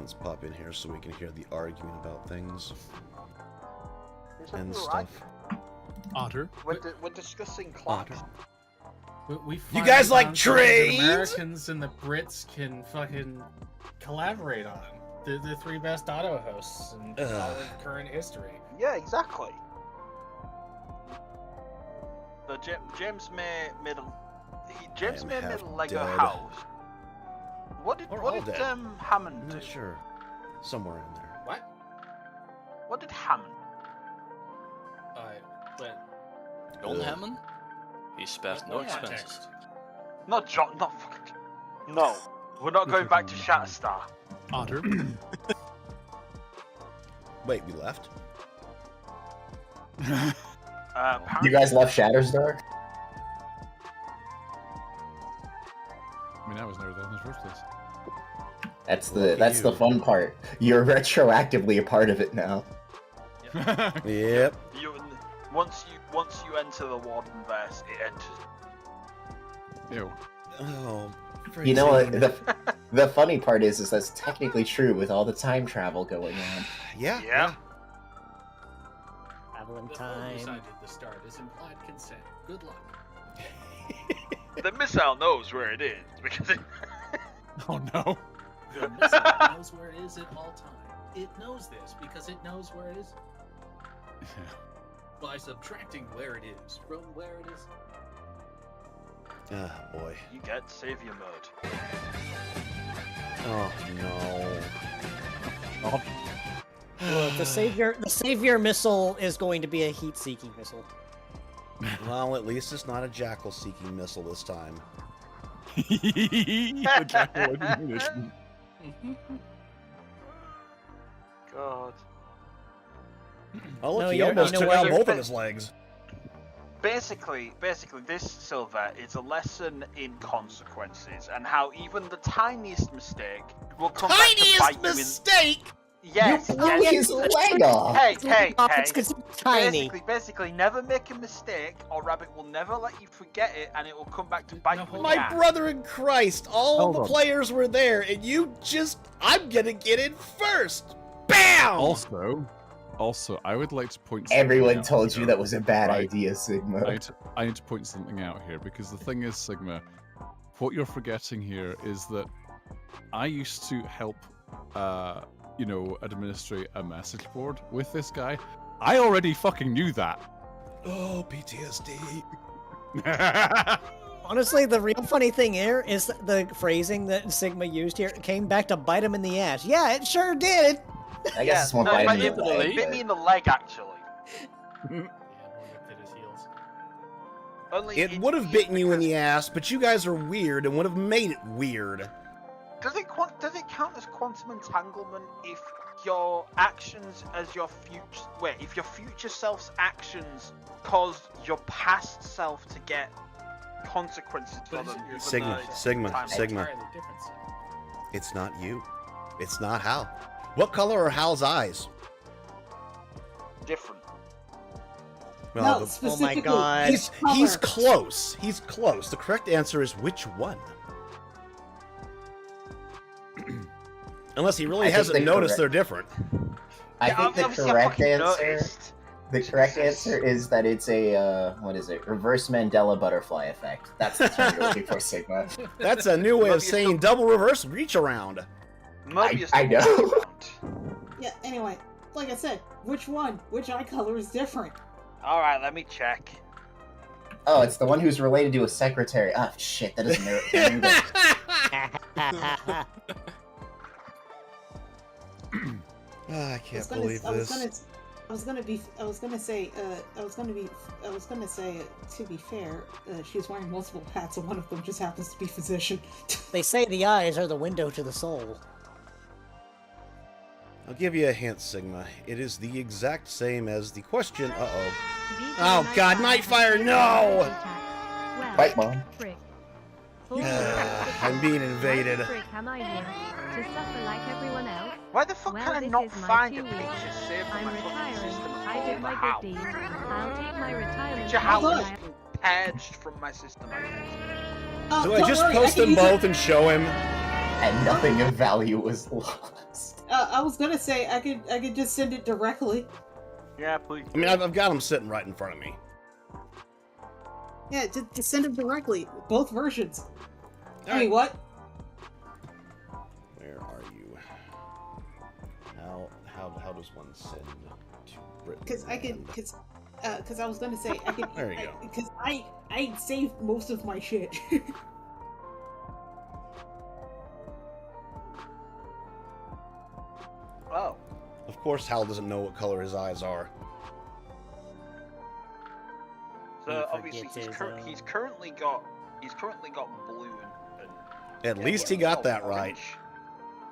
Let's pop in here so we can hear the argument about things and Right. stuff. Otter. We're discussing clocks. You guys like trains? Americans and the Brits can fucking collaborate on. The three best auto hosts in all of current history. Yeah, exactly. So James made a Lego dead. house. What did dead. Hammond I'm do? not sure. Somewhere in there. What? What did Hammond? But John Hammond? He spared no expenses. context. Not John. Not fucking. No, we're not going back to Shatterstar. Otter. Wait, we left? Apparently- You guys left Shatterstar? I mean, I was never there in the first place. That's the fun part. You're retroactively a part of it now. Yep. Once you enter the Wardenverse, it enters. Ew. Oh. You know what? crazy. The funny part is that's technically true with all the time travel going on. Yeah. Travel in The time. decided the start is implied consent. Good luck. The missile knows where it is because it. Oh no. The missile knows where it is at all time. It knows this because it knows where it is by subtracting where it is from where it is. Ah, boy. You get savior mode. Oh, no. Look, the savior missile is going to be a heat-seeking missile. Well, at least it's not a jackal-seeking missile this time. The jackal ammunition. God. Oh, look, No, he you almost know took what, out you're- both of his legs. Basically, this Silver is a lesson in consequences and how even the tiniest mistake will come back to bite mistake! you in. Yes, You blew his leg off! Hey, It's considered tiny. Basically, never make a mistake, or Rabbit will never let you forget it, and it will come back to bite you in My the ass. brother in Christ, all Hold the on. players were there, and I'm gonna get in first! Bam! Also, I would like to point something Everyone out told you here. that was a bad Right. idea, Sigma. I need to point something out here because the thing is, Sigma, what you're forgetting here is that I used to help, administrate a message board with this guy. I already fucking knew that. Oh, PTSD. Honestly, the real funny thing here is the phrasing that Sigma used here came back to bite him in the ass. Yeah, it sure did. I guess it's more no, vitamin it than bit me in the leg, actually. Yeah, one looked at his heels. Only It would have bitten you in the ass, but you guys are weird and would have made it weird. Does it count as quantum entanglement if your actions as your future? Wait, if your future self's actions caused your past self to get consequences for But them? isn't your Sigma, even though it's Sigma, time- Sigma. Entirely different set. It's not you. It's not Hal. What color are Hal's eyes? Different. Well, No, the- Oh my god. he's color. close. He's close. The correct answer is which one? Unless he really I think hasn't the noticed correct- they're different. I Yeah, think the obviously I correct fucking answer. noticed. The correct Jesus. answer is that it's a reverse Mandela butterfly effect. That's the term you're looking for, Sigma. That's a new way of Mobius saying don't- double reverse reach around. Mobius I know. don't count. Yeah, anyway, like I said, which eye color is different? Alright, let me check. Oh, it's the one who's related to a secretary. Ah, shit, that doesn't know. I can't believe this. I was gonna say, to be fair, she's wearing multiple hats, and one of them just happens to be physician. They say the eyes are the window to the soul. I'll give you a hint, Sigma. It is the exact same as the question. Uh-oh. Oh, God, Nightfire, no! Bite Mom. I'm being invaded. Am I here to suffer like everyone else? Why the fuck Well, can I this not is my find a 2 picture weeks. saved from I'm my fucking retiring. system? I did my How? good deed. I'll take my retirement. Picture how Hold it's on. purged from my system. Do I just post them both and show him? and nothing of value was lost. I was gonna say I could just send it directly. Yeah, please. I mean, I've got them sitting right in front of me. Yeah, just send them directly. Both versions. I All mean, what? Where are you? How does one send to Britain? Because I was gonna say I could. There you go. Because I saved most of my shit. Oh. Of course, Hal doesn't know what color his eyes are. So He obviously forgets he's currently got blue and At least he got that right. orange.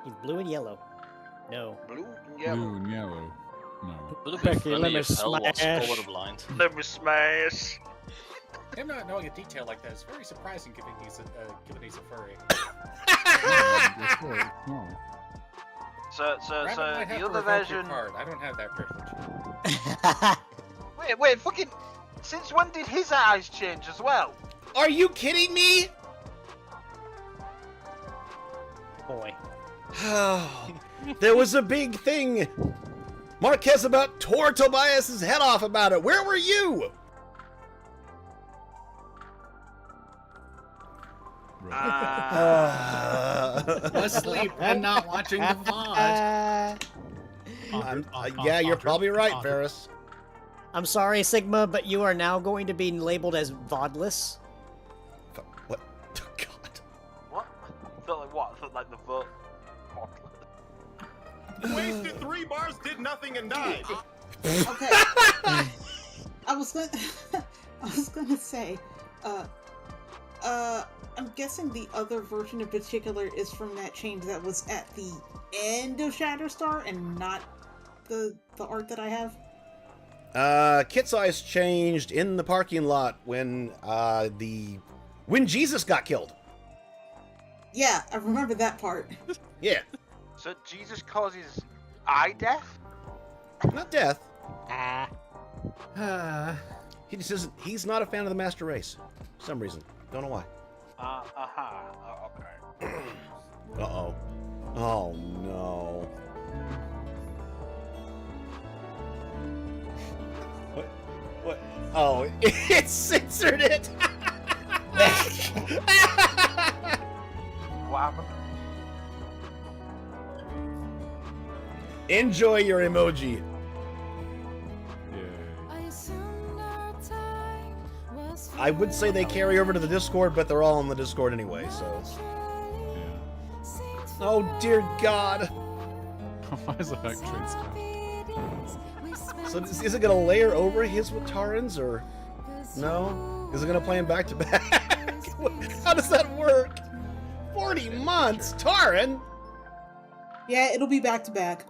He's blue and yellow. No. Blue and yellow. Blue and yellow. No. Would it be Becky, funny let me if Hell was smash. colorblind? Let me smash. Him not knowing a detail like that is very surprising, given he's a furry. That's right. No. So Rabbit might have the to other revoke your version. card. I don't have that privilege. Wait, fucking. Since when did his eyes change as well? Are you kidding me? Boy. There was a big thing. Marquez about tore Tobias's head off about it. Where were you? Asleep and not watching the VOD. Yeah, you're probably right, Ferris. I'm sorry, Sigma, but you are now going to be labeled as vodless. What? Oh, God. What? I felt like what? I felt like the vote. Wasted 3 bars, did nothing, and died. Okay. I was gonna say, I'm guessing the other version in particular is from that change that was at the end of Shatterstar and not the art that I have. Kit's eyes changed in the parking lot when Jesus got killed. Yeah, I remember that part. Yeah. So Jesus causes eye death? Not death. He just isn't. He's not a fan of the Master Race. For some reason. Don't know why. Okay. Uh-oh. Oh, no. What? Oh, it censored it! What happened? Enjoy your emoji. I would say they carry over to the Discord, but they're all on the Discord anyway, so... Oh, dear God. Why is the Hack Train stuff? So is it going to layer over his Watarans, or... No? Is it going to play him back to back? How does that work? 40 months? Taran? Yeah, it'll be back to back.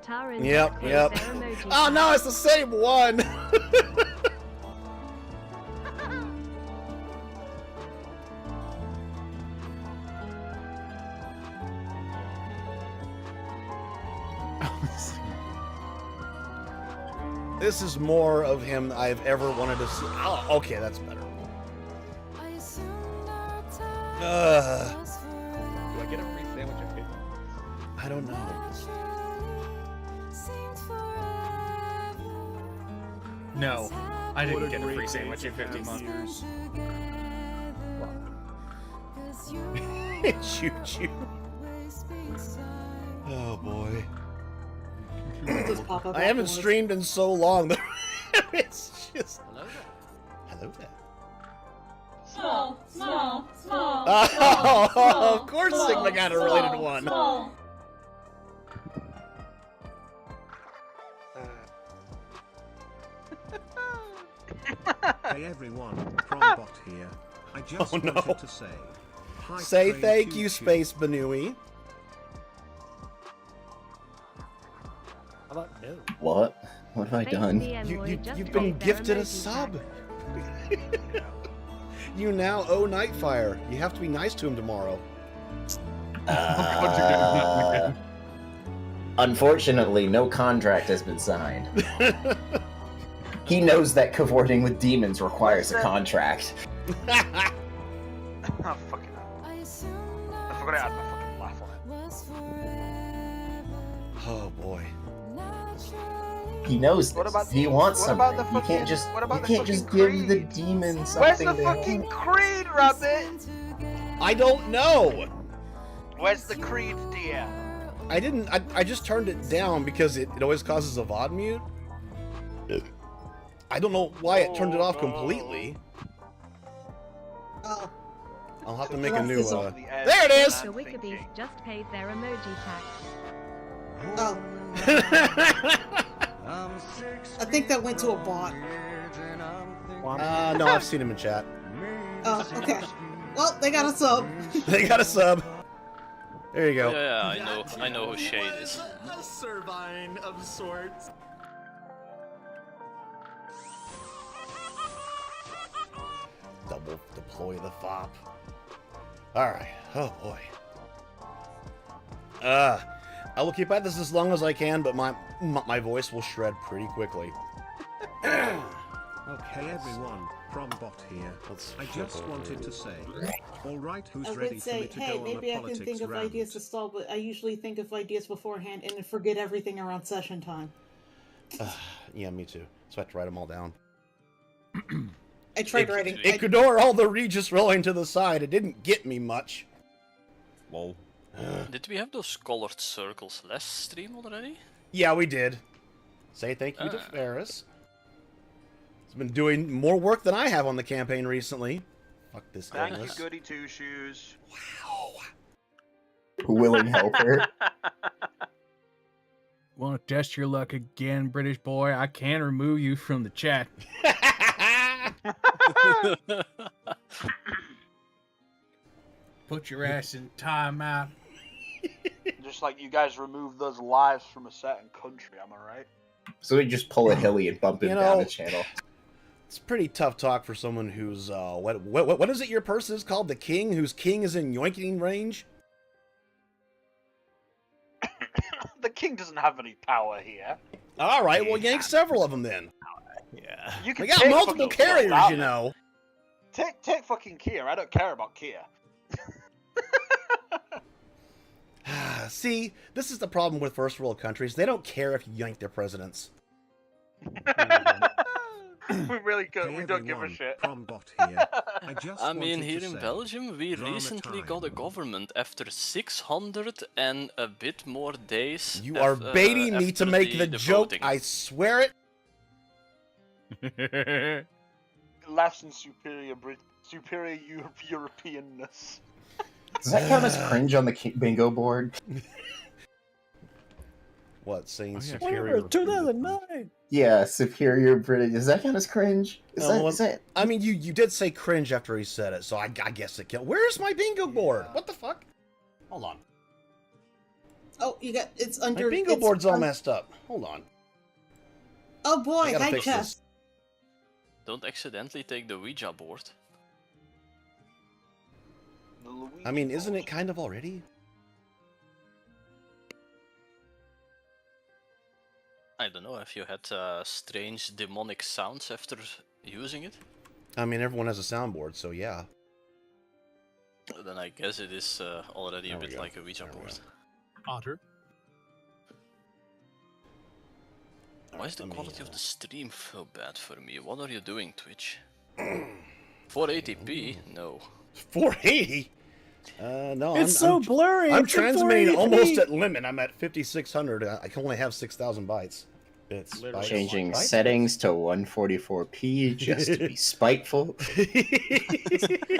Taran Yep. their emoji Oh, no, it's the same one! This is more of him than I've ever wanted to see. Oh, okay, that's better. Do I get a free sandwich at 50? I don't know. No, I didn't get a free sandwich at 50 months. Choo-choo. Oh, boy. It'll just pop up I haven't afterwards. streamed in so long. It's just... Hello there. Small. Oh, of course Sigma got a related one. Hey everyone, Probot here. I just Oh, no. wanted to say... Hi, Say Trey thank you, Choo-Choo. Space Banui. How about no? What? What have I done? You've been gifted a sub. You now owe Nightfire. You have to be nice to him tomorrow. Unfortunately, no contract has been signed. He knows that cavorting with demons requires a contract. Oh, fucking hell. I forgot I had my fucking laugh on it. Oh boy. He knows What this. about He the- wants what something. about the You fucking- can't just what about you the can't just fucking give the creed? demon Where's something the to fucking him. creed, Rabbit? I don't know. Where's the creed, dear? I didn't. I just turned it down because it always causes a VOD mute. I don't know why it turned it off completely. Oh. I'll have to make a new. There There it is. The Wickerbees just paid their emoji tax. Oh. I think that went to a bot. No, I've seen him in chat. Oh, okay. Well, they got a sub. They got a sub. There you go. Yeah, I know who Shade is. A Servine of sorts. Double deploy the FOP. Alright. Oh boy. I will keep at this as long as I can, but my voice will shred pretty quickly. Okay, everyone, Prombot here. I just wanted to say, all right, I who's would ready for say, me to hey, go on a maybe I can politics think of rant? ideas to stall, but I usually think of ideas beforehand and then forget everything around session time. Yeah, me too. So I have to write them all down. I tried writing. Ignore all the Regis rolling to the side. It didn't get me much. Lol. Did we have those colored circles last stream already? Yeah, we did. Say thank you to Ferris. He's been doing more work than I have on the campaign recently. Fuck this Thank illness. you, Goody Two Shoes. Willing helper. Want to test your luck again, British boy? I can remove you from the chat. Put your ass in timeout. Just like you guys removed those lives from a certain country, am I right? So we just pull a Hilly and bump him You down know, the channel. It's pretty tough talk for someone who's what is it your person is called? The king, whose king is in yoinking range? The king doesn't have any power here. All right, well yank several of them then. Yeah. You can We got take multiple fucking carriers, Kier, you know. Take fucking Kier. I don't care about Kier. See, this is the problem with first world countries. They don't care if you yank their presidents. We really good. Hey We don't give a everyone, shit. Prombot here. I just I mean, wanted here to in say, Belgium, we drama recently time. got a government after 600 and a bit more days. You are baiting me to after make the joke. voting. I swear it. Laughs in superior Europeanness. Does that count as cringe on the bingo board? What, saying yeah, superior? 2009. Yeah, superior British. Does that count as cringe? Is that? I mean, you did say cringe after he said it, so I guess it counts. Where's my bingo board? What the fuck? Hold on. Oh, you got it's My under. bingo it's board's all un- messed up. Hold on. Oh I boy, gotta high fix chest. this. Don't accidentally take the Ouija board. I mean, isn't it kind of already? I don't know if you had strange demonic sounds after using it. I mean, everyone has a soundboard, so yeah. Then I guess it is already There a we bit go. like a Ouija There we board. Otter. Why is the I mean, quality of the stream so bad for me? What are you doing, Twitch? 480p? No. 480? No, It's so blurry. I'm it's in transmitting 480p. almost at limit. I'm at 5600. I can only have 6,000 bytes. Bits. Literally. bytes. Changing Bytes? settings to 144p just to be spiteful.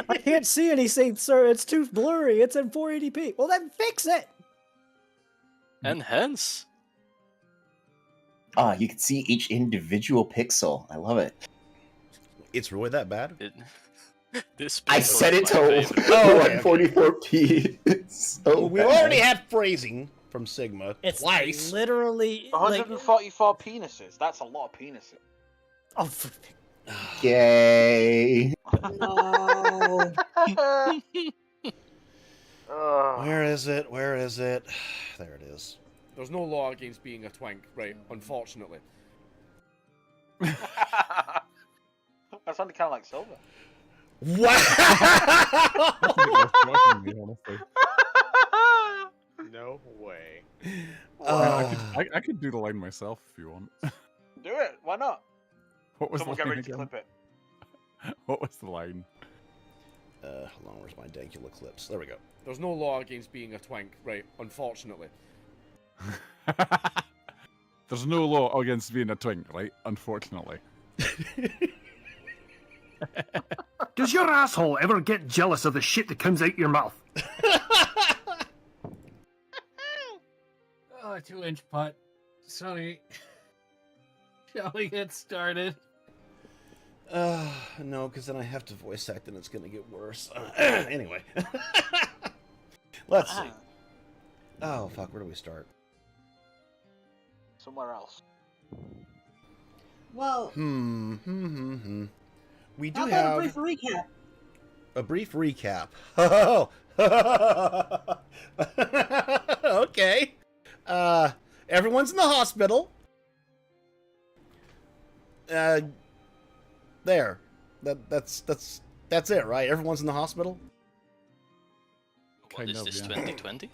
I can't see anything, sir. It's too blurry. It's in 480p. Well, then fix it. Enhance! Ah, you can see each individual pixel. I love it. It's really that bad? This I pixel set is it my to favorite. Oh, 144p. It's so We bad. already had phrasing from Sigma It's twice. literally like 144 penises. That's a lot of penises. oh, Yay. No. Where is it? Where is it? There it is. There's no law against being a twink, right? Unfortunately. That sounded kind of like Silver. Wow! No way. I could do the line myself if you want. Do it. Why not? What was Someone the get line ready to again? clip it. What was the line? Hold on, where's my Dankula clips? There we go. There's no law against being a twink, right? Unfortunately. There's no law against being a twink, right? Unfortunately. Does your asshole ever get jealous of the shit that comes out your mouth? Oh, 2-inch putt. Sonny. Shall we get started? No, because then I have to voice act and it's going to get worse. Anyway. Let's see. Oh, fuck, where do we start? Somewhere else. Well, We do how have about a brief recap? a brief recap. Okay. Everyone's in the hospital. There. That's it, right? Everyone's in the hospital? What is this, 2020?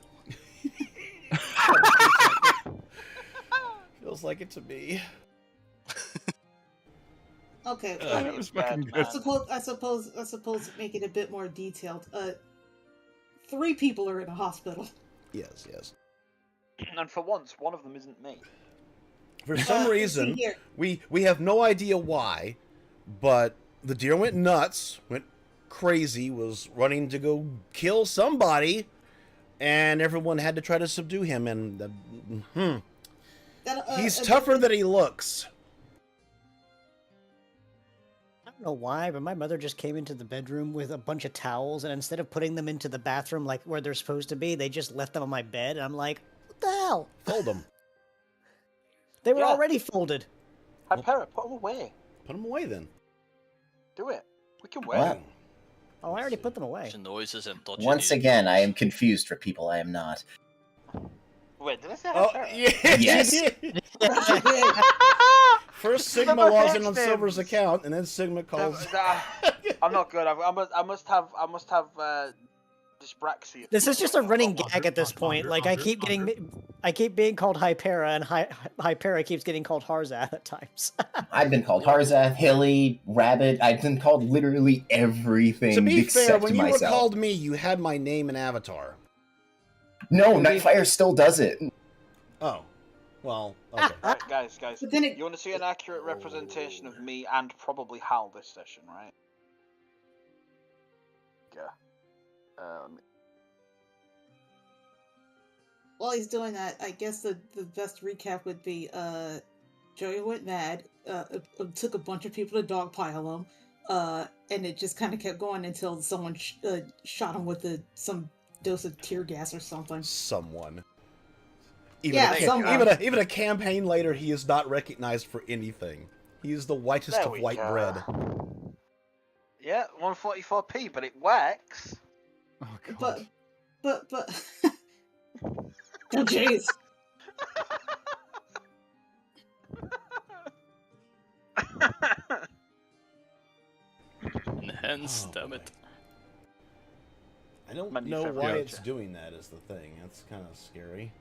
Feels like it to me. Okay, It was fucking good. I suppose make it a bit more detailed. 3 people are in a hospital. Yes, yes. And for once, one of them isn't me. For some reason, here. we have no idea why, but the deer went nuts, went crazy, was running to go kill somebody, and everyone had to try to subdue him, and he's tougher than he looks. I don't know why, but my mother just came into the bedroom with a bunch of towels, and instead of putting them into the bathroom like where they're supposed to be, they just left them on my bed, and I'm like, what the hell? Fold them. They were already folded. Hypera, put them away. Put them away then. Do it. We can wait. What? Oh, I already put them away. The noises and dodgy. Once again, I am confused for people I am not. Wait, did I say Oh, Hypera? Yes. First Sigma logs in on Silver's account, and then Sigma calls. I'm not good. I must have dyspraxia. This is just a running gag at this point. Like I keep being called Hypera, and Hypera keeps getting called Harzath at times. I've been called Harzath, Hilly, Rabbit. I've been called literally everything To be except fair, when you myself. recalled me, you had my name and avatar. No, Nightfire still does it. Oh. Well, okay. Right, guys. But then You want to see an accurate representation of me and probably Hal this session, right? Yeah. While he's doing that, I guess the best recap would be Joey went mad, took a bunch of people to dogpile him, and it just kind of kept going until someone shot him with some dose of tear gas or something. Someone. Even a campaign later, he is not recognized for anything. He is the whitest of white bread. Yeah, 144p, but it works. Oh, God. But oh jeez. Enhance, damn it. I don't know why it's doing that is the thing. That's kind of scary.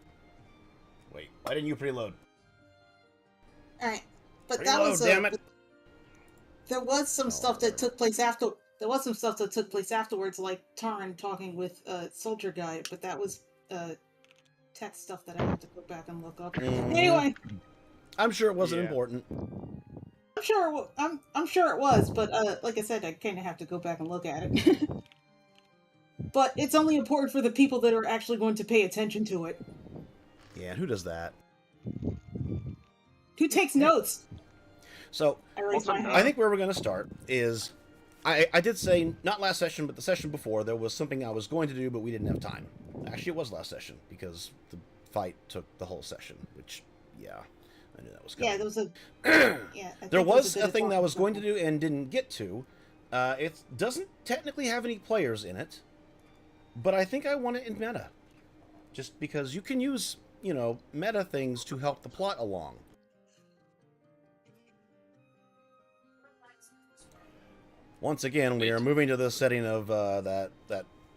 Wait, why didn't you preload? Alright, but Preload, that was damn it. There was some stuff that took place after. There was some stuff that took place afterwards, like Tarn talking with Soldier Guy, but that was text stuff that I have to go back and look up. Anyway, I'm sure it wasn't important. I'm sure it was, but like I said, I kind of have to go back and look at it. But it's only important for the people that are actually going to pay attention to it. Yeah, who does that? Who takes notes? So, I I think where we're going to start is, I did say, not last session, but the session before, there was something I was going to do, but we didn't have time. Actually, it was last session, because the fight took the whole session, which, yeah, I knew that was coming. Yeah, there was a... yeah, there was a thing that I was going to do and didn't get to. It doesn't technically have any players in it, but I think I want it in meta. Just because you can use, you know, meta things to help the plot along. Once again, we are moving to the setting of that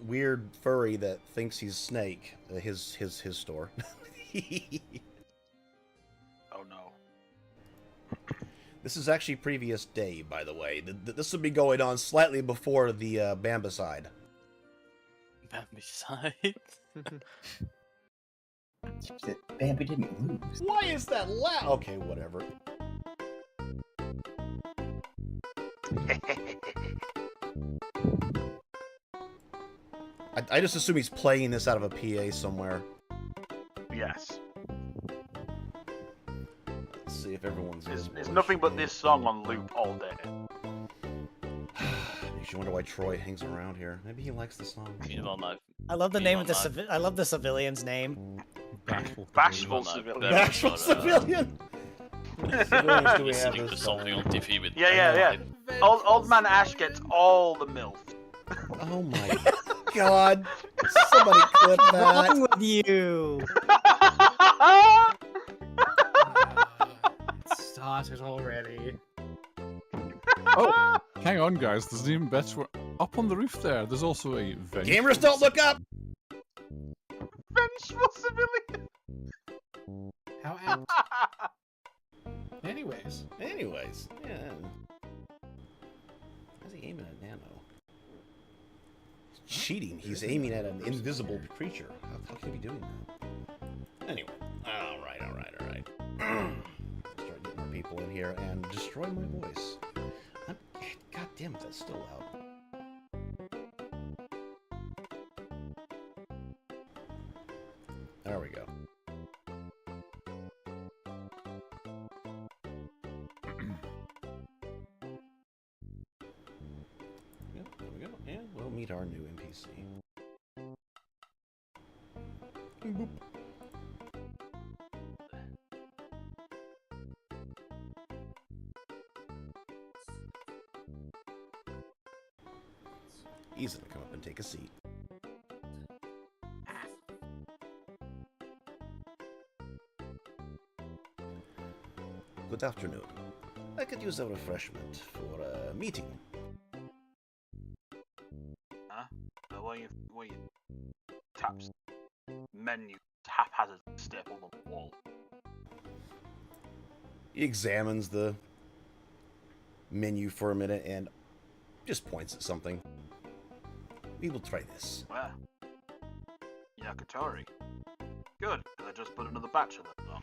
weird furry that thinks he's Snake. His store. Oh no. This is actually previous day, by the way. This would be going on slightly before the Bambicide. Bambicide? Bambi didn't lose. Why is that loud? Okay, whatever. I just assume he's playing this out of a PA somewhere. Yes. Let's see if everyone's... There's nothing but this song on loop all day. Makes you wonder why Troy hangs around here. Maybe he likes the song. I love the name of the I love the civilian's name. Bashful civilian. Bashful civilian. Civilians do we have Listening to this something on TV with Yeah. Old man Ash gets all the MILF. Oh my god. Somebody clip What's that. wrong with you? It started already. Oh, hang on, guys. There's an even better one. Up on the roof there, there's also a vengeful... Gamers, don't look up! Vengeful civilian. How apt. Anyways, yeah. How's he aiming at Nano? He's cheating. He's aiming at an invisible creature. How can he be doing that? Anyway, all right. Start getting more people in here and destroy my voice. God damn it, that's still loud. There we go. Yep, there we go. And we'll meet our new NPC. Boop. He's gonna come up and take a seat. Good afternoon. I could use a refreshment for a meeting. Huh? What you taps menu haphazard stapled on the wall. He examines the menu for a minute and just points at something. We will try this. Where? Yakitori. Good, I just put another batch of them though.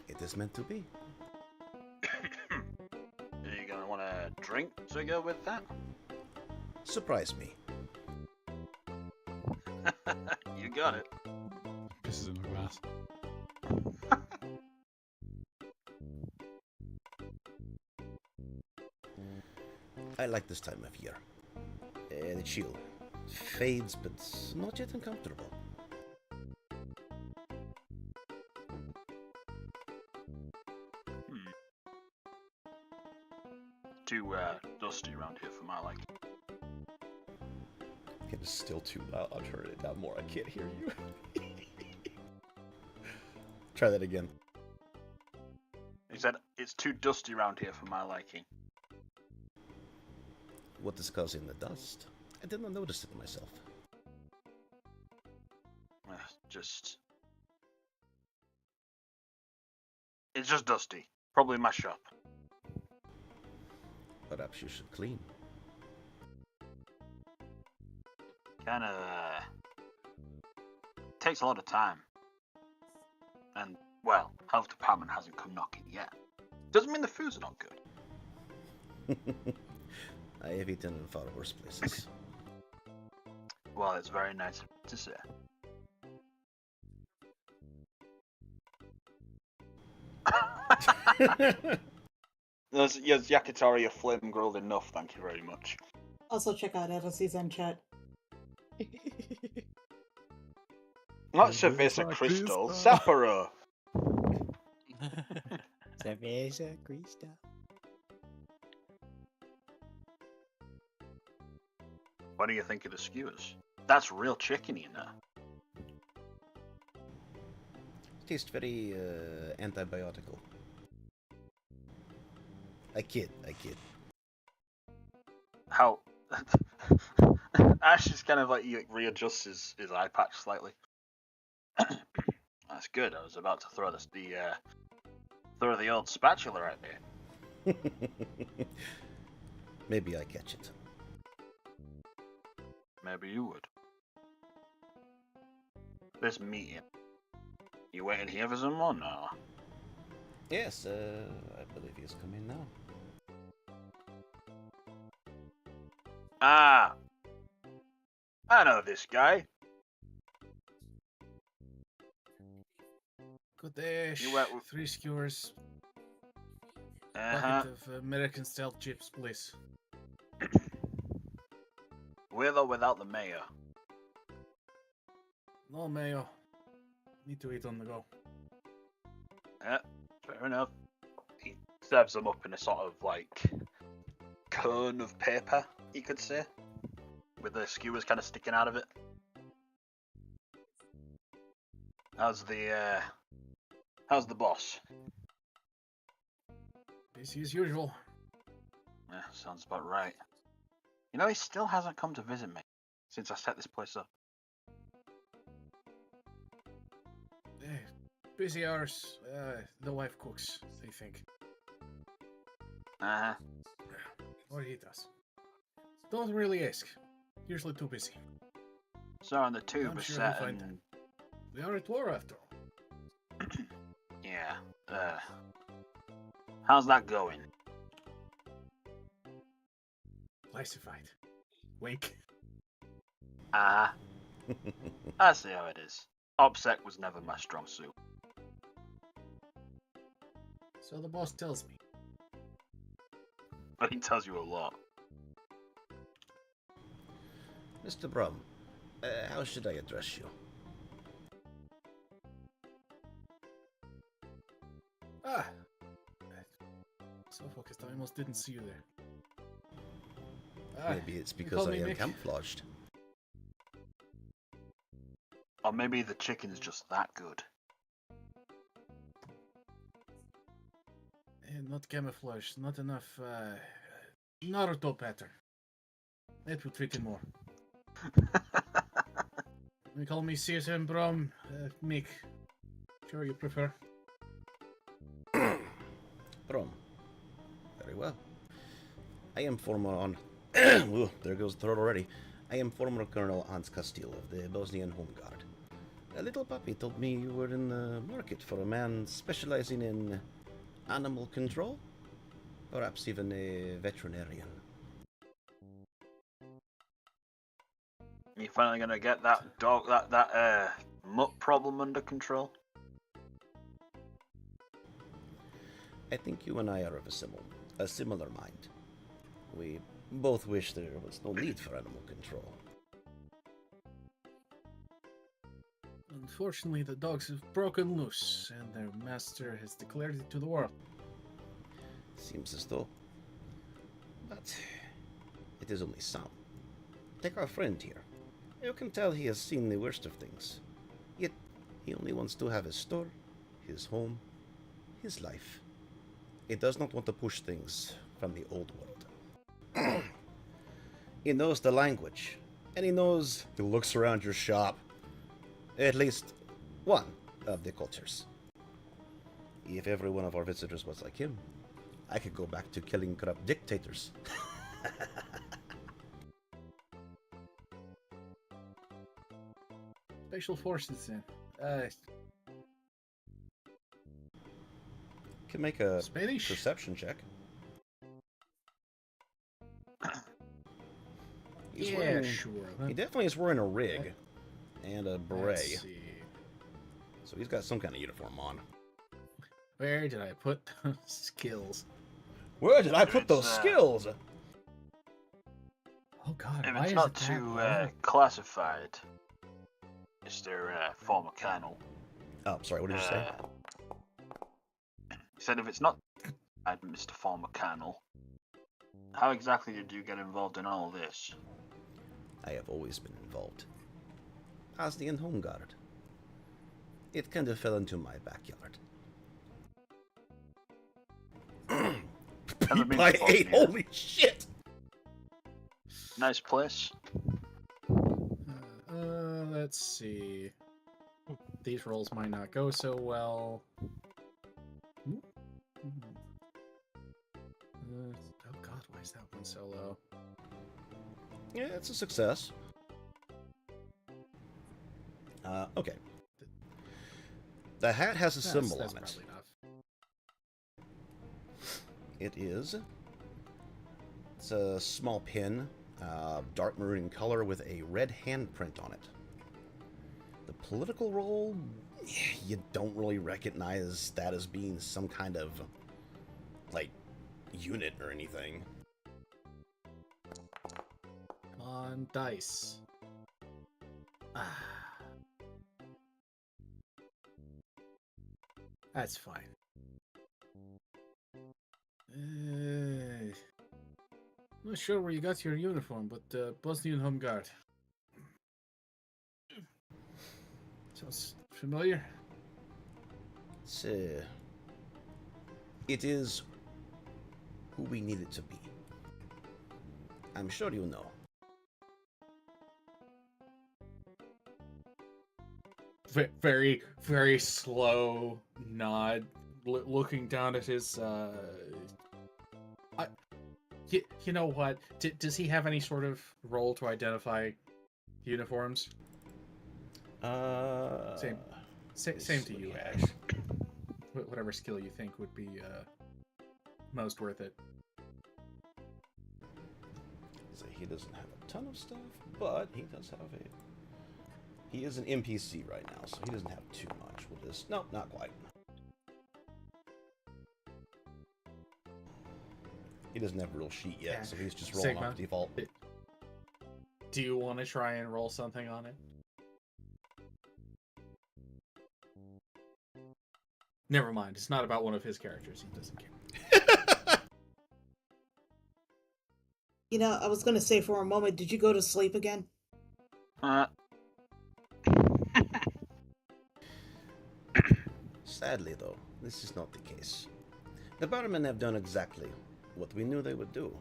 It is meant to be. Are you gonna want a drink to go with that? Surprise me. You got it. Pisses in the grass. I like this time of year. The chill fades, but not yet uncomfortable. Too dusty around here for my liking. It is still too loud. I'll turn it down more. I can't hear you. Try that again. He said it's too dusty around here for my liking. What is causing the dust? I did not notice it myself. It's just dusty. Probably my shop. Perhaps you should clean. Kinda takes a lot of time. And, well, health department hasn't come knocking yet. Doesn't mean the foods are not good. I have eaten in far worse places. Well, it's very nice to say. Yes, yakitori are flame grilled enough, thank you very much. Also check out Odyssey's in chat. Not Cerveza Crystal, Sapporo! Cerveza Crystal. What do you think of the skewers? That's real chicken in there. Tastes very antibiotical. I kid. how Ash is kind of like he readjusts his eye patch slightly. That's good. I was about to throw throw the old spatula at you. Maybe I catch it. Maybe you would. This meeting. You waiting here for someone or? Yes, I believe he's coming now. Ah, I know this guy. Good day. You went with... 3 skewers. Uh-huh. Bucket of American style chips, please. With or without the mayor? No mayo. Need to eat on the go. Yeah, fair enough. He serves them up in a sort of like cone of paper, you could say, with the skewers kind of sticking out of it. How's the boss? Busy as usual. Yeah, sounds about right. You know, he still hasn't come to visit me since I set this place up. Hey, busy hours. The wife cooks, they think. Uh-huh. Or he does. Don't really ask. Usually too busy. So on the tube I'm is sure set he'll find and... time. We are at war after all. Yeah, how's that going? Classified. Wake. Ah, I see how it is. OPSEC was never my strong suit. So the boss tells me. But he tells you a lot. Mr. Brum, how should I address you? Ah! So focused, I almost didn't see you there. Maybe it's because I am camouflaged. Or maybe the chicken's just that good. Not camouflage, not enough, Naruto pattern. That would fit in more. You call me CSM Brom, Mick. Sure you prefer. Brom. Very well. I am former on... Ooh, there goes the throat already. I am former Colonel Hans Castile of the Bosnian Home Guard. A little puppy told me you were in the market for a man specializing in animal control? Perhaps even a veterinarian. You finally gonna get that dog, that mutt problem under control? I think you and I are of a similar mind. We both wish there was no need for animal control. Unfortunately, the dogs have broken loose, and their master has declared it to the world. Seems as though. But it is only some. Take our friend here. You can tell he has seen the worst of things. Yet he only wants to have his store, his home, his life. He does not want to push things from the old world. He knows the language, and he knows... He looks around your shop. At least one of the cultures. If every one of our visitors was like him, I could go back to killing corrupt dictators. Special forces then. Can make a Spanish perception check. He's wearing, sure. He definitely is wearing a rig and a beret. Let's see. So he's got some kind of uniform on. Where did I put those skills? Where did I put those skills? Oh god, If why it's is not it that too low? classified, Mr. Former Colonel. Oh, sorry, what did you say? He said if it's not Mr. Former Colonel, how exactly did you get involved in all this? I have always been involved. Bosnian Home Guard. It kind of fell into my backyard. Ever been By to 8, Bosnia? holy shit! Nice place. Let's see. These rolls might not go so well. Oh god, why is that one so low? Yeah, it's a success. Okay. The hat has a symbol That's on it. probably enough. It is. It's a small pin, dark maroon in color with a red handprint on it. The political role, you don't really recognize that as being some kind of, like, unit or anything. Come on, dice. Ah. That's fine. I'm not sure where you got your uniform, but Bosnian Home Guard. Sounds familiar? It is who we need it to be. I'm sure you know. Very, very slow nod, looking down at his. You know what? Does he have any sort of role to identify uniforms? Same to you, Ash. Whatever skill you think would be most worth it. So he doesn't have a ton of stuff, but he does have a. He is an NPC right now, so he doesn't have too much with this. No, not quite. He doesn't have a real sheet yet, so he's just rolling off default. Do you want to try and roll something on it? Never mind. It's not about one of his characters. He doesn't care. You know, I was gonna say for a moment, did you go to sleep again? Sadly, though, this is not the case. The barmen have done exactly what we knew they would do.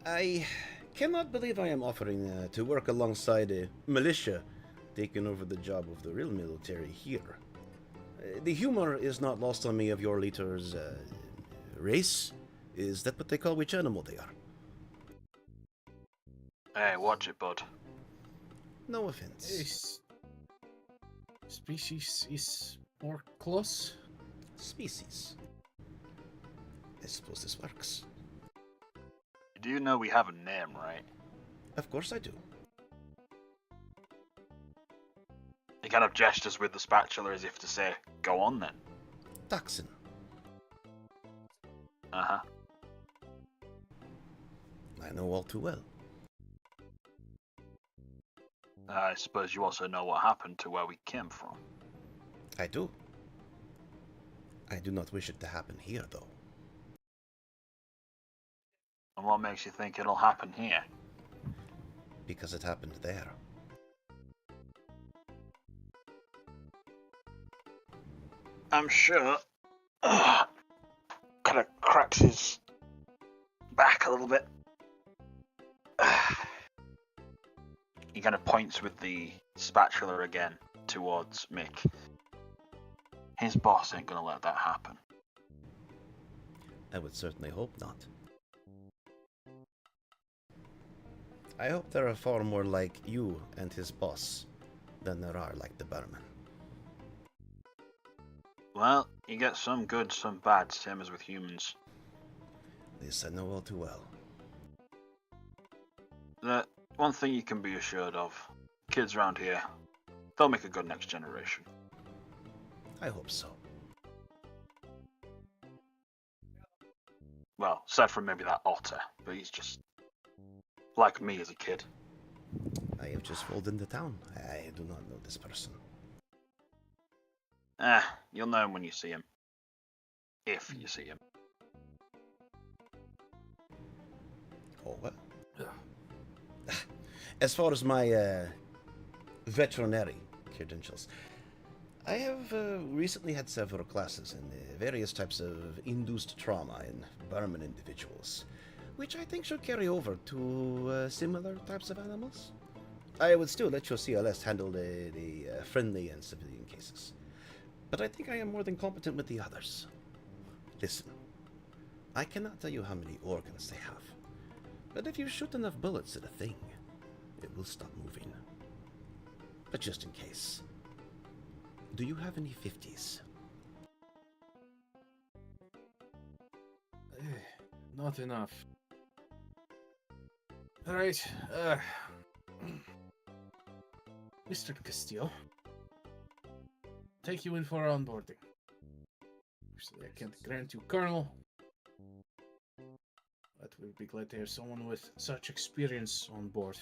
I cannot believe I am offering to work alongside a militia taking over the job of the real military here. The humor is not lost on me of your leader's race. Is that what they call which animal they are? Hey, watch it, bud. No offense. Species is more close. Species. I suppose this works. Do you know we have a name, right? Of course I do. He kind of gestures with the spatula as if to say, go on then. Dachshund. Uh-huh. I know all too well. I suppose you also know what happened to where we came from. I do. I do not wish it to happen here, though. And what makes you think it'll happen here? Because it happened there. I'm sure. Kind of cracks his back a little bit. He kind of points with the spatula again towards Mick. His boss ain't gonna let that happen. I would certainly hope not. I hope there are far more like you and his boss than there are like the barman. Well, you get some good, some bad, same as with humans. This I know all too well. The one thing you can be assured of, kids around here, they'll make a good next generation. I hope so. Well, aside from maybe that otter, but he's just like me as a kid. I have just rolled into town. I do not know this person. You'll know him when you see him. If you see him. Oh, well. As far as my veterinary credentials, I have recently had several classes in various types of induced trauma in barman individuals. which I think should carry over to similar types of animals. I would still let your CLS handle the friendly and civilian cases, but I think I am more than competent with the others. Listen, I cannot tell you how many organs they have, but if you shoot enough bullets at a thing, it will stop moving. But just in case, do you have any 50s? Not enough. Alright, Mr. Castillo, take you in for onboarding. Actually, I can't grant you Colonel, but we'd be glad to have someone with such experience on board.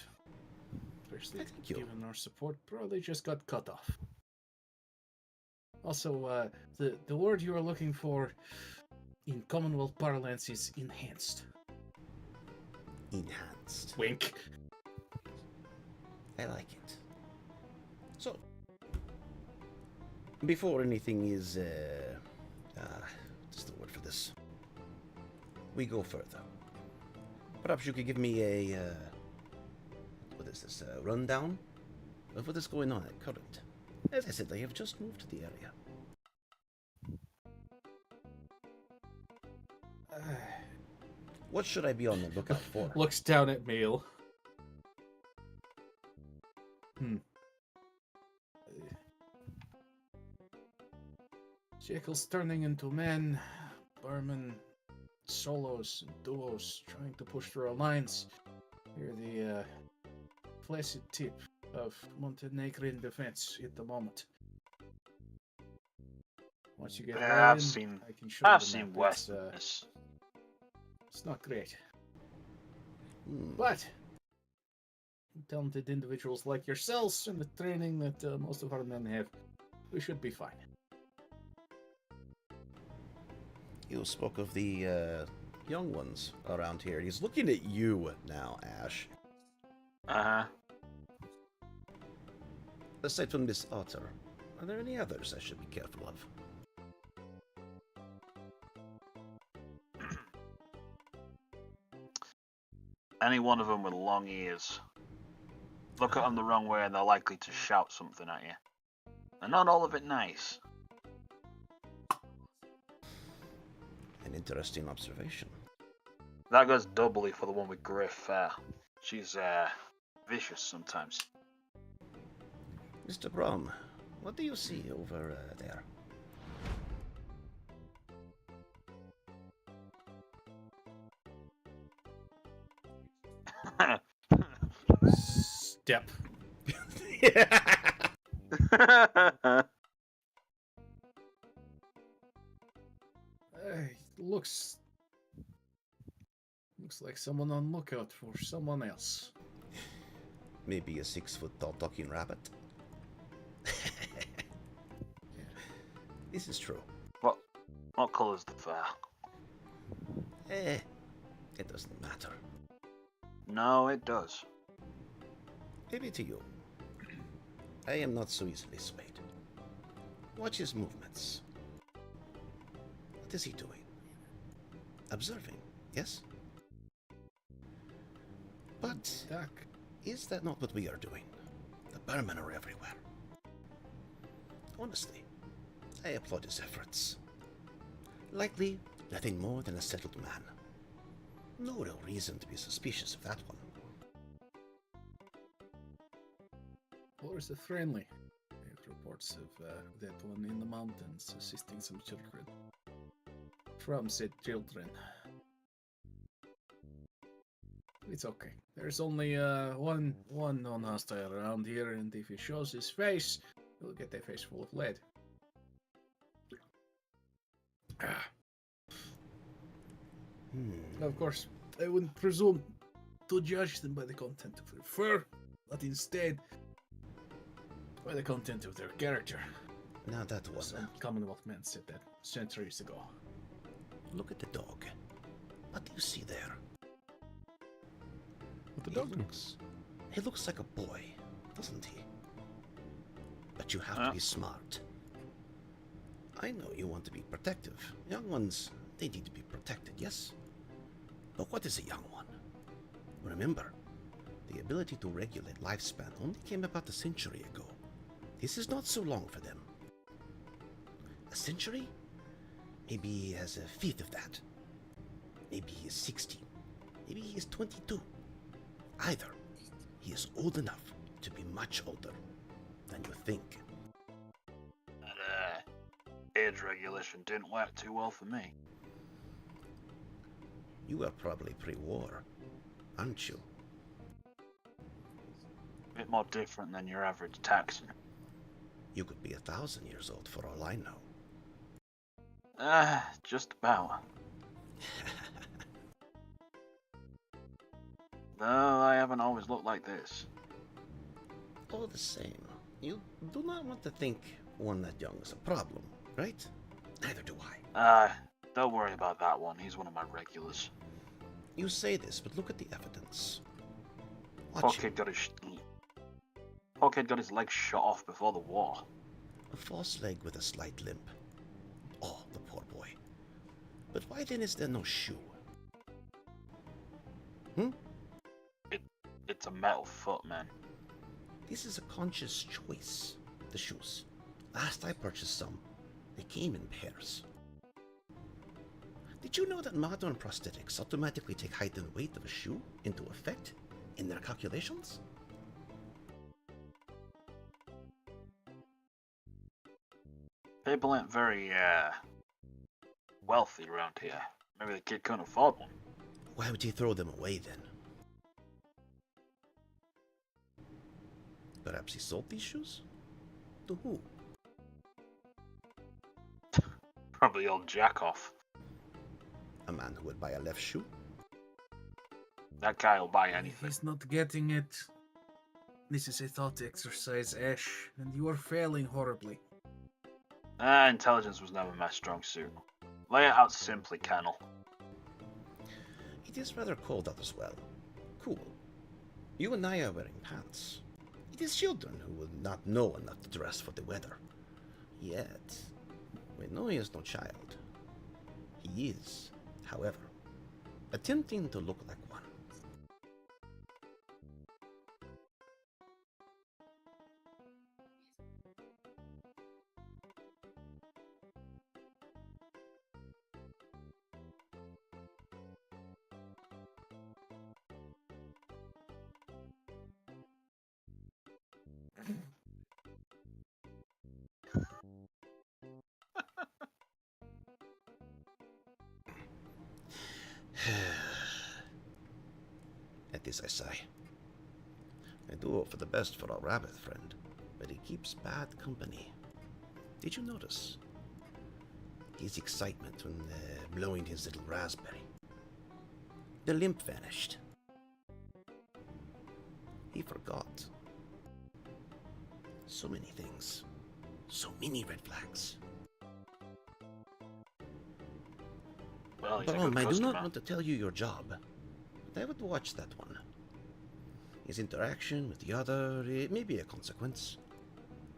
Especially given our support probably just got cut off. Also, the word you are looking for in Commonwealth parlance is enhanced. Enhanced. Wink. I like it. So, before anything is, what's the word for this? We go further. Perhaps you could give me a, what is this, a rundown of what is going on at current. As I said, I have just moved to the area. What should I be on the lookout for? Looks down at Meal. Jekyll's turning into men, Barman, solos, and duos trying to push through our lines. You're the flaccid tip of Montenegrin defense at the moment. Once you get I've in, seen I can show you I've the seen map. West. It's not great. But talented individuals like yourselves and the training that most of our men have, we should be fine. You spoke of the young ones around here. He's looking at you now, Ash. Uh-huh. Aside from Miss Otter, are there any others I should be careful of? Any one of them with long ears. Look at them the wrong way and they're likely to shout something at you. And not all of it nice. An interesting observation. That goes doubly for the one with Griff. She's vicious sometimes. Mr. Brom, what do you see over there? Step. Looks like someone on lookout for someone else. Maybe a 6-foot-tall talking rabbit. This is true. What colour's the fur? It doesn't matter. No, it does. Maybe to you. I am not so easily swayed. Watch his movements. What is he doing? Observing, yes? But is that not what we are doing? The Burmen are everywhere. Honestly, I applaud his efforts. Likely, nothing more than a settled man. No real reason to be suspicious of that one. Or is it friendly? I have reports of that one in the mountains assisting some children. From said children. It's okay. There's only one non-hostile around here, and if he shows his face, he'll get a face full of lead. Of course, I wouldn't presume to judge them by the content of their fur, but instead by the content of their character. Now that was Some Commonwealth men said that centuries ago. Look at the dog. What do you see there? What the dog He looks like a boy, doesn't he? But you have to be smart. I know you want to be protective. Young ones, they need to be protected, yes? But what is a young one? Remember, the ability to regulate lifespan only came about a century ago. This is not so long for them. A century? Maybe he has a fifth of that. Maybe he is 60. Maybe he is 22. Either he is old enough to be much older than you think. That age regulation didn't work too well for me. You are probably pre-war, aren't you? A bit more different than your average Texan. You could be 1,000 years old for all I know. Just about. Though I haven't always looked like this. All the same, you do not want to think one that young is a problem, right? Neither do I. Don't worry about that one. He's one of my regulars. You say this, but look at the evidence. Poor kid got his legs shot off before the war. A false leg with a slight limp. Oh, the poor boy. But why then is there no shoe? It's a metal foot, man. This is a conscious choice, the shoes. Last I purchased some, they came in pairs. Did you know that modern prosthetics automatically take height and weight of a shoe into effect in their calculations? People ain't very, wealthy around here. Maybe the kid couldn't afford one. Why would he throw them away then? Perhaps he sold these shoes? To who? Probably old Jackoff. A man who would buy a left shoe? That guy will buy anything. He's not getting it. This is a thought exercise, Ash, and you are failing horribly. Intelligence was never my strong suit. Lay it out simply, Kennel. It is rather cold out as well. Cool. You and I are wearing pants. It is children who will not know enough to dress for the weather. Yet, we know he is no child. He is, however, attempting to look like one. At this I sigh. I do hope for the best for our rabbit friend, but he keeps bad company. Did you notice his excitement when blowing his little raspberry? The limp vanished. He forgot. So many things. So many red flags. Well, he's a Baron, good I do customer. not want to tell you your job, but I would watch that one. His interaction with the other, it may be a consequence,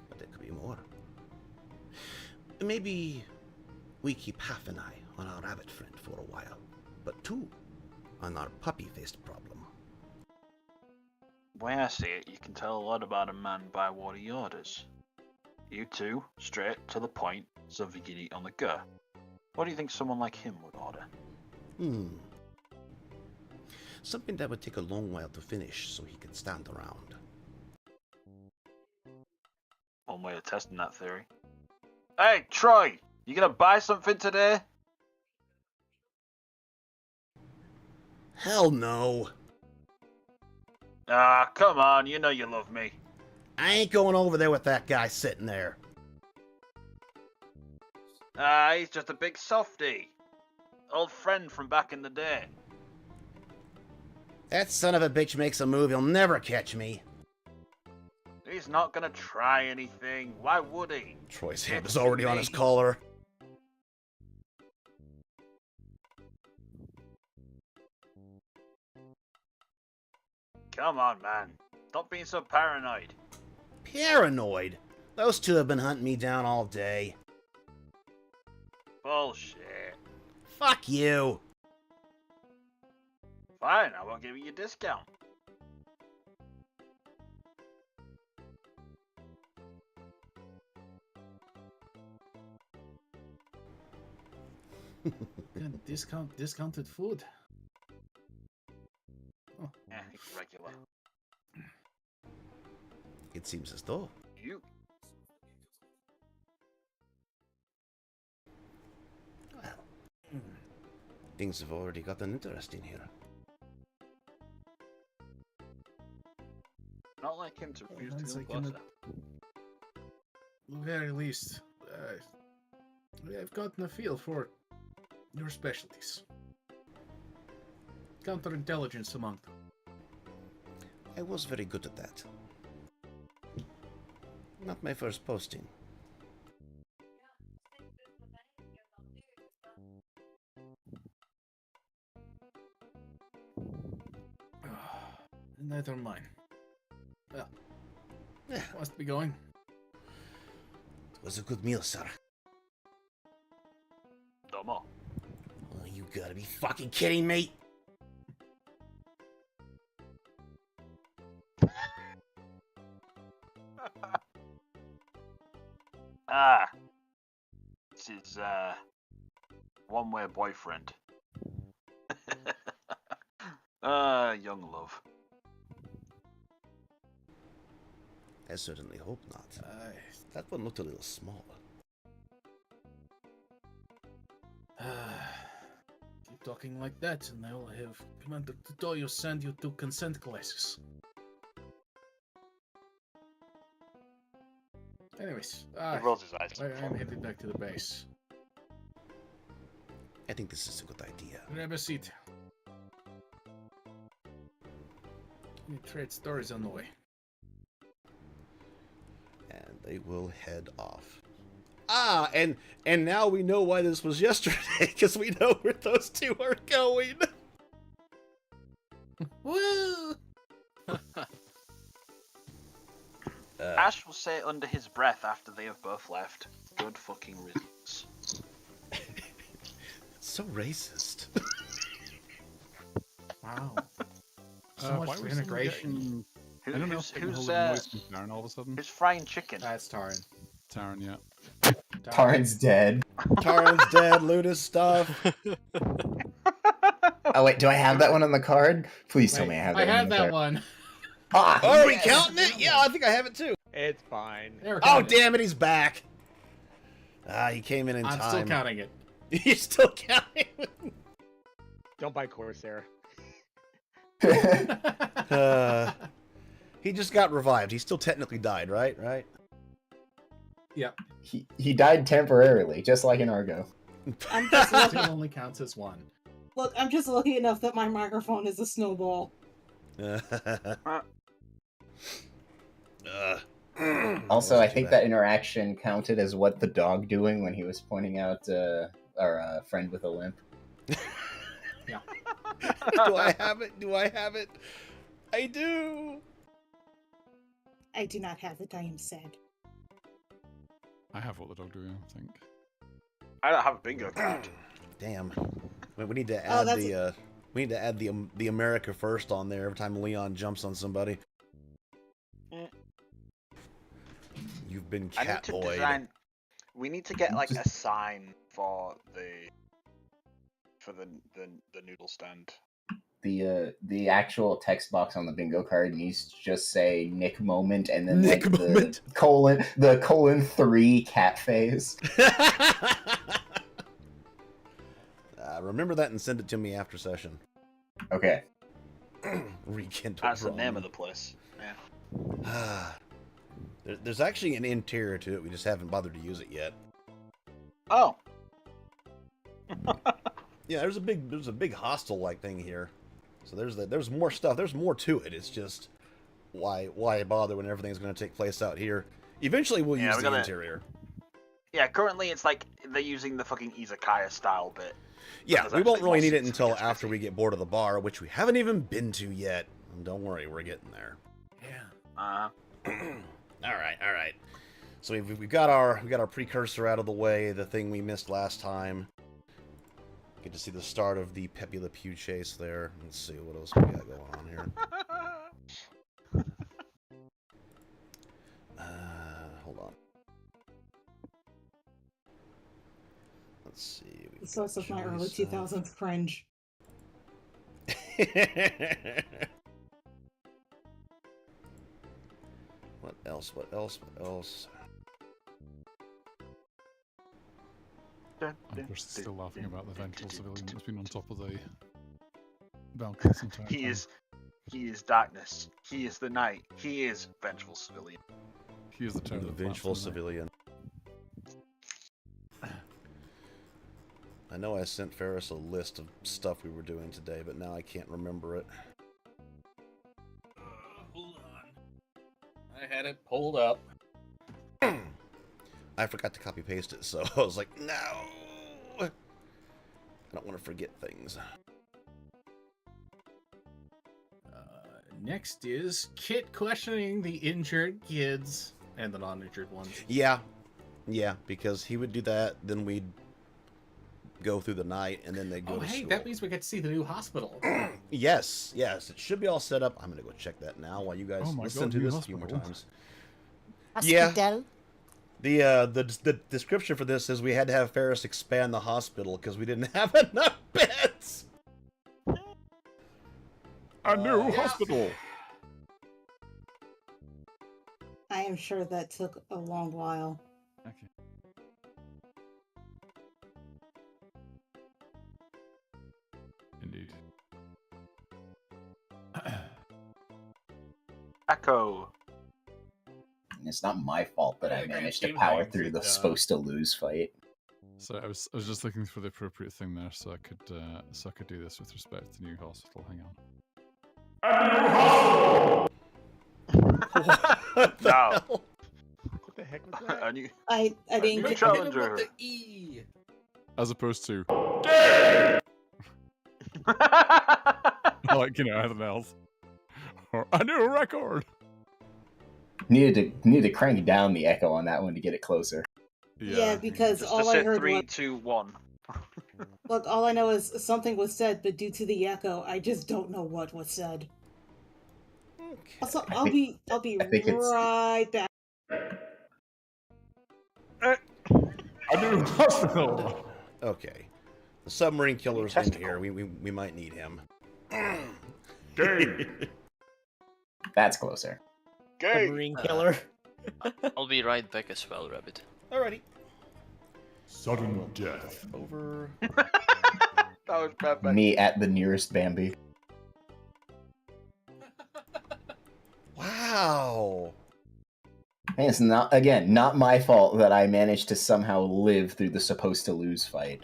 but there could be more. Maybe we keep half an eye on our rabbit friend for a while, but two on our puppy-faced problem. The way I see it, you can tell a lot about a man by what he orders. You two, straight to the point, something you'd eat on the go. What do you think someone like him would order? Something that would take a long while to finish so he could stand around. One way of testing that theory. Hey, Troy! You gonna buy something today? Hell no! Ah, come on, you know you love me. I ain't going over there with that guy sitting there. Ah, he's just a big softy. Old friend from back in the day. That son of a bitch makes a move, he'll never catch me. He's not gonna try anything. Why would he? Troy's hand is already on his collar. Come on, man. Stop being so paranoid. Paranoid? Those two have been hunting me down all day. Bullshit. Fuck you. Fine, I won't give you a discount. Discounted food. Oh. It's regular. It seems as though. You. Well, things have already gotten interesting here. Not like him to refuse It's to like go in the closer. very least, I've gotten a feel for your specialties. Counterintelligence among them. I was very good at that. Not my first posting. Neither mine. Well, Yeah. must be going. It was a good meal, sir. Domo. Oh, you gotta be fucking kidding me! This is, one-way boyfriend. Young love. I certainly hope not. That one looked a little small. Keep talking like that, and I will have Commander Tutoyo send you to consent classes. Anyways, He rolls his eyes. I'm headed back to the base. I think this is a good idea. Grab a seat. Any trade stories on the way. And they will head off. Ah, and now we know why this was yesterday, because we know where those two are going. Woo! Ash will say under his breath after they have both left. Good fucking riddance. So racist. Wow. So much why for was someone integration. I don't know. Who's Taran all of a sudden. who's frying chicken? That's Taran. Taran, yeah. Taran's dead. Taran's dead, Ludus stuff. Oh wait, do I have that one on the card? Please tell me I have that I one. have on the that card. one. Ah, Oh, are we yes! counting it? Yeah, I think I have it too. It's fine. Oh, damn it, he's back. Ah, he came in I'm time. still counting it. You're still counting? Don't buy Corsair. He just got revived. He still technically died, right? Right? Yep. He died temporarily, just like in Argo. I'm just Still lucky. only counts as one. Look, I'm just lucky enough that my microphone is a snowball. Also, I think that interaction counted as what the dog doing when he was pointing out our friend with a limp. Yeah. Do I have it? Do I have it? I do. I do not have it, I am sad. I have what the dog doing, I think. I don't have a bingo card. Damn. We need to add that's we need to add the America First on there every time Leon jumps on somebody. You've been I need to catboyed. design. We need to get like a sign for the noodle stand. The actual text box on the bingo card needs to just say Nick Moment and then Nick like Moment. the colon 3 cat phase. Remember that and send it to me after session. Okay. Rekindle. That's the name of the place. Yeah. There's actually an interior to it. We just haven't bothered to use it yet. Oh. Yeah, there's a big hostel like thing here. So there's more stuff. There's more to it. It's just why bother when everything's going to take place out here? Eventually we'll use the interior. Yeah, currently it's like they're using the fucking izakaya style bit. Yeah, we won't really need it until after we get bored of the bar, which we haven't even been to yet. And don't worry, we're getting there. Yeah. All right. So we've got our precursor out of the way, the thing we missed last time. Get to see the start of the Pepe Le Pew chase there. Let's see what else we got going on here. Hold on. Let's see. The source of my early Joyce, 2000s cringe. What else? What else? What else? I'm just still laughing about the vengeful civilian that's been on top of the balcony this entire time. He is darkness. He is the night. He is vengeful civilian. He is the terror The that vengeful flaps in the night. civilian. I know I sent Ferris a list of stuff we were doing today, but now I can't remember it. Hold on. I had it pulled up. I forgot to copy paste it, so I was like, no! I don't want to forget things. Next is Kit questioning the injured kids and the non-injured ones. Yeah. Yeah, because he would do that, then we'd go through the night, and then they'd go to hey, school. that means we get to see the new hospital. Yes, yes, it should be all set up. I'm gonna go check that now while you guys Oh my listen God, to new this a few more hospital. times. Hospital. Yeah. The description for this is we had to have Ferris expand the hospital because we didn't have enough beds. A new hospital. I am sure that took a long while. Okay. Indeed. Echo. It's not my fault that I Yeah, managed to game power things, through the it, supposed to lose fight. So I was just looking for the appropriate thing there, so I could do this with respect to new hospital. Hang on. What the No. hell? What the heck was that? I didn't New get challenger. With the E. As opposed to like anything else. Or a new record. Needed to crank down the echo on that one to get it closer. Yeah, because Just all I say heard 3, was, 2, 1. look, all I know is something was said, but due to the echo, I just don't know what was said. Also, I'll be I think it's- right back. A new hospital. Okay. The submarine killer's in here. We might need him. That's closer. Submarine killer. I'll be right back as well, Rabbit. Alrighty. Sudden death. Over. That was bad. Me at the nearest Bambi. Wow. And it's not my fault that I managed to somehow live through the supposed to lose fight.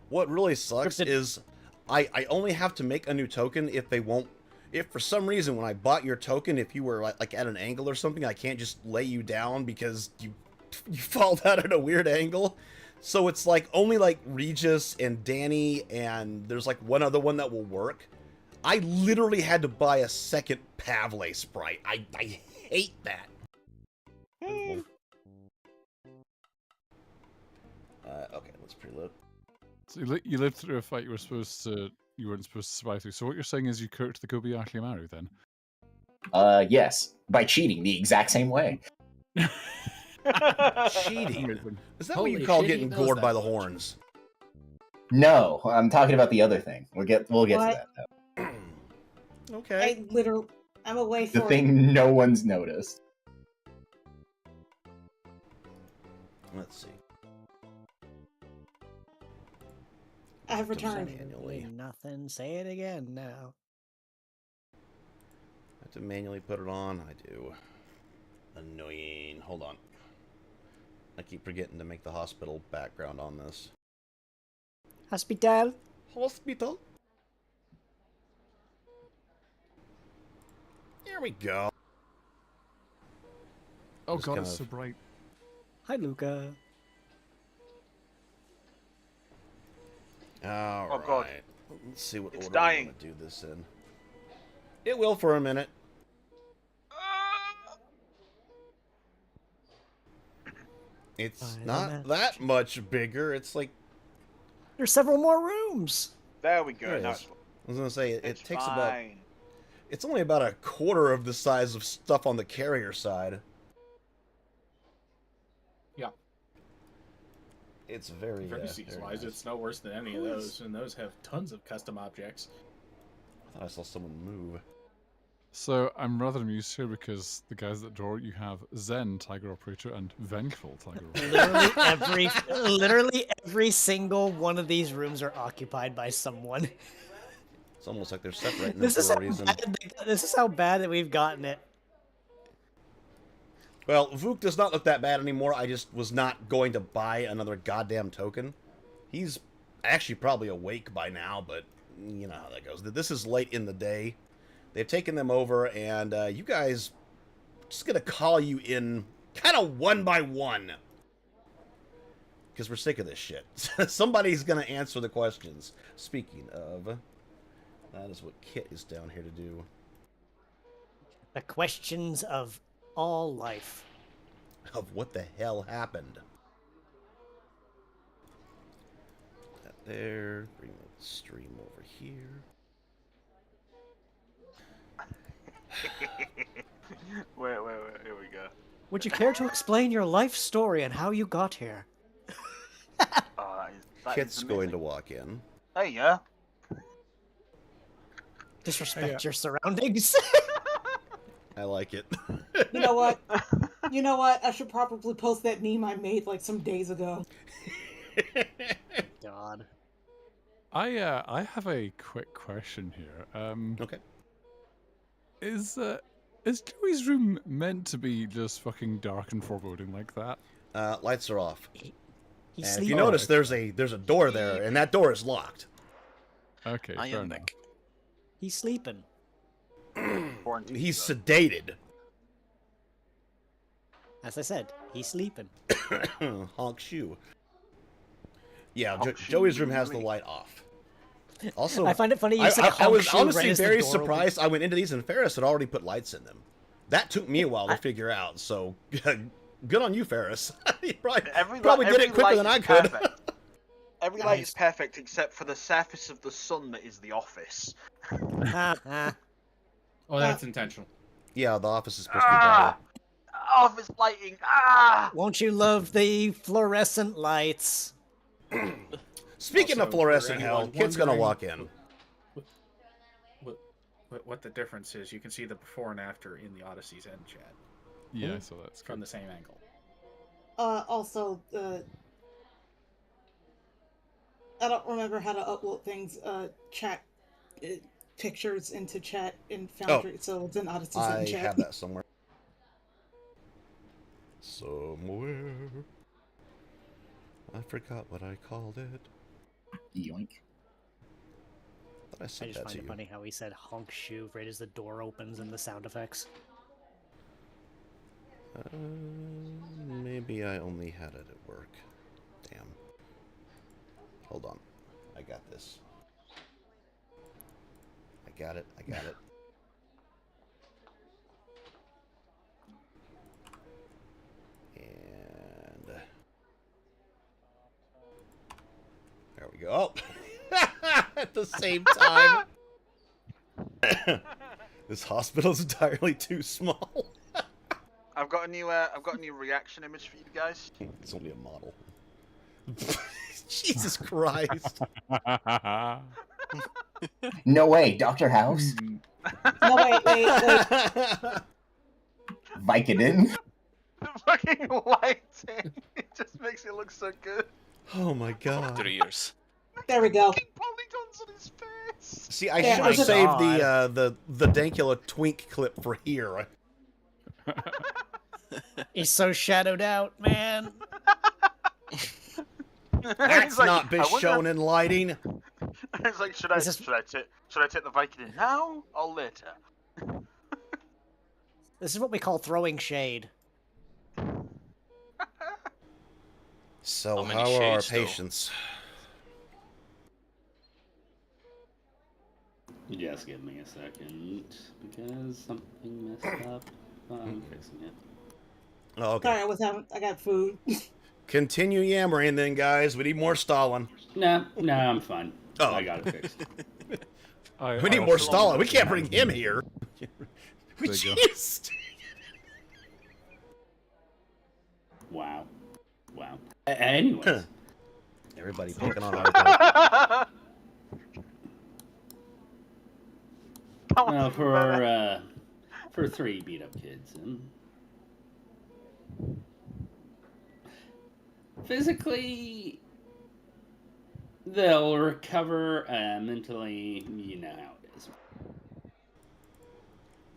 What really sucks is I only have to make a new token if for some reason when I bought your token, if you were like at an angle or something, I can't just lay you down because you fall down at a weird angle. So it's like only like Regis and Danny and there's like one other one that will work. I literally had to buy a second Pavley sprite. I hate that. Okay, let's preload. So you lived through a fight you weren't supposed to survive through. So what you're saying is you cooked the Kobayashi Maru then? Yes, by cheating the exact same way. Cheating? Is that Holy what you call shit, he getting knows gored that by the much. horns? No, I'm talking about the other thing. We'll get to What? that though. Okay. I'm away The for thing no one's noticed. Let's see. I have returned. Manually. Nothing. Say it again now. I have to manually put it on. I do. Annoying. Hold on. I keep forgetting to make the hospital background on this. Hospital. Hospital. There we go. Oh Just god, kind it's of- so bright. Hi, Luca. All Oh, God. right. Let's see what It's order dying. I want to do this in. It will for a minute. It's By the not match. that much bigger. It's like There's several more rooms. There we go. There it Now is. I was gonna say it it's takes about. fine. It's only about a quarter of the size of stuff on the carrier side. Yeah. It's very. Vertices very wise, nice. it's no worse than any of those, and those have tons of custom objects. I thought I saw someone move. So I'm rather amused here because the guys at the door, you have Zen Tiger Operator and Vengeful Tiger Operator. Literally every single one of these rooms are occupied by someone. It's almost like they're separating them This is for a how reason. this is how bad that we've gotten it. Well, Vuk does not look that bad anymore. I just was not going to buy another goddamn token. He's actually probably awake by now, but you know how that goes. This is late in the day. They've taken them over, and you guys, just gonna call you in kind of one by one. Because we're sick of this shit. Somebody's gonna answer the questions. Speaking of, that is what Kit is down here to do. The questions of all life. Of what the hell happened. That there. Bring the stream over here. wait, here we go. Would you care to explain your life story and how you got here? Kit's going to walk in. Hey, yeah. Disrespect your surroundings. I like it. You know what? You know what? I should probably post that meme I made like some days ago. God. I have a quick question here. Okay. Is Joey's room meant to be just fucking dark and foreboding like that? Lights are off. He's And if sleeping. you notice, there's a door there, and that door is locked. Okay, fair enough. He's sleeping. He's sedated. As I said, he's sleeping. Honk shoe. Yeah, Joey's room has the light off. Also, I find it funny you say I honk was shoe right honestly as the very door surprised. I went into these and Ferris had already put lights in them. That took me a while to figure out. So, good on you, Ferris. You probably did it quicker than I could. Every light is perfect except for the surface of the sun that is the office. Oh, that's intentional. Yeah, the office is supposed to be brighter. Office lighting. Ah! Won't you love the fluorescent lights? Speaking Also, of fluorescent for hell, anyone Kit's gonna wondering walk in. What the difference is, you can see the before and after in the Odyssey's end chat. Yeah, so that's from the same angle. Also, I don't remember how to upload things, chat pictures into chat in Foundry, so it's in Odyssey's I end chat. have that somewhere. Somewhere. I forgot what I called it. Yoink. But I I sent just that find to it you. funny how he said honk shoe right as the door opens and the sound effects. Maybe I only had it at work. Damn. Hold on. I got this. I got it. I got it. And there we go. Oh, at the same time. This hospital is entirely too small. I've got a new reaction image for you guys. It's only a model. Jesus Christ. No way, Dr. House? No, wait. Vicodin? The fucking lighting. It just makes it look so good. Oh my god. 3 years. There we go. Polygons on his face. See, I Yeah, should have my saved the Dankula twink clip for here. He's so shadowed out, man. That's like, not been I wonder shown in lighting. It's like, should I take the Vicodin now or later? This is what we call throwing shade. So How many how are our shades, though? patients? Just give me a second, because something messed up. I'm fixing it. Oh, okay. Sorry, I got food. Continue yammering then, guys. We need more Stalin. Nah, I'm fine. Oh. I got it fixed. We need more Stalin. We can't bring him here. We There you go. just... Wow. Anyways. Everybody picking on our Well, for 3 beat up kids. Physically, they'll recover. Mentally, you know how it is.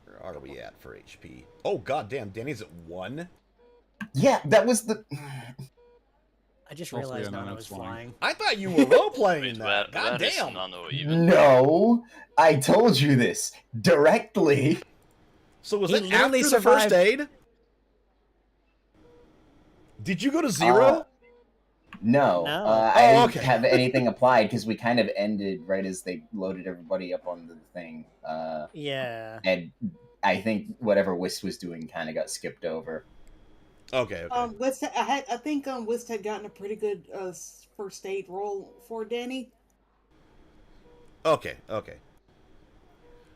Where are we at for HP? Oh, goddamn. Danny's at 1? Yeah, that was the... I just realized Nano was flying. I thought you were role-playing that. Where is Goddamn. Nano even? No, I told you this directly. So was He it literally after the first survived- aid? Did you go to 0? No, No. I didn't okay. have anything applied because we kind of ended right as they loaded everybody up on the thing. Yeah. And I think whatever Wisp was doing kind of got skipped over. Okay. Wist I think Wist had gotten a pretty good first aid roll for Danny. Okay.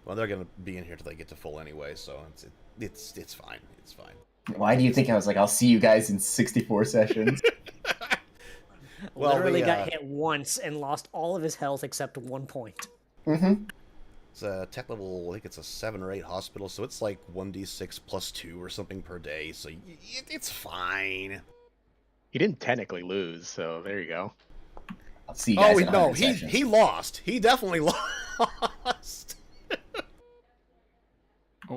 Well, they're gonna be in here till they get to full anyway, so it's fine. It's fine. Why do you think I was like, I'll see you guys in 64 sessions? Well, Literally got hit once and lost all of his health except 1 point. Mm-hmm. It's a tech level, I think it's a 7 or 8 hospital, so it's like 1d6 plus 2 or something per day, so it's fine. He didn't technically lose, so there you go. I'll see you guys in no, 100 sessions. he lost. He definitely lost.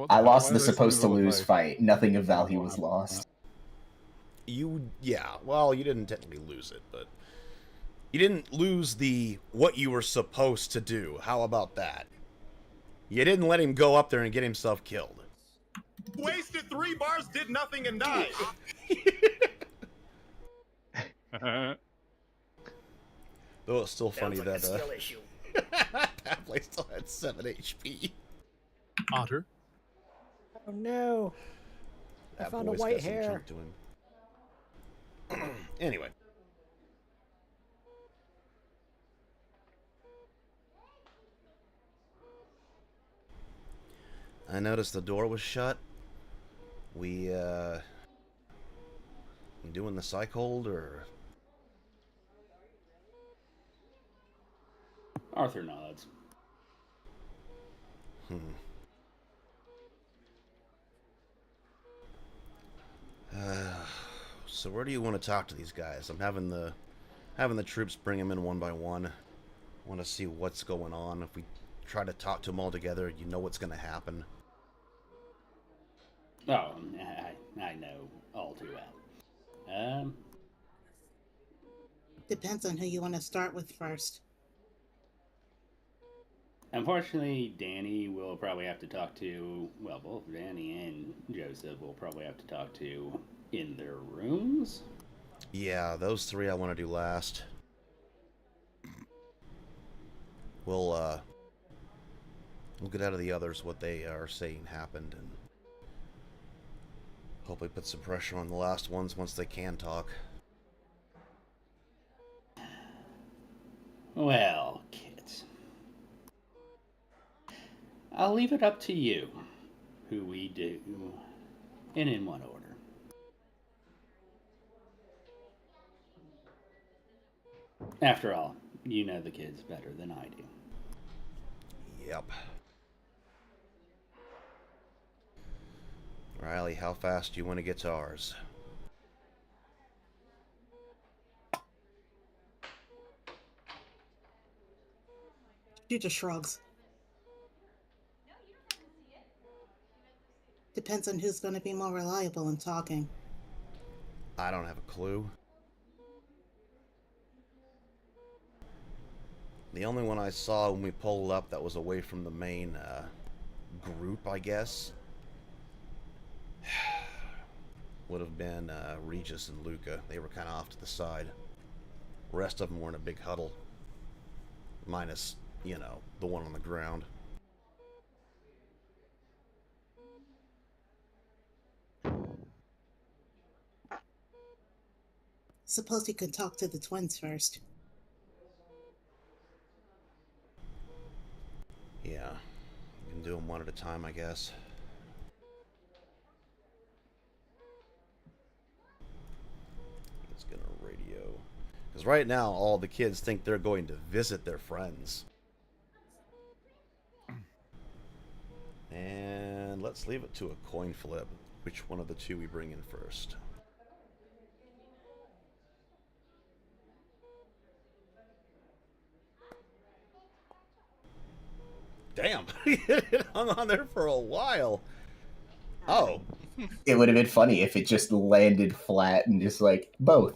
I lost the supposed to lose fight. Nothing of value was lost. Yeah, well, you didn't technically lose it, but you didn't lose what you were supposed to do. How about that? You didn't let him go up there and get himself killed. Wasted 3 bars, did nothing, and died. Though it's still funny Sounds like a skill issue. that place still had 7 HP. Otter. Oh no! I That found a voice white doesn't hair. jump to him. Anyway. I noticed the door was shut. We doing the psych hold or? Arthur nods. So where do you want to talk to these guys? I'm having the troops bring them in one by one. I want to see what's going on. If we try to talk to them all together, you know what's going to happen. Oh, I know all too well. Depends on who you want to start with first. Unfortunately, Danny will probably have to talk to, well, both Danny and Joseph will probably have to talk to in their rooms. Yeah, those 3 I want to do last. We'll get out of the others what they are saying happened, and hopefully put some pressure on the last ones once they can talk. Well, kids, I'll leave it up to you who we do, and in what order. After all, you know the kids better than I do. Yep. Riley, how fast do you want to get to ours? She just shrugs. Depends on who's going to be more reliable in talking. I don't have a clue. The only one I saw when we pulled up that was away from the main group, I guess, would have been Regis and Luca. They were kind of off to the side. The rest of them were in a big huddle. Minus, you know, the one on the ground. Suppose you could talk to the twins first. Yeah, you can do them one at a time, I guess. It's gonna radio. Because right now, all the kids think they're going to visit their friends. And let's leave it to a coin flip. Which one of the two we bring in first? Damn, it hung on there for a while. Oh. It would have been funny if it just landed flat and just like, both.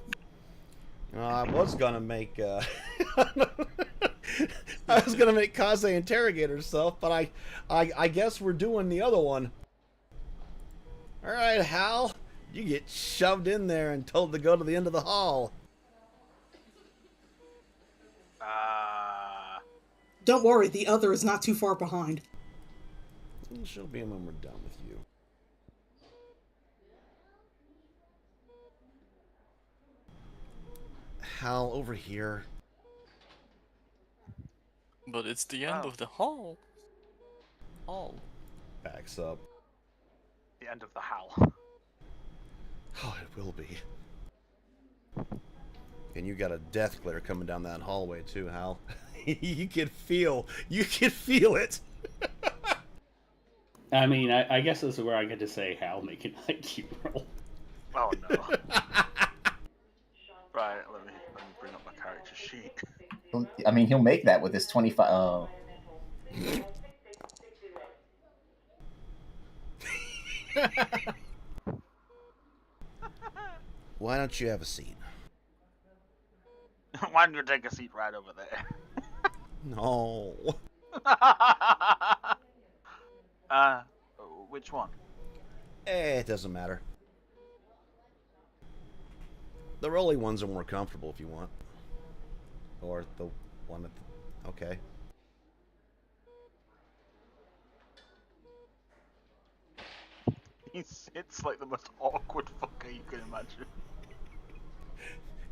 I was gonna make I was gonna make Kaze interrogate herself, but I guess we're doing the other one. Alright, Hal. You get shoved in there and told to go to the end of the hall. Don't worry, the other is not too far behind. She'll be when we're done with you. Hal, over here. But it's the end of the hall. Hall. Backs up. The end of the Hal. Oh, it will be. And you got a death glare coming down that hallway too, Hal. you can feel it. I mean, I guess this is where I get to say Hal make an IQ roll. Oh no. Right, let me bring up my character sheet. I mean, he'll make that with his 25. Oh. Why don't you have a seat? Why don't you take a seat right over there? No. Which one? It doesn't matter. The rolly ones are more comfortable if you want. Or the one at the... Okay. He sits like the most awkward fucker you can imagine.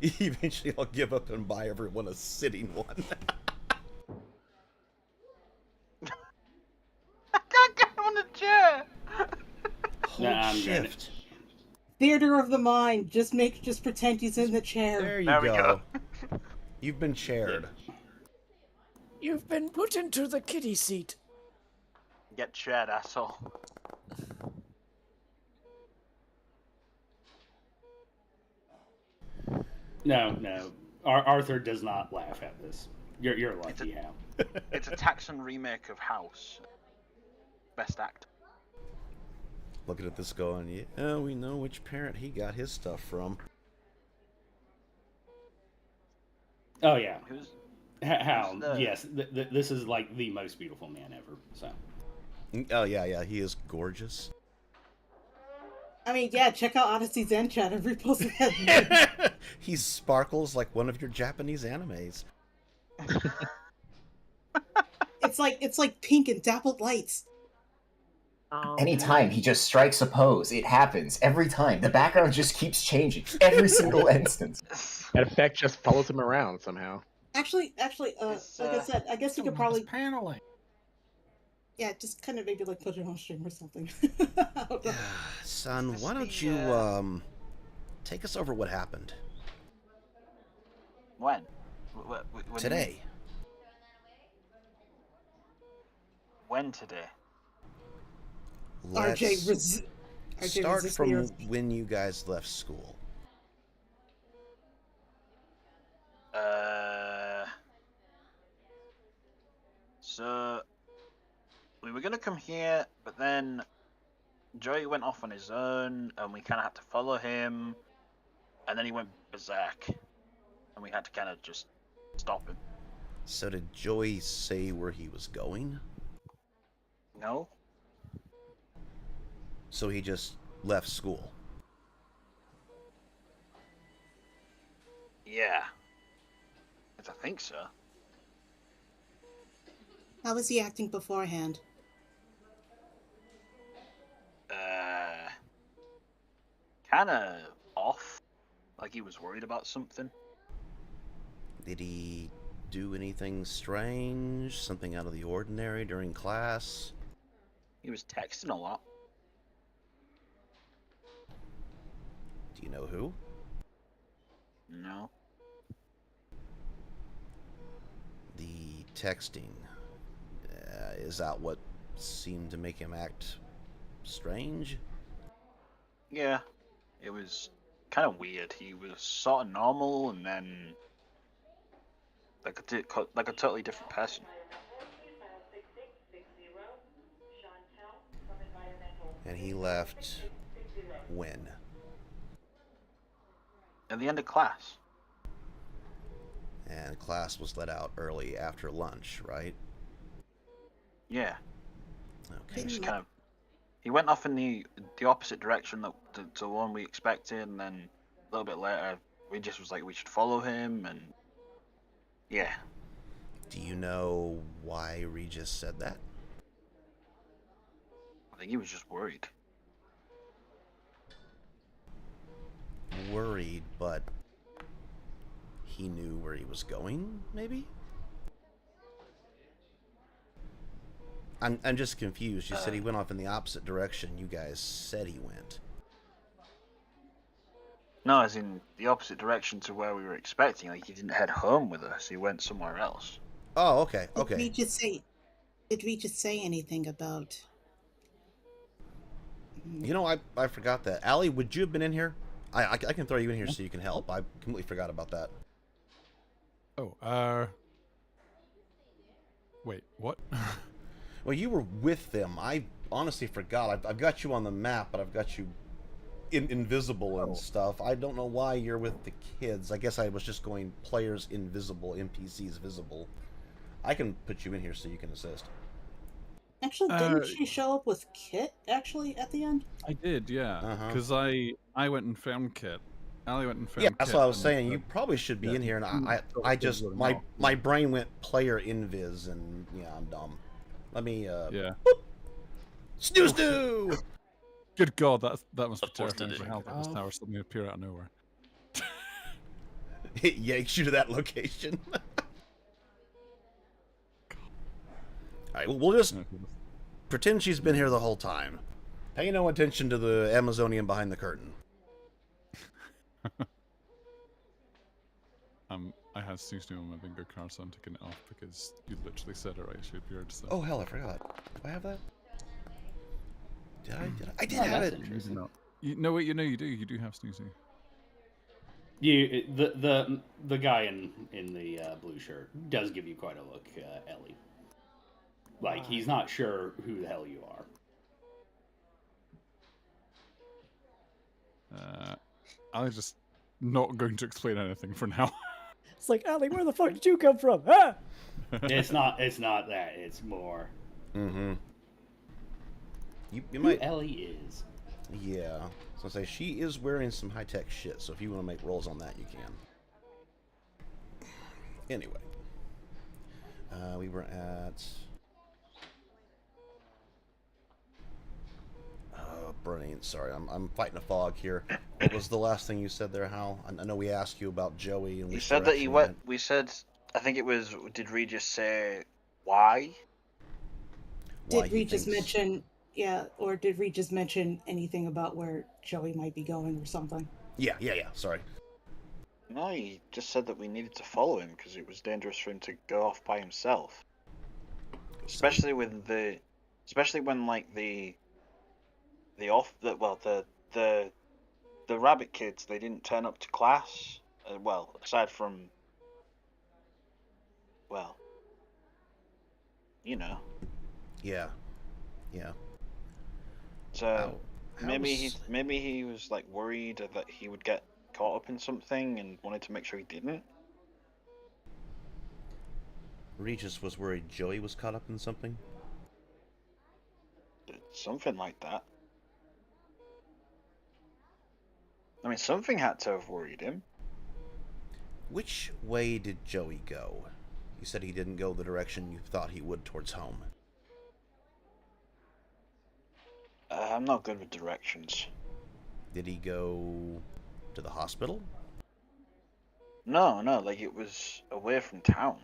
Eventually I'll give up and buy everyone a sitting one. I can't get him on the chair! Nah, shift. Theater of the mind. Just pretend he's in the chair. There you There we go. You've been chaired. You've been put into the kiddie seat. Get chaired, asshole. No. Arthur does not laugh at this. You're lucky, Hal. It's a Taxon remake of House. Best actor. Looking at this going, yeah, we know which parent he got his stuff from. Oh yeah. Who's Hal, the... yes, this is like the most beautiful man ever. So. Oh yeah, he is gorgeous. I mean, yeah, check out Odyssey's end chat. Every post has He sparkles like one of your Japanese animes. It's like pink and dappled lights. Anytime he just strikes a pose, it happens. Every time. The background just keeps changing. Every single instance. That effect just follows him around somehow. Actually, like I said, I guess you could probably... paneling. Yeah, just kind of maybe like put it on stream or something. Son, why don't you take us over what happened When? When today? When today? Let's start from when you guys left school. So we were gonna come here, but then Joey went off on his own, and we kind of had to follow him, and then he went berserk, and we had to kind of just stop him. So did Joey say where he was going? No. So he just left school? Yeah. I think so. How was he acting beforehand? Kind of off. Like he was worried about something. Did he do anything strange? Something out of the ordinary during class? He was texting a lot. Do you know who? No. The texting. Is that what seemed to make him act strange? Yeah. It was kind of weird. He was sort of normal and then like a totally different person. And he left when? At the end of class. And class was let out early after lunch, right? Yeah. Okay. He went off in the opposite direction to the one we expected, and then a little bit later, we just was like we should follow him, and yeah. Do you know why Regis said that? I think he was just worried. Worried, but he knew where he was going, maybe? I'm just confused. You said he went off in the opposite direction you guys said he went. No, as in the opposite direction to where we were expecting. Like he didn't head home with us. He went somewhere else. Oh, okay, okay. Did we just say anything about? You know, I forgot that. Allie, would you have been in here? I can throw you in here so you can help. I completely forgot about that. Oh, wait, what? Well, you were with them. I honestly forgot. I've got you on the map, but I've got you invisible and stuff. I don't know why you're with the kids. I guess I was just going players invisible, NPCs visible. I can put you in here so you can assist. Actually, didn't she show up with Kit, actually, at the end? I did, yeah. Because I went and found Kit. Allie went and found Kit. That's what I was saying. You probably should be in here, and I just, my brain went player invis, and yeah, I'm dumb. Let me, yeah. Snoo! Good God, that must be terrifying for Hal. This tower suddenly appear out of nowhere. It yanks you to that location. Alright, well, we'll just pretend she's been here the whole time. Pay no attention to the Amazonian behind the curtain. I had Snoo on my bingo card, so I'm taking it off because you literally said it right. She appeared. So. Oh hell, I forgot. Do I have that? Did I? I did have it. No, wait. You know you do. You do have Snoozy. You the guy in the blue shirt does give you quite a look, Ellie. Like he's not sure who the hell you are. I'm just not going to explain anything for now. It's like, Allie, where the fuck did you come from? Ah! It's not that. It's more. Mm-hmm. You who might. Ellie is. Yeah. So I say she is wearing some high tech shit. So if you want to make rolls on that, you can. Anyway, we were at. Brain. Sorry, I'm fighting a fog here. What was the last thing you said there, Hal? I know we asked you about Joey and you said that he went. We said, I think it was. Did Regis say why? Did Regis mention? Yeah, or did Regis mention anything about where Joey might be going or something? Yeah. Sorry. No, he just said that we needed to follow him because it was dangerous for him to go off by himself. Especially when like the rabbit kids, they didn't turn up to class. Well, aside from, well, you know. Yeah. So maybe he was like worried that he would get caught up in something and wanted to make sure he didn't. Regis was worried Joey was caught up in something. Something like that. I mean, something had to have worried him. Which way did Joey go? You said he didn't go the direction you thought he would towards home. I'm not good with directions. Did he go to the hospital? No, like it was away from town.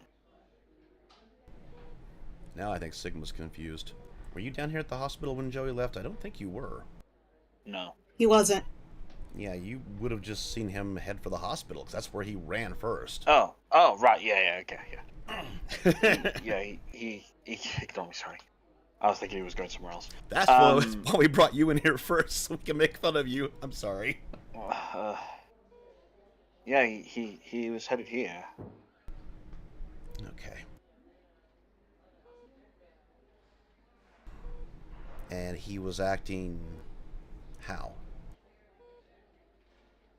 Now I think Sigma's confused. Were you down here at the hospital when Joey left? I don't think you were. No. He wasn't. Yeah, you would have just seen him head for the hospital, because that's where he ran first. Oh, right, yeah, okay, yeah. he ignored me, sorry. I was thinking he was going somewhere else. That's why we brought you in here first, so we can make fun of you. I'm sorry. Yeah, he was headed here. Okay. And he was acting how?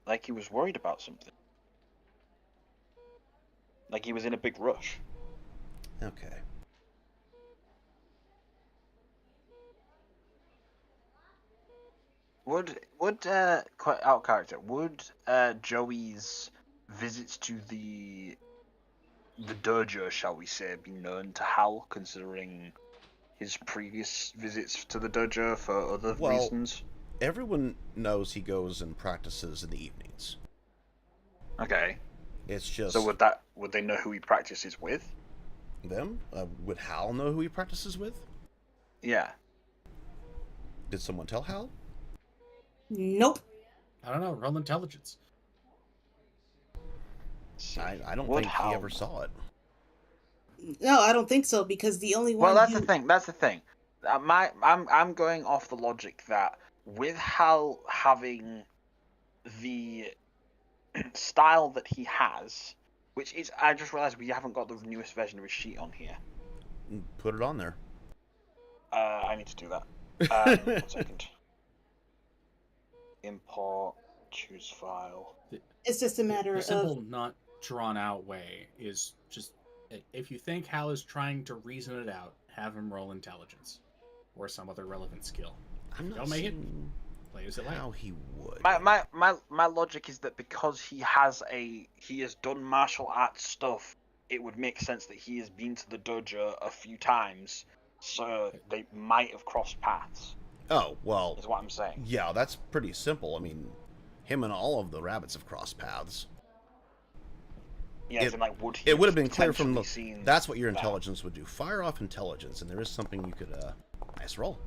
Like he was worried about something. Like he was in a big rush. Okay. Would quite out of character, would Joey's visits to the dojo, shall we say, be known to Hal, considering his previous visits to the dojo for other reasons? Everyone knows he goes and practices in the evenings. Okay. It's just... So would they know who he practices with? Them? Would Hal know who he practices with? Yeah. Did someone tell Hal? Nope. I don't know. Roll intelligence. I don't think he ever saw it. No, I don't think so, because the only one. Well, that's the thing. I'm going off the logic that with Hal having the style that he has, which is, I just realized we haven't got the newest version of his sheet on here. Put it on there. I need to do that. 1 second. Import, choose file. It's just a matter the simple, of not drawn out way is just, if you think Hal is trying to reason it out, have him roll intelligence or some other relevant skill. Don't make it. Play as it like. How he would. My logic is that because he has done martial arts stuff, it would make sense that he has been to the dojo a few times, so they might have crossed paths. Oh, well... Is what I'm saying. Yeah, that's pretty simple. I mean, him and all of the rabbits have crossed paths. Yeah, would he it would have been clear from the... seen That's what your intelligence would do. Fire off intelligence, and there is something you could... nice roll.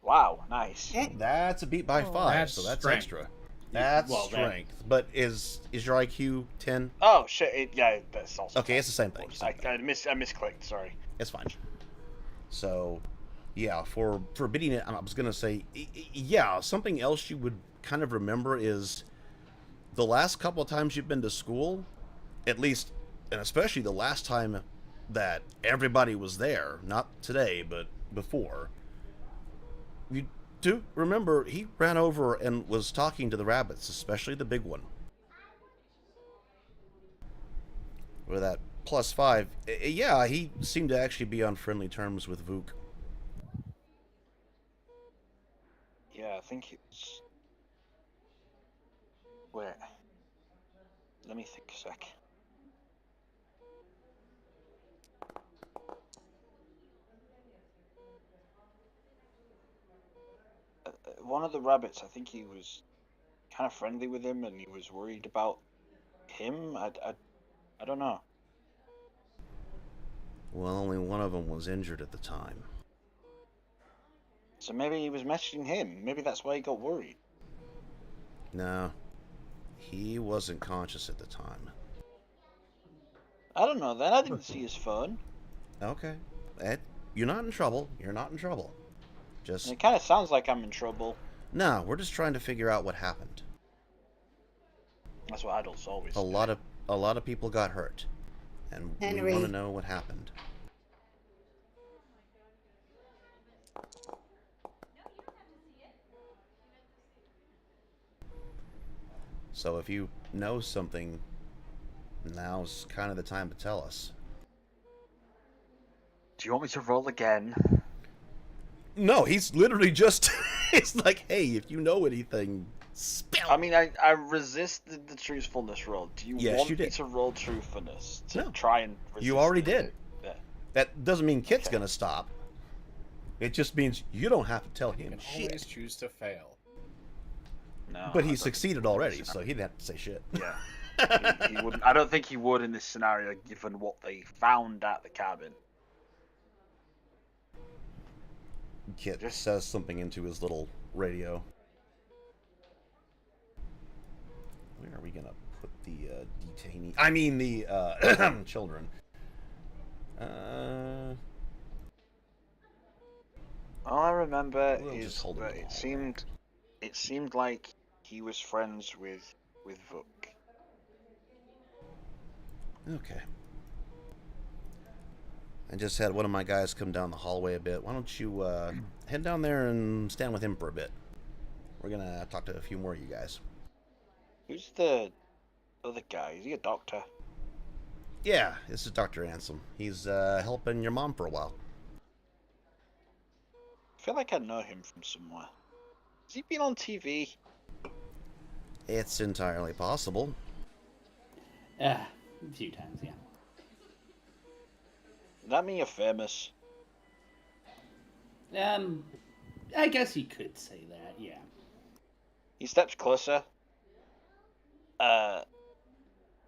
Wow, nice. That's a beat by 5, so that's strength. extra. That's strength. But is your IQ 10? Oh, shit. That's also... Okay, it's the same thing. I misclicked, sorry. It's fine. So... Yeah, for beating it, I was going to say, yeah, something else you would kind of remember is the last couple of times you've been to school, at least, and especially the last time that everybody was there, not today, but before, you do remember he ran over and was talking to the rabbits, especially the big one. With that +5, yeah, he seemed to actually be on friendly terms with Vuk. Yeah, I think it's... Wait. Let me think a sec. One of the rabbits, I think he was kind of friendly with him, and he was worried about him. I don't know. Well, only one of them was injured at the time. So maybe he was messaging him. Maybe that's why he got worried. No. He wasn't conscious at the time. I don't know then. I didn't see his phone. Okay. You're not in trouble. You're not in trouble. Just... It kind of sounds like I'm in trouble. No, we're just trying to figure out what happened. That's what adults always do. A lot of people got hurt. And Henry. we want to know what happened. So if you know something, now's kind of the time to tell us. Do you want me to roll again? No, he's literally just... It's like, hey, if you know anything, spill. I mean, I resisted the truthfulness roll. Do you want you me did. to roll truthfulness to No. try and resist You already it? did. Yeah. That doesn't mean Kit's gonna stop. It just means you don't have to tell him You can shit. always choose to fail. No, But he succeeded already, so he didn't have to say shit. Yeah. He wouldn't. I don't think he would in this scenario, given what they found at the cabin. Kit says something into his little radio. Where are we gonna put the detainee? I mean the children. All I remember We'll is just hold that it seemed like he was friends with Vuk. Okay. I just had one of my guys come down the hallway a bit. Why don't you head down there and stand with him for a bit? We're gonna talk to a few more of you guys. Who's the other guy? Is he a doctor? Yeah, this is Dr. Ansem. He's helping your mom for a while. I feel like I know him from somewhere. Has he been on TV? It's entirely possible. A few times, yeah. That mean you're famous? I guess you could say that, yeah. He steps closer,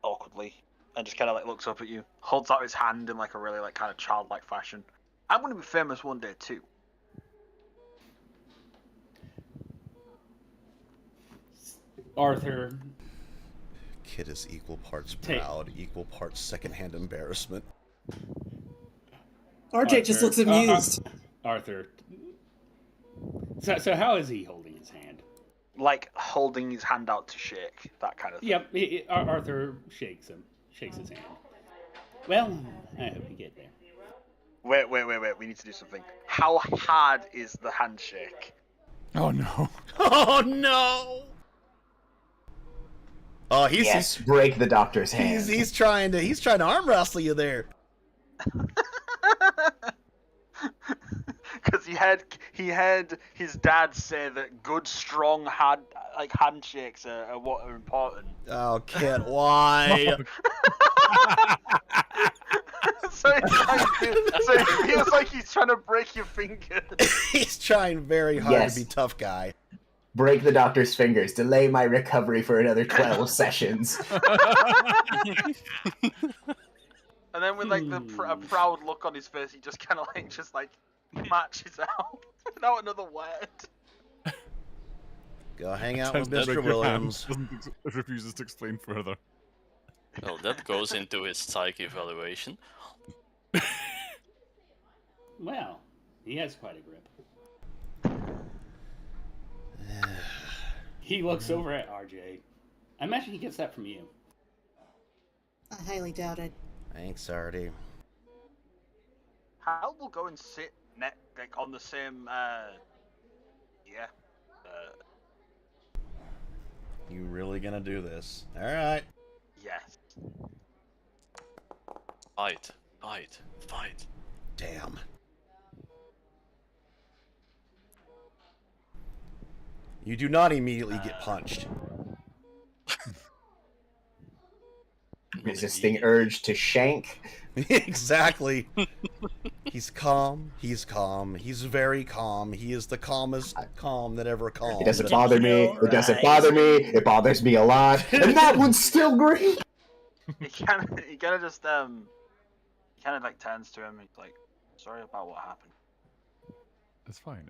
awkwardly, and just kind of like looks up at you, holds out his hand in like a really like kind of childlike fashion. I'm going to be famous one day too. Arthur. Kid is equal parts proud, equal parts secondhand embarrassment. RJ just looks amused. Arthur. So how is he holding his hand? Like holding his hand out to shake, that kind of thing. Yep, Arthur shakes his hand. Well, I hope you get there. Wait, we need to do something. How hard is the handshake? Oh no. Oh no! Oh, he's break the doctor's hand. He's trying to arm wrestle you there. Because he had his dad say that good, strong handshakes are what are important. Oh, Kit, why? so it feels like he's trying to break your fingers. He's trying very hard to be tough guy. Break the doctor's fingers. Delay my recovery for another 12 sessions. And then with like a proud look on his face, he just kind of like matches out without another word. Go hang out with Mr. Williams. Refuses to explain further. Well, that goes into his psych evaluation. Well, he has quite a grip. He looks over at RJ. I imagine he gets that from you. I highly doubt it. Thanks, Artie. Hal will go and sit like on the same. You really gonna do this? All right. Yes. Fight. Damn. You do not immediately get punched. Resisting urge to shank. Exactly. He's calm. He's very calm. He is the calmest calm that ever calmed. It doesn't bother me. It doesn't bother me. It bothers me a lot. And that one's still green. He kind of just like turns to him and he's like, sorry about what happened. It's fine.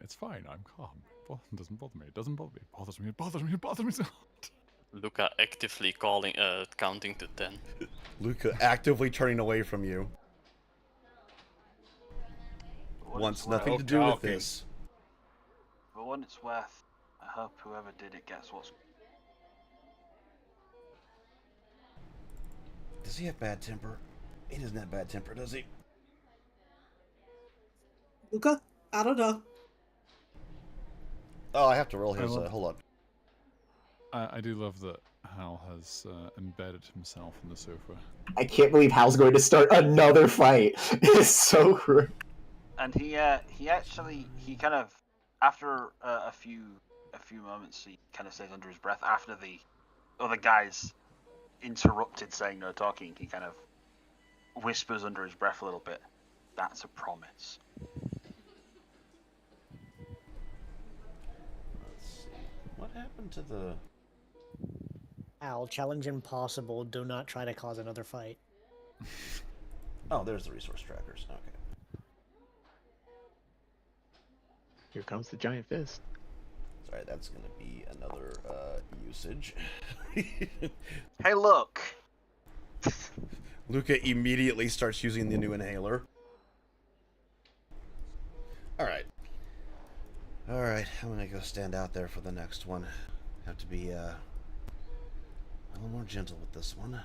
I'm calm. It doesn't bother me. It doesn't bother me. It bothers me so much. Luca actively counting to 10. Luca actively turning away from you. Wants nothing to do with this. For what it's worth, I hope whoever did it gets what's... Does he have bad temper? He doesn't have bad temper, does he? Luca? I don't know. Oh, I have to roll his... hold on. I do love that Hal has embedded himself in the sofa. I can't believe Hal's going to start another fight. It's so cruel. And he kind of, after a few moments, he kind of says under his breath, after the other guys interrupted saying no talking, he kind of whispers under his breath a little bit, "That's a promise." Let's see. What happened to the... Hal, challenge impossible. Do not try to cause another fight. Oh, there's the resource trackers. Okay. Here comes the giant fist. Sorry, that's gonna be another usage. Hey, look. Luca immediately starts using the new inhaler. Alright. Alright, I'm gonna go stand out there for the next one. Have to be a little more gentle with this one.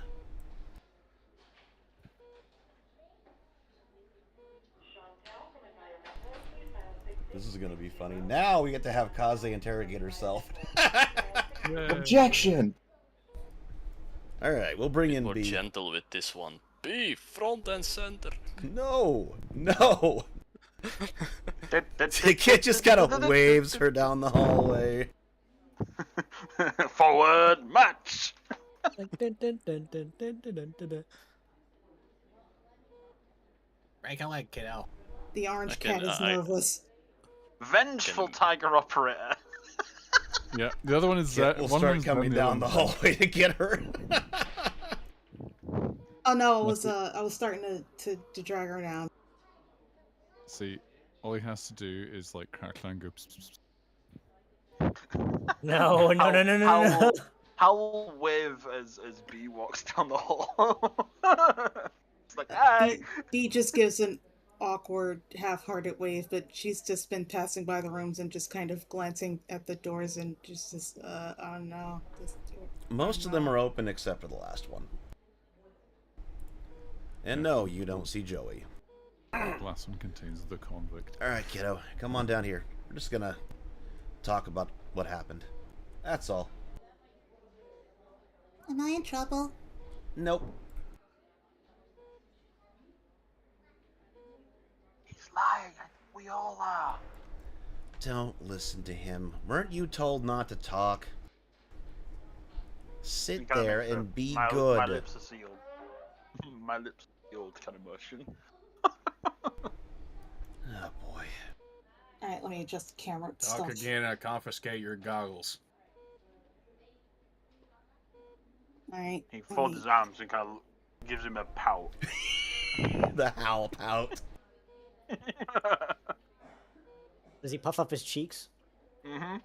This is gonna be funny. Now we get to have Kaze interrogate herself. Objection! Alright, we'll bring in More B. gentle with this one. B, front and center. No! No! The kid just kind of waves her down the hallway. Forward march! Break a leg, kiddo. The orange cat is nervous. Vengeful tiger operator. Yeah, the other one is Yeah, we'll one start one's coming the down other the one's hallway to get her. Oh no, I was starting to drag her down. See, all he has to do is like crackle and go. Pss, pss, pss. No. Howl wave as B walks down the hall. It's like, hi. B just gives an awkward, half-hearted wave, but she's just been passing by the rooms and just kind of glancing at the doors and just oh no. Most of them are open except for the last one. And no, you don't see Joey. The last one contains the convict. Alright, kiddo. Come on down here. We're just gonna talk about what happened. That's all. Am I in trouble? Nope. He's lying. We all are. Don't listen to him. Weren't you told not to talk? Sit there and be good. My lips are sealed. My lips are sealed kind of motion. Oh boy. Alright, let me adjust the camera Talk stuff. again, confiscate your goggles. Alright. He folds his arms and kind of gives him a pout. The howl pout. Does he puff up his cheeks? Mm-hmm.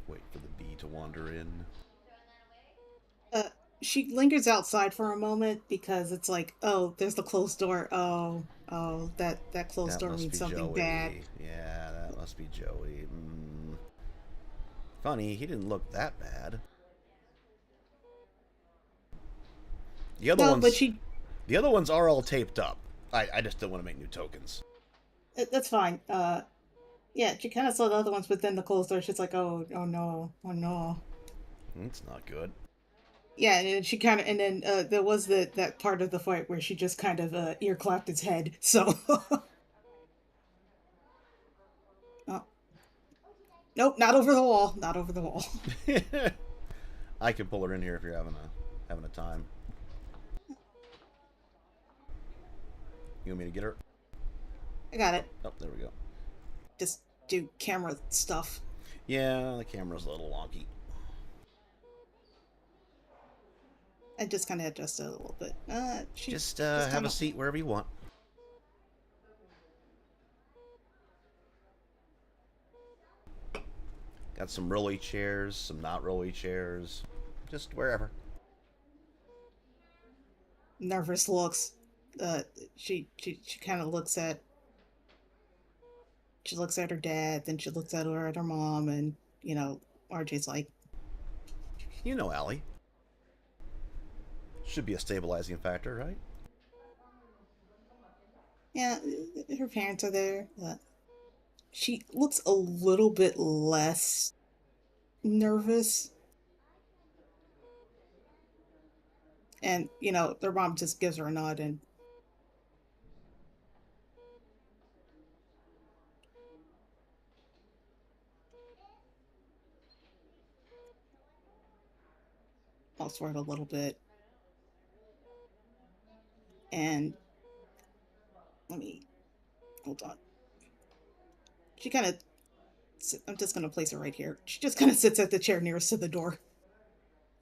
Wait for the bee to wander in. She lingers outside for a moment because it's like, oh, there's the closed door. Oh, that closed door must means be something Joey. bad. Yeah, that must be Joey. Funny, he didn't look that bad. The other ones, but the other ones are all taped up. I just don't want to make new tokens. That's fine. Yeah, she kind of saw the other ones, but then the closed door, she's like, oh no. It's not good. Yeah, and she kind of, and then there was that part of the fight where she just kind of ear clapped its head. So, oh. Nope, not over the wall. Not over the wall. I can pull her in here if you're having a time. You want me to get her? I got it. Oh, there we go. Just do camera stuff. Yeah, the camera's a little wonky. I just kind of adjusted a little bit. Just have a seat wherever you want. Got some rolly chairs, some not rolly chairs. Just wherever. Nervous looks. She kind of looks at. She looks at her dad, then she looks at her mom, and RJ's like, Allie. Should be a stabilizing factor, right? yeah, her parents are there. She looks a little bit less nervous. And, their mom just gives her a nod and I'll swear it a little bit. and hold on. She kind of, I'm just going to place her right here. She just kind of sits at the chair nearest to the door.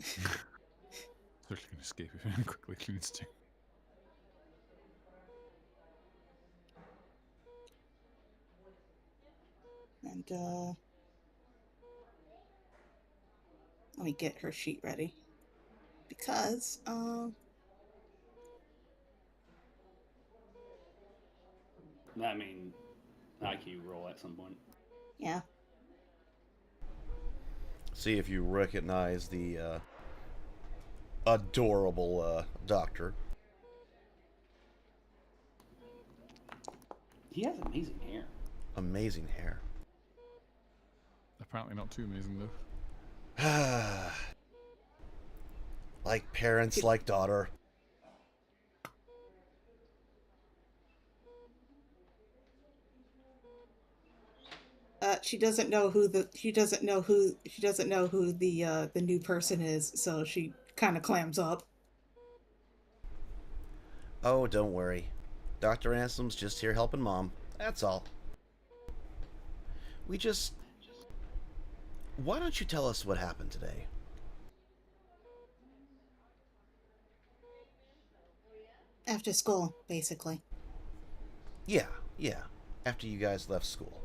Certainly can escape if he quickly cleans too. And let me get her sheet ready. Because I mean, IQ roll at some point. yeah. See if you recognize the adorable doctor. He has amazing hair. Amazing hair. Apparently not too amazing though. Like parents, like daughter. She doesn't know who the new person is, so she kind of clams up. Oh, don't worry. Dr. Ansom's just here helping Mom. That's all. Why don't you tell us what happened today? After school, basically. Yeah. After you guys left school.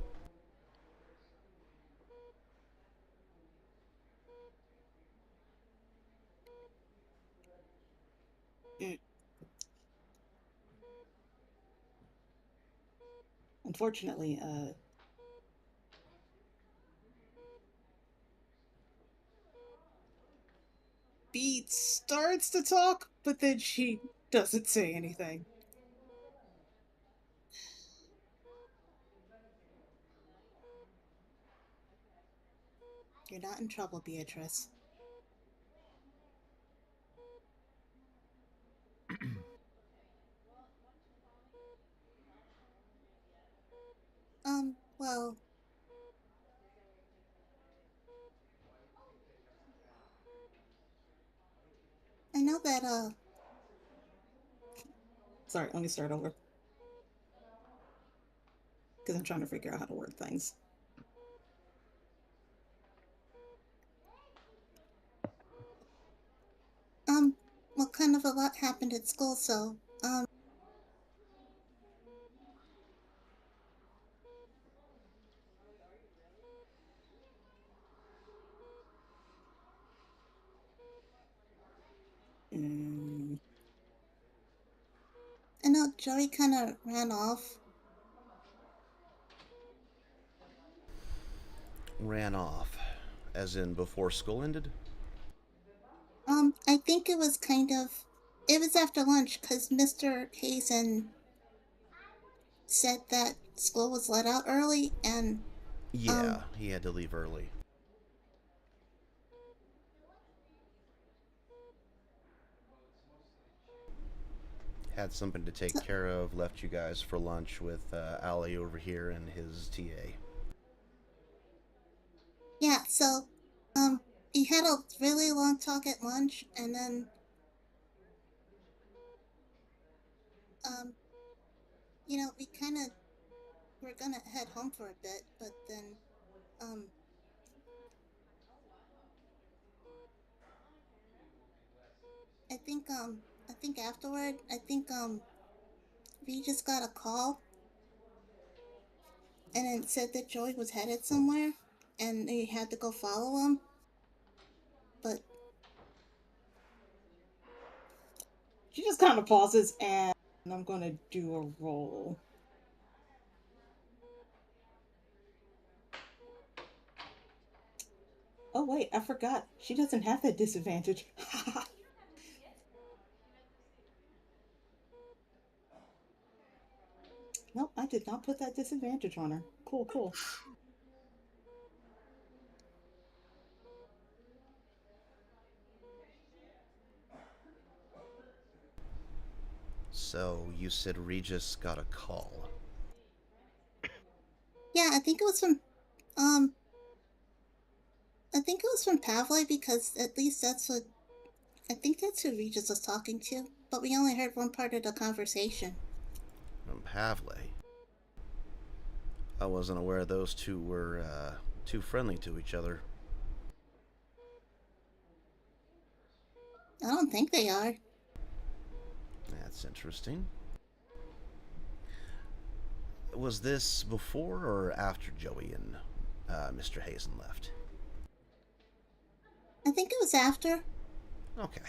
Unfortunately, Bee starts to talk, but then she doesn't say anything. You're not in trouble, Beatrice. Well... I know that, Sorry, let me start over. Because I'm trying to figure out how to word things. Well, kind of a lot happened at school, so, I know Joey kind of ran off. Ran off. As in before school ended? I think it was it was after lunch, because Mr. Hazen said that school was let out early, and... Yeah, he had to leave early. Had something to take care of, left you guys for lunch with Allie over here and his TA. Yeah, so, he had a really long talk at lunch, and then, you know, we were gonna head home for a bit, but then, I think afterward, we just got a call, and it said that Joey was headed somewhere, and they had to go follow him, but... She just kind of pauses, and I'm gonna do a roll. Oh wait, I forgot. She doesn't have that disadvantage. Nope, I did not put that disadvantage on her. Cool. So, you said Regis got a call. Yeah, I think it was from Pavley, because at least I think that's who Regis was talking to. but we only heard one part of the conversation. From Pavle. I wasn't aware those two were too friendly to each other. I don't think they are. That's interesting. Was this before or after Joey and Mr. Hazen left? I think it was after. Okay.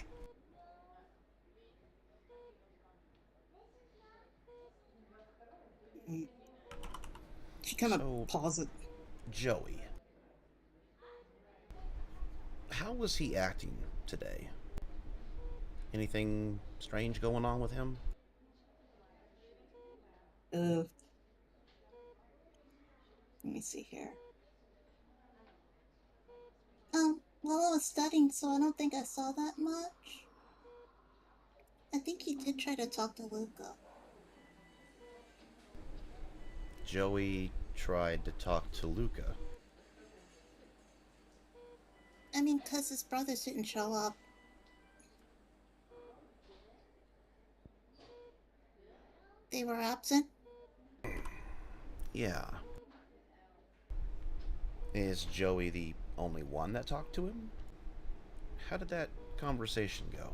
She kind of pauses. Joey. How was he acting today? Anything strange going on with him? Let me see here. Well, I was studying, so I don't think I saw that much. I think he did try to talk to Luca. Joey tried to talk to Luca. I mean, 'cause his brothers didn't show up. They were absent? Yeah. Is Joey the only one that talked to him? How did that conversation go?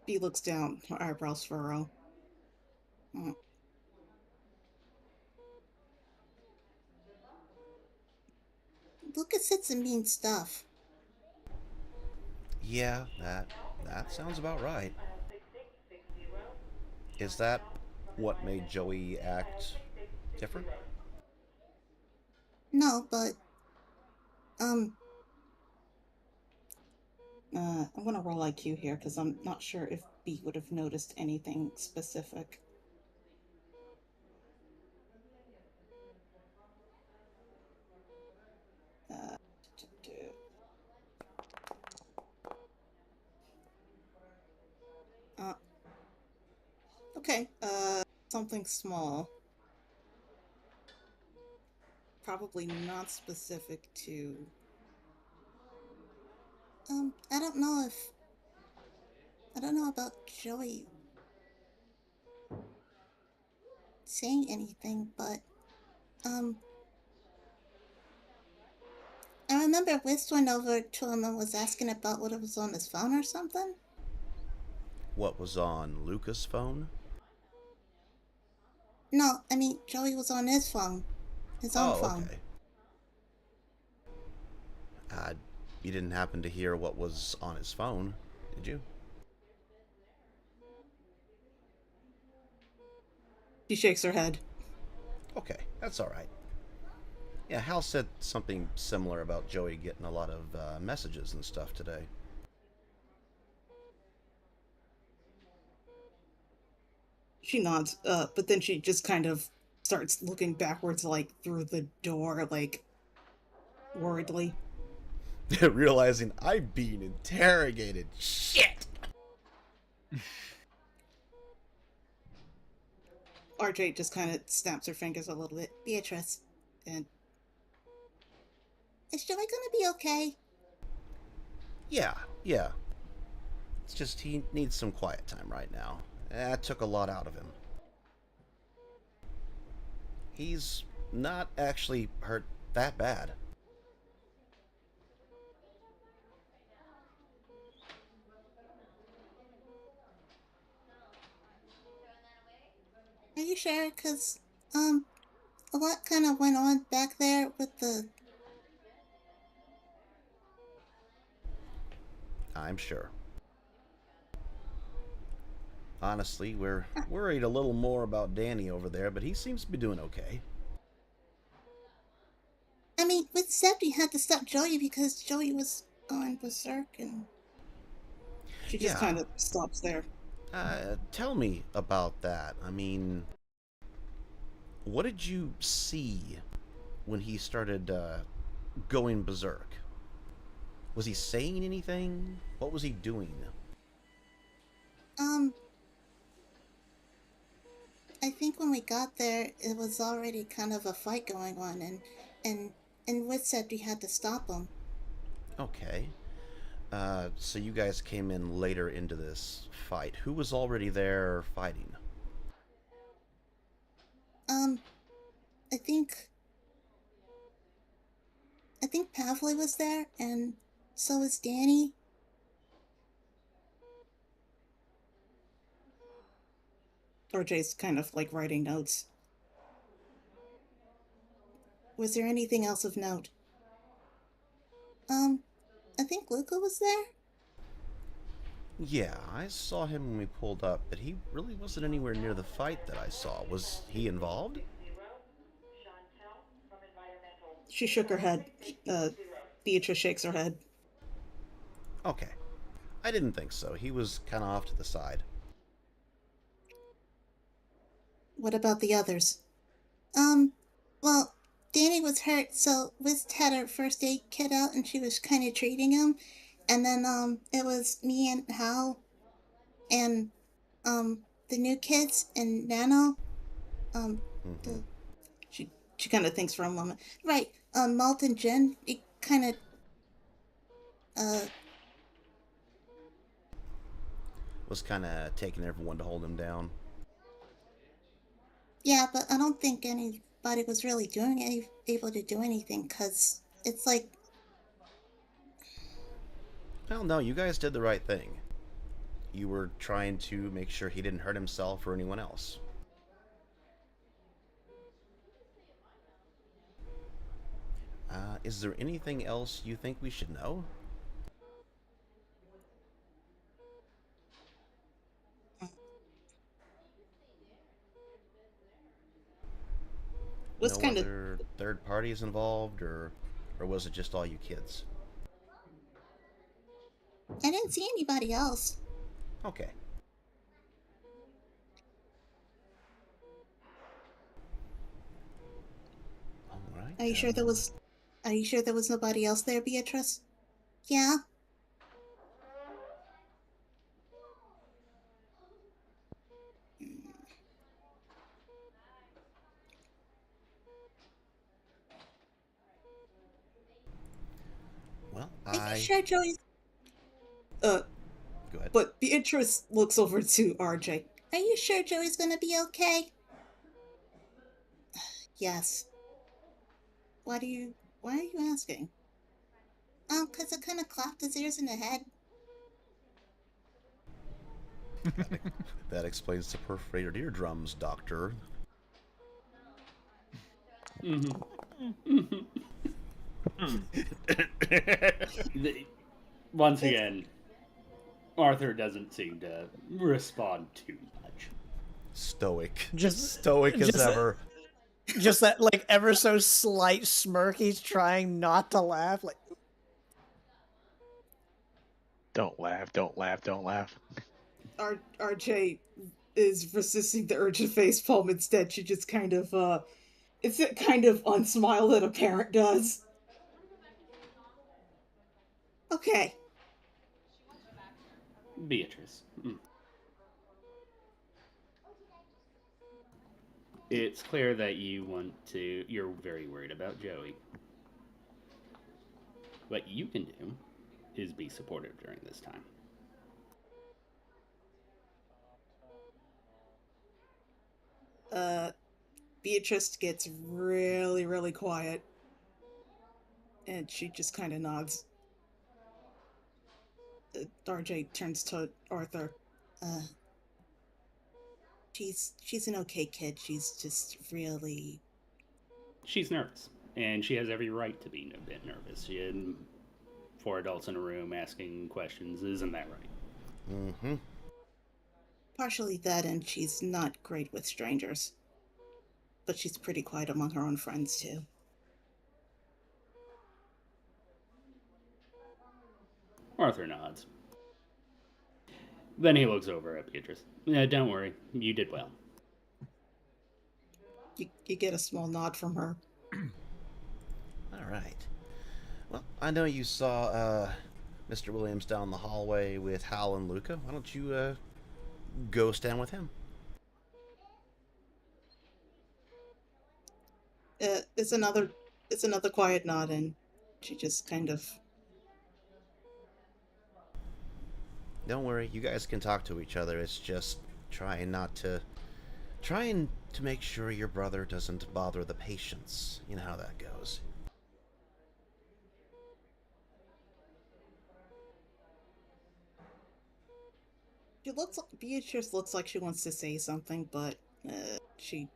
He looks down, her eyebrows furrow. Luca said some mean stuff. Yeah, that sounds about right. Is that what made Joey act different? No, but I'm gonna roll IQ here because I'm not sure if B would have noticed anything specific. Okay, something small. Probably not specific to... I don't know about Joey saying anything, but, I remember Wiz went over to him and was asking about what was on his phone or something. What was on Luca's phone? No, I mean, Joey was on his phone. His own phone. Okay. You didn't happen to hear what was on his phone, did you? She shakes her head. Okay, that's alright. Yeah, Hal said something similar about Joey getting a lot of messages and stuff today. She nods, but then she just kind of starts looking backwards, like, through the door, like, worriedly. Realizing I'm being interrogated. Shit! RJ just kind of snaps her fingers a little bit. Beatrice. And... Is Joey gonna be okay? Yeah. It's just he needs some quiet time right now. That took a lot out of him. He's not actually hurt that bad. Are you sure? 'Cause, a lot kind of went on back there with the... I'm sure. Honestly, we're worried a little more about Danny over there, but he seems to be doing okay. I mean, with Septi had to stop Joey because Joey was going berserk and... She just kind of stops there. Tell me about that. I mean, what did you see when he started going berserk? Was he saying anything? What was he doing? I think when we got there, it was already kind of a fight going on, and and Wiz said we had to stop him. Okay. So you guys came in later into this fight. Who was already there fighting? I think Pavley was there, and so was Danny. RJ's kind of like writing notes. Was there anything else of note? I think Luca was there? Yeah, I saw him when we pulled up, but he really wasn't anywhere near the fight that I saw. Was he involved? She shook her head. Beatrice shakes her head. Okay. I didn't think so. He was kind of off to the side. What about the others? Well, Danny was hurt, so Wiz had her first aid kit out and she was kind of treating him. And then, it was me and Hal and, the new kids and Nano. She kind of thinks for a moment. Right, Malt and Jen, it kind of, Was kind of taking everyone to hold him down. yeah, but I don't think anybody was really able to do anything, because it's like... Well, no, you guys did the right thing. You were trying to make sure he didn't hurt himself or anyone else. Is there anything else you think we should know? What's no kind other third parties involved, or was it just all you kids? I didn't see anybody else. Okay. All right. Are you sure there was nobody else there, Beatrice? Yeah. Well, Are you sure Joey's... Go ahead. But Beatrice looks over to RJ. Are you sure Joey's gonna be okay? Yes. Why are you asking? 'Cause I kind of clapped his ears in the head. That explains the perforated eardrums, Doctor. Once again, Arthur doesn't seem to respond too much. Stoic. Just stoic as ever. Just that, like, ever so slight smirk. He's trying not to laugh. Like, Don't laugh, don't laugh, don't laugh. RJ is resisting the urge to facepalm. Instead, she just kind of, it's that kind of unsmile that a parent does. Okay. Beatrice. It's clear that you're very worried about Joey. What you can do is be supportive during this time. Beatrice gets really, really quiet. And she just kind of nods. RJ turns to Arthur. She's an okay kid. She's just really... She's nervous, and she has every right to be a bit nervous. She had 4 adults in a room asking questions. Isn't that right? Mm-hmm. Partially that, and she's not great with strangers. But she's pretty quiet among her own friends, too. Arthur nods. Then he looks over at Beatrice. Don't worry, you did well. You get a small nod from her. All right. Well, I know you saw Mr. Williams down the hallway with Hal and Luca. Why don't you go stand with him? It's another It's another quiet nod, and she just kind of... Don't worry, you guys can talk to each other. It's just trying to make sure your brother doesn't bother the patients. You know how that goes. Beatrice looks like she wants to say something, but she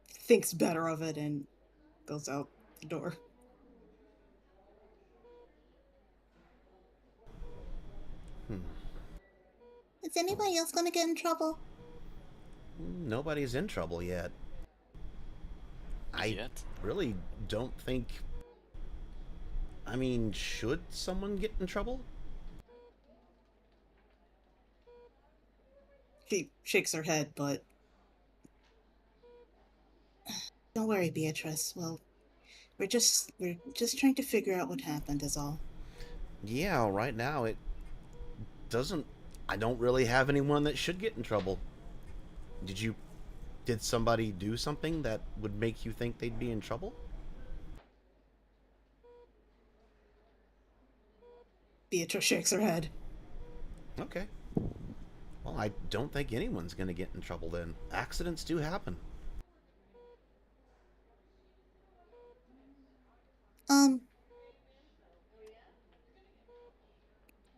thinks better of it and goes out the door. Is anybody else gonna get in trouble? Nobody's in trouble yet. I really don't think... I mean, should someone get in trouble? She shakes her head, but... Don't worry, Beatrice. Well, we're just trying to figure out what happened is all. Yeah, right now it doesn't... I don't really have anyone that should get in trouble. Did somebody do something that would make you think they'd be in trouble? Beatrice shakes her head. Okay. Well, I don't think anyone's going to get in trouble then. Accidents do happen.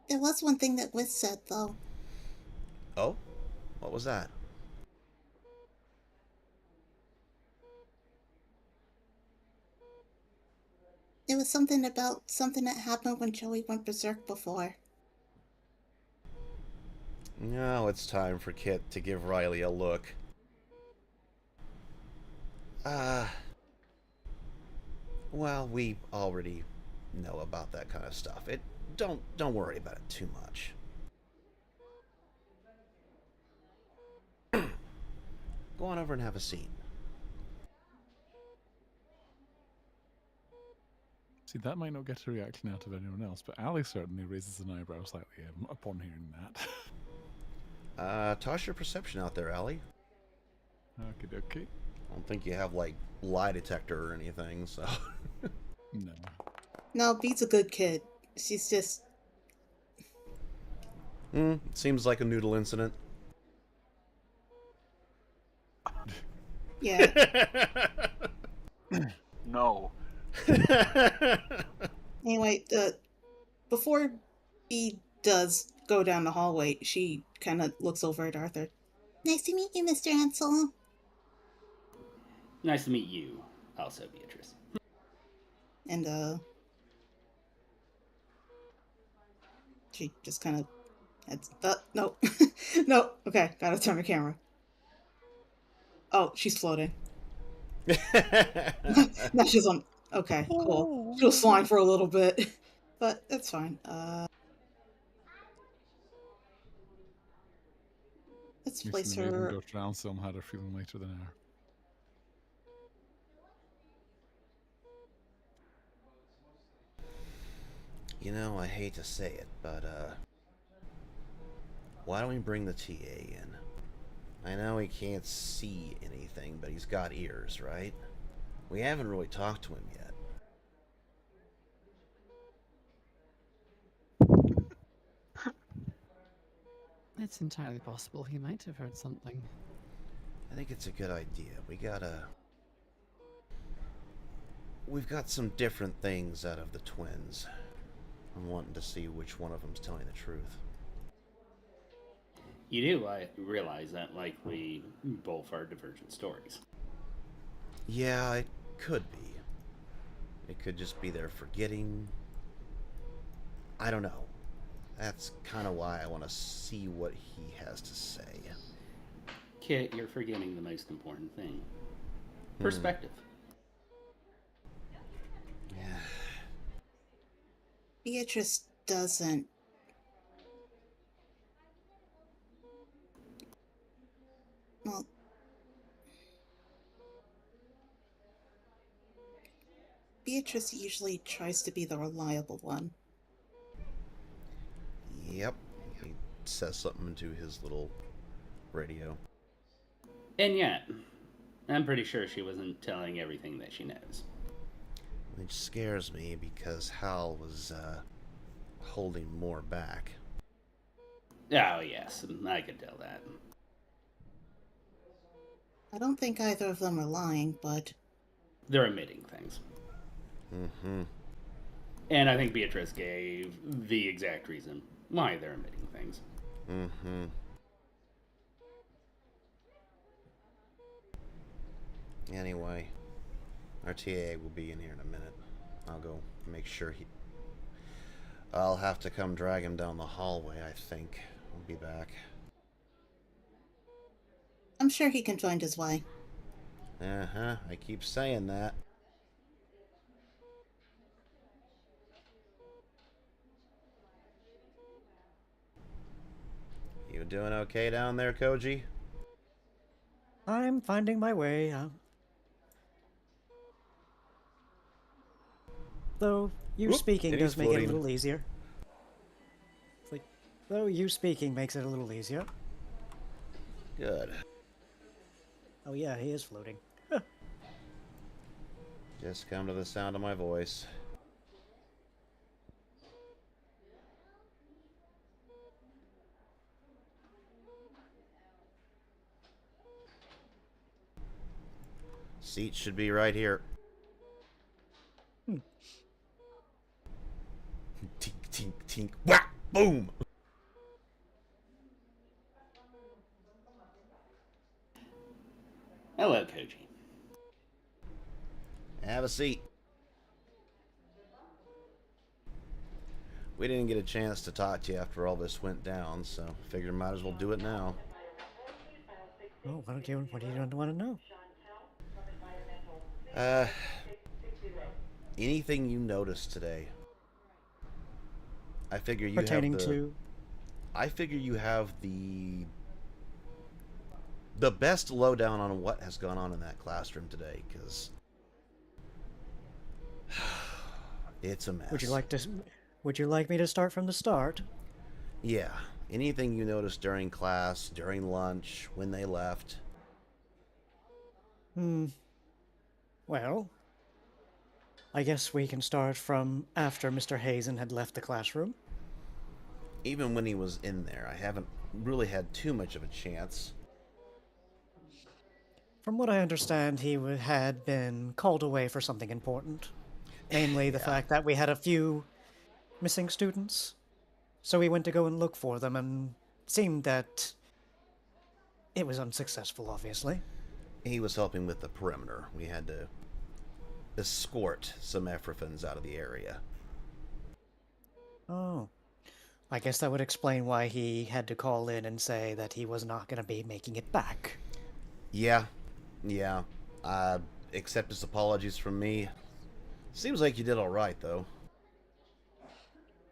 There was one thing that Wiz said, though. Oh? What was that? It was something about something that happened when Joey went berserk before. Now it's time for Kit to give Riley a look. Well, we already know about that kind of stuff. Don't worry about it too much. Go on over and have a seat. See, that might not get a reaction out of anyone else, but Ali certainly raises an eyebrow slightly upon hearing that. Toss your perception out there, Ali. Okie dokie. I don't think you have, like, lie detector or anything, so... No. No, Beat's a good kid. She's just... Seems like a noodle incident. Yeah. No. Anyway, before B does go down the hallway, she kind of looks over at Arthur. Nice to meet you, Mr. Ansel. Nice to meet you, also, Beatrice. And, she just kind of heads... no. No, okay, gotta turn the camera. Oh, she's floating. Now she's on... Okay, cool. She was flying for a little bit, but that's fine. Let's place her... Dr. Anselm had her feeling later than her. You know, I hate to say it, but, why don't we bring the TA in? I know he can't see anything, but he's got ears, right? We haven't really talked to him yet. It's entirely possible he might have heard something. I think it's a good idea. We've got some different things out of the twins. I'm wanting to see which one of them's telling the truth. You do realize that, like, we both are divergent stories. Yeah, it could be. It could just be they're forgetting. I don't know. That's kind of why I want to see what he has to say. Kit, you're forgetting the most important thing. Perspective. Yeah. Beatrice doesn't. Well, Beatrice usually tries to be the reliable one. Yep. He says something into his little radio. And yet, I'm pretty sure she wasn't telling everything that she knows. Which scares me because Hal was holding more back. Oh, yes, I could tell that. I don't think either of them are lying, but... They're admitting things. Mm-hmm. And I think Beatrice gave the exact reason why they're admitting things. Mm-hmm. Anyway, our TA will be in here in a minute. I'll go make sure he... I'll have to come drag him down the hallway, I think. I'll be back. I'm sure he can find his way. Uh-huh, I keep saying that. You doing okay down there, Koji? I'm finding my way. Though you speaking and he's does make it a floating. little easier. It's like, though you speaking makes it a little easier. Good. Oh yeah, he is floating. Just come to the sound of my voice. Seat should be right here. Tink, tink, tink. Whack! Boom! Hello, Koji. Have a seat. We didn't get a chance to talk to you after all this went down, so figured might as well do it now. Oh, what do you want to know? Anything you noticed today? I figure you Pertaining have the... to... I figure you have the best lowdown on what has gone on in that classroom today, because it's a mess. Would you like me to start from the start? Yeah. Anything you noticed during class, during lunch, when they left? Well, I guess we can start from after Mr. Hazen had left the classroom. Even when he was in there, I haven't really had too much of a chance. From what I understand, he had been called away for something important. Namely, the fact that we had a few missing students. So we went to go and look for them, and it seemed that it was unsuccessful, obviously. He was helping with the perimeter. We had to escort some Ephrathans out of the area. Oh. I guess that would explain why he had to call in and say that he was not going to be making it back. Yeah. Accept his apologies from me. Seems like you did all right, though.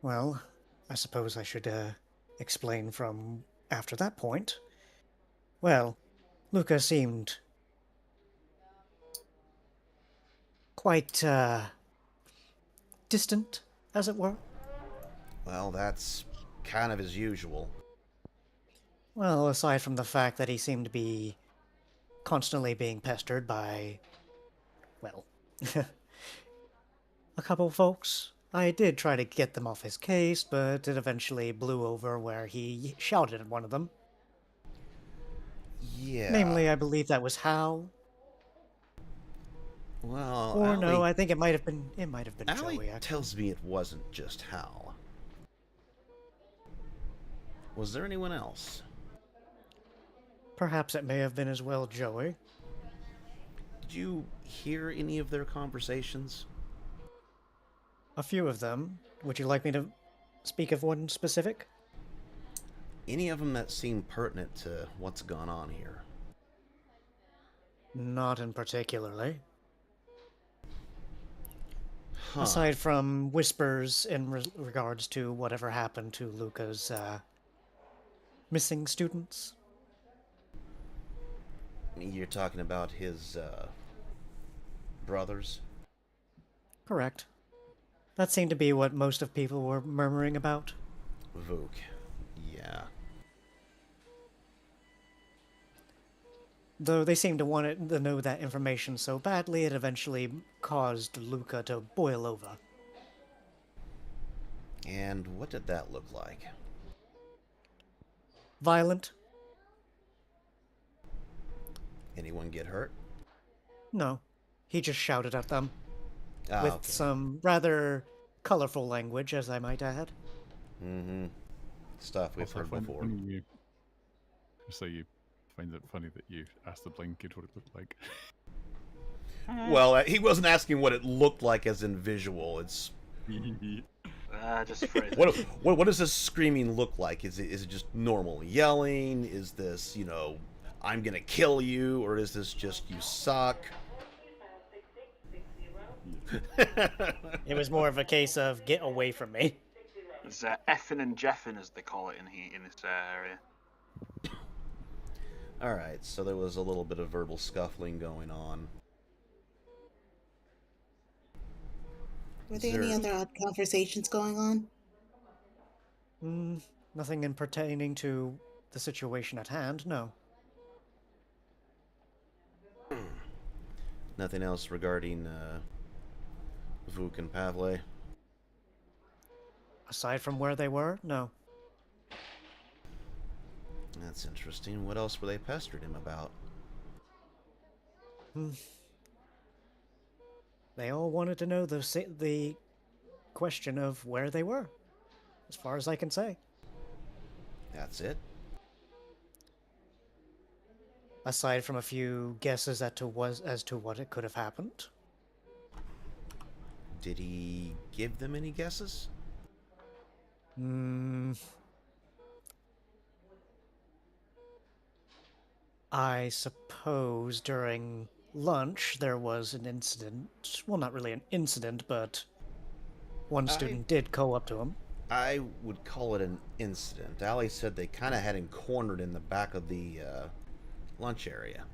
Well, I suppose I should explain from after that point. Well, Luca seemed quite distant, as it were. Well, that's kind of as usual. Well, aside from the fact that he seemed to be constantly being pestered by, well, a couple folks. I did try to get them off his case, but it eventually blew over where he shouted at one of them. Yeah. Namely, I believe that was Hal. Well, or Allie, no, I think it might have been Allie Joey. Actually. tells me it wasn't just Hal. Was there anyone else? Perhaps it may have been as well Joey. Did you hear any of their conversations? A few of them. Would you like me to speak of one specific? Any of them that seem pertinent to what's gone on here? Not in particularly. Huh. Aside from whispers in regards to whatever happened to Luca's missing students. You're talking about his brothers? Correct. That seemed to be what most of people were murmuring about. Vuk. Yeah. Though they seemed to want to know that information so badly, it eventually caused Luca to boil over. And what did that look like? Violent? Anyone get hurt? No. He just shouted at them. Ah, with okay. some rather colorful language, as I might add. Mm-hmm. Stuff we've heard before. So you find it funny that you asked the blanket what it looked like. Well, he wasn't asking what it looked like as in visual. It's just phrase. What does this screaming look like? Is it just normal yelling? Is this, I'm gonna kill you, or is this just you suck? It was more of a case of get away from me. It's effing and jeffing, as they call it in this area. Alright, so there was a little bit of verbal scuffling going on. Were there any other odd conversations going on? Nothing in pertaining to the situation at hand, no. Nothing else regarding Vuk and Pavle? Aside from where they were, no. That's interesting. What else were they pestering him about? They all wanted to know the question of where they were, as far as I can say. That's it? Aside from a few guesses as to what it could have happened. Did he give them any guesses? I suppose during lunch there was an incident. Well, not really an incident, but one student did go up to him. I would call it an incident. Allie said they kind of had him cornered in the back of the lunch area.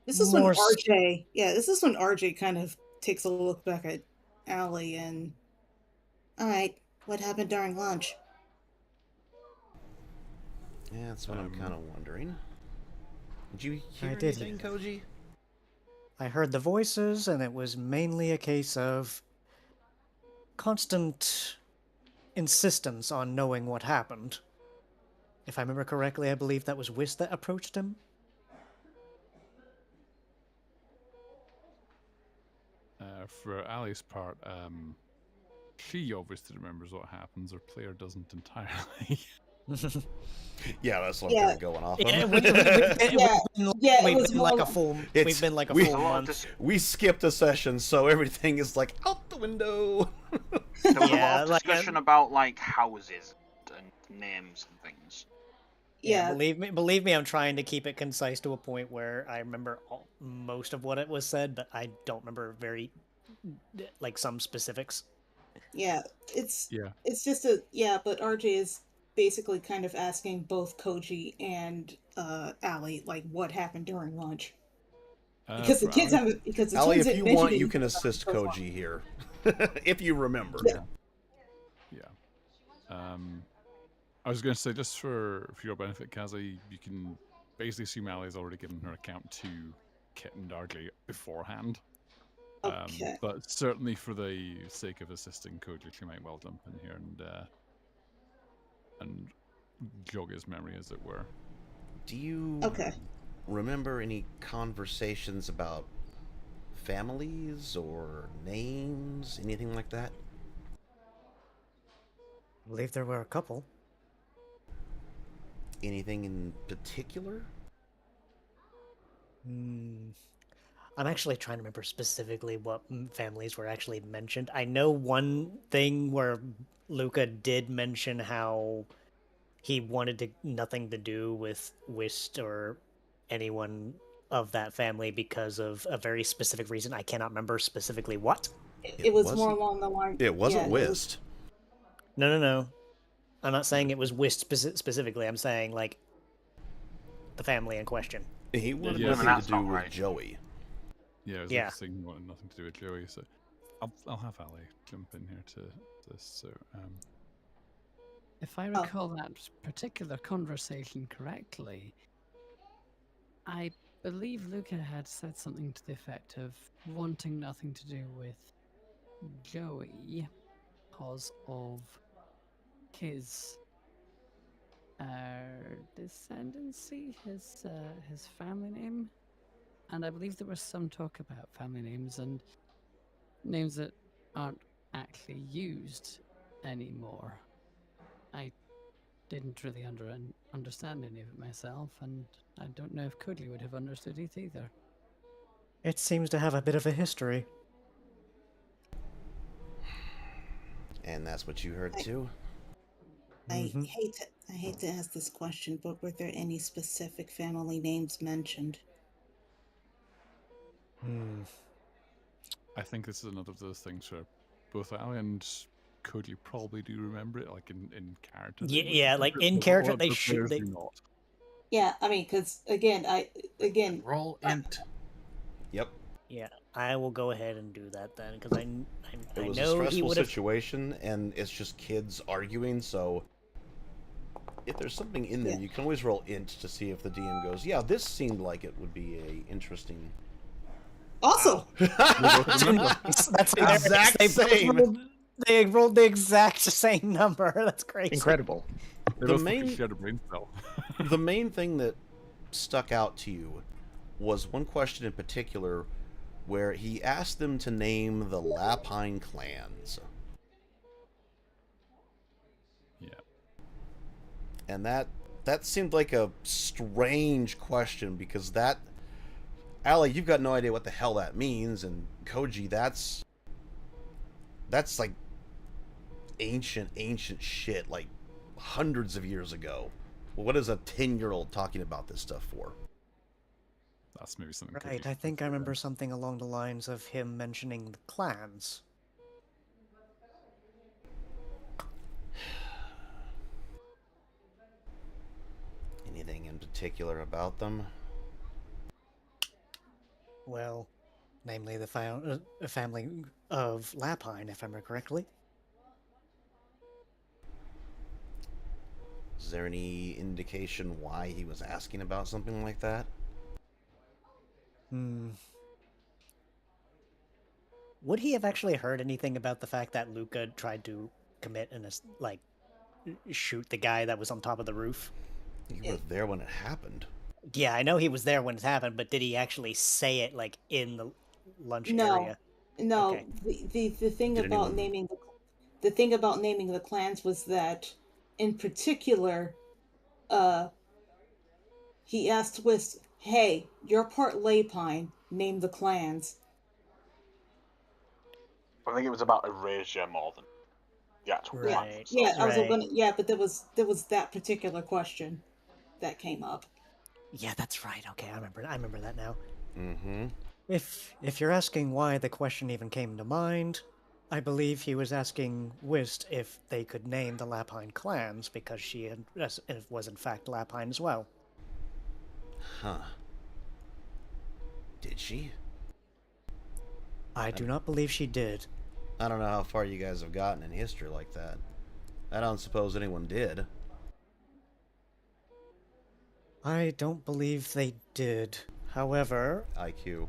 This is when RJ, this is when RJ kind of takes a look back at Allie and... Alright, what happened during lunch? Yeah, that's what I'm kind of wondering. Did you hear I did. anything, Koji? I heard the voices, and it was mainly a case of constant insistence on knowing what happened. If I remember correctly, I believe that was Whis that approached him. For Ali's part, she obviously remembers what happens, her player doesn't entirely. Yeah, that's what I'm kind of going off of. We've been like a full month. We skipped a session, so everything is like out the window. There was a lot of discussion about like houses and names and things. Yeah, believe me, I'm trying to keep it concise to a point where I remember most of what it was said, but I don't remember some specifics. Yeah, it's just but RJ is basically kind of asking both Koji and Allie like what happened during lunch. Because the kids haven't. Because the Allie, twins if you had want, mentioned you it can in assist the first Koji one. here, if you remember. I was going to say, just for your benefit, Kazi, you can basically assume Ali's already given her account to Kit and Dargley beforehand. Okay. But certainly for the sake of assisting Koji, she might well jump in here and jog his memory, as it were. Do you remember any conversations about families or names, anything like that? I believe there were a couple. Anything in particular? I'm actually trying to remember specifically what families were actually mentioned. I know one thing where Luca did mention how he wanted nothing to do with Whist or anyone of that family because of a very specific reason. I cannot remember specifically what. It was more along the line. It wasn't Whist. No. I'm not saying it was Whist specifically. I'm saying like the family in question. He wanted nothing to do with Joey. Yeah, it was interesting. He wanted nothing to do with Joey, so I'll have Ali jump in here to this. So If I recall that particular conversation correctly, I believe Luca had said something to the effect of wanting nothing to do with Joey because of his descendancy, his family name, and I believe there was some talk about family names and names that aren't actually used anymore. I didn't really understand any of it myself, and I don't know if Cudley would have understood it either. It seems to have a bit of a history. And that's what you heard too? I hate to ask this question, but were there any specific family names mentioned? I think this is another of those things where both I and Cody probably do remember it, like in character. Yeah, like in character, they should. Do not. Yeah, I mean, because again, roll int. Yep. Yeah, I will go ahead and do that then, because I It was know a he stressful would have. situation, and it's just kids arguing, so if there's something in them, you can always roll int to see if the DM goes, yeah, this seemed like it would be a interesting... Awesome! That's exact same. They rolled the exact same number. That's crazy. Incredible. The main thing that stuck out to you was one question in particular where he asked them to name the Lapine clans. Yeah. And that seemed like a strange question, because that... Allie, you've got no idea what the hell that means, and Koji, that's like ancient shit, like hundreds of years ago. What is a 10-year-old talking about this stuff for? That's maybe something. Right, I think I remember something along the lines of him mentioning the clans. Anything in particular about them? Well, namely the family of Lapine, if I remember correctly. Is there any indication why he was asking about something like that? Would he have actually heard anything about the fact that Luca tried to commit and shoot the guy that was on top of the roof? You were there when it happened. Yeah, I know he was there when it happened, but did he actually say it like in the lunch area? No. Okay. The thing about naming the clans was that, in particular, he asked Twist, "Hey, you're part Lapine. Name the clans." I think it was about Erasure more than the actual clans. Yeah, I was gonna. Yeah, but there was that particular question that came up. Yeah, that's right. Okay, I remember that now. Mm-hmm. If you're asking why the question even came to mind, I believe he was asking Whist if they could name the Lapine clans, because she was in fact Lapine as well. Huh. Did she? I do not believe she did. I don't know how far you guys have gotten in history like that. I don't suppose anyone did. I don't believe they did. However... IQ.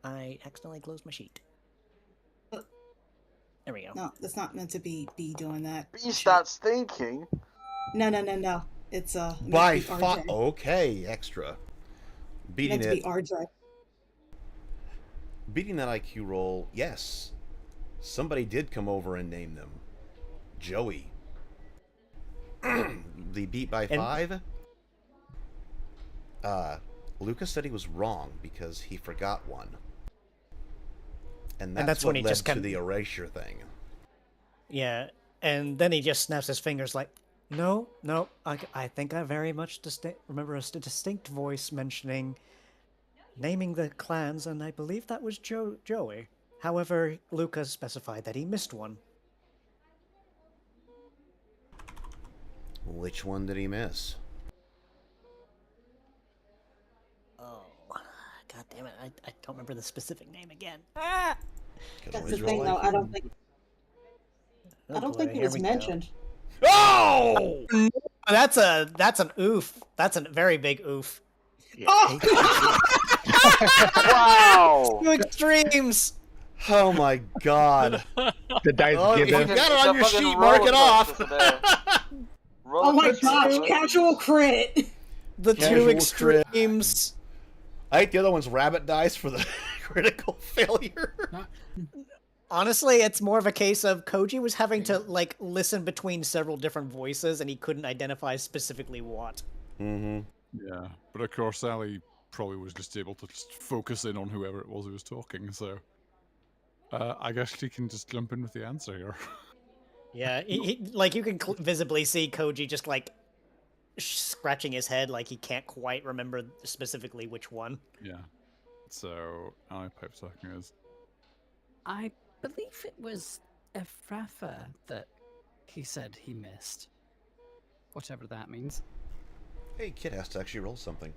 I accidentally closed my sheet. There we go. No, that's not meant to be doing that. He starts thinking. No. It's by okay, extra. Beating meant to it. be RJ. Beating that IQ roll, yes. Somebody did come over and name them. Joey. The beat by 5. Lucas said he was wrong because he forgot one. And that's what when he led just to the erasure thing. Yeah, and then he just snaps his fingers like, no, I think I very much remember a distinct voice mentioning naming the clans, and I believe that was Joey. However, Lucas specified that he missed one. Which one did he miss? Oh, god damn it! I don't remember the specific name again. That's the thing, though. I don't think. I don't think it was mentioned. Oh! That's an oof. That's a very big oof. Wow! Two extremes. Oh my god. The dice If you given. got it on your sheet, mark it off. Oh my gosh, casual crit. The Casual two extremes. I think the other one's rabbit dice for the critical failure. Honestly, it's more of a case of Koji was having to like listen between several different voices, and he couldn't identify specifically what. Mm-hmm. Yeah, but of course, Sally probably was just able to just focus in on whoever it was who was talking. So I guess she can just jump in with the answer here. Yeah, like you can visibly see Koji just like scratching his head, like he can't quite remember specifically which one. Yeah. So I pipe talking is. I believe it was Efrafa that he said he missed. Whatever that means. Hey, Kid has to actually roll something.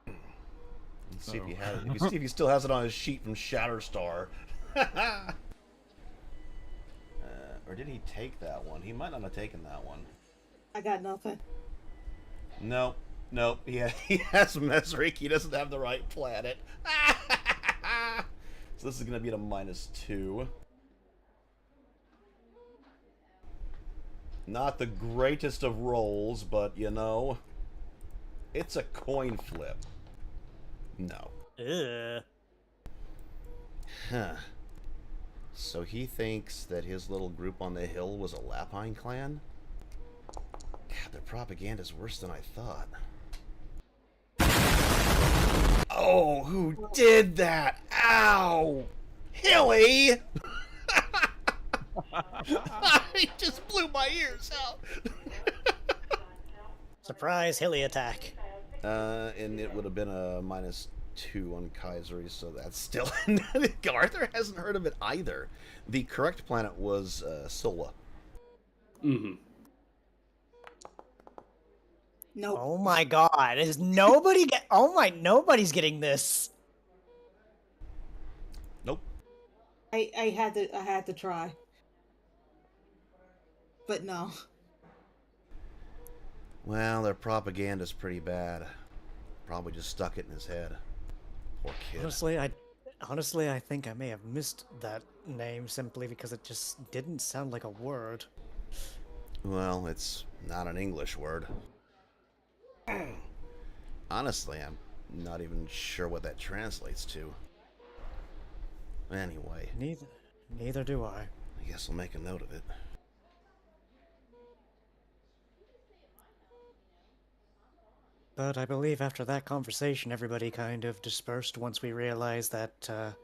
Let's see if he has. Let me see if he still has it on his sheet from Shatterstar. Or did he take that one? He might not have taken that one. I got nothing. Nope. Nope. He has Mesric. He doesn't have the right planet. So this is going to be at a -2. Not the greatest of rolls, but you know, it's a coin flip. No. Ugh. Huh. So he thinks that his little group on the hill was a Lapine clan? God, their propaganda's worse than I thought. Oh, who did that? Ow! Hilly! He just blew my ears out. Surprise Hilly attack. And it would have been a -2 on Kaiseri, so that's still... Arthur hasn't heard of it either. The correct planet was Silwa. Mm-hmm. No. Oh my god, is nobody get... nobody's getting this. Nope. I had to try. But no. Well, their propaganda's pretty bad. Probably just stuck it in his head. Poor kid. Honestly, I think I may have missed that name simply because it just didn't sound like a word. Well, it's not an English word. Honestly, I'm not even sure what that translates to. Anyway. Neither do I. I guess I'll make a note of it. But I believe after that conversation, everybody kind of dispersed once we realized that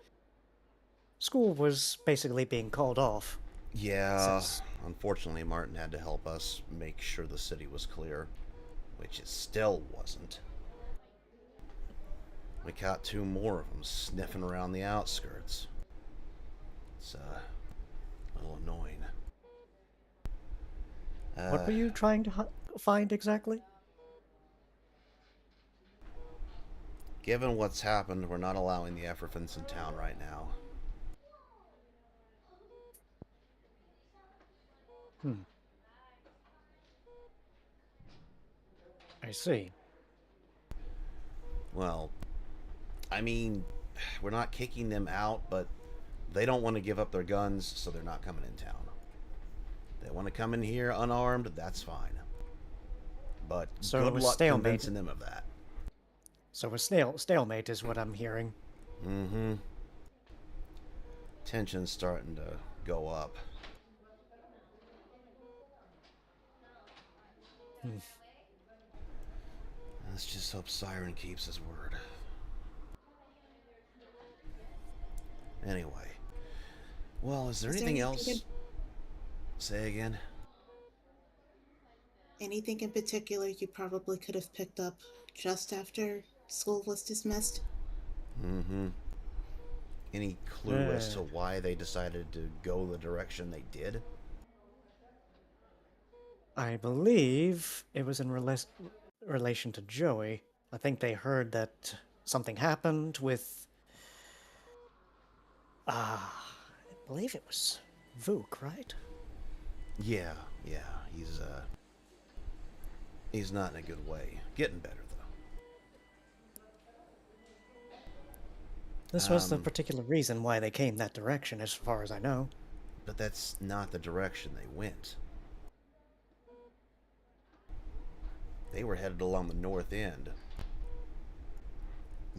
school was basically being called off. Yeah, unfortunately, Martin had to help us make sure the city was clear, which it still wasn't. We caught 2 more of them sniffing around the outskirts. It's a little annoying. What were you trying to find exactly? Given what's happened, we're not allowing the Efferfins in town right now. I see. Well, I mean, we're not kicking them out, but they don't want to give up their guns, so they're not coming in town. They want to come in here unarmed, that's fine. But So good it was luck stalemate. convincing them of that. So a stalemate is what I'm hearing. Mm-hmm. Tension's starting to go up. Let's just hope Siren keeps his word. Anyway. Well, is there anything else? Say again? Anything in particular you probably could have picked up just after school was dismissed? Mm-hmm. Any clue as to why they decided to go the direction they did? I believe it was in relation to Joey. I think they heard that something happened with... I believe it was Vuk, right? Yeah. He's not in a good way. Getting better, though. This was the particular reason why they came that direction, as far as I know. But that's not the direction they went. They were headed along the north end.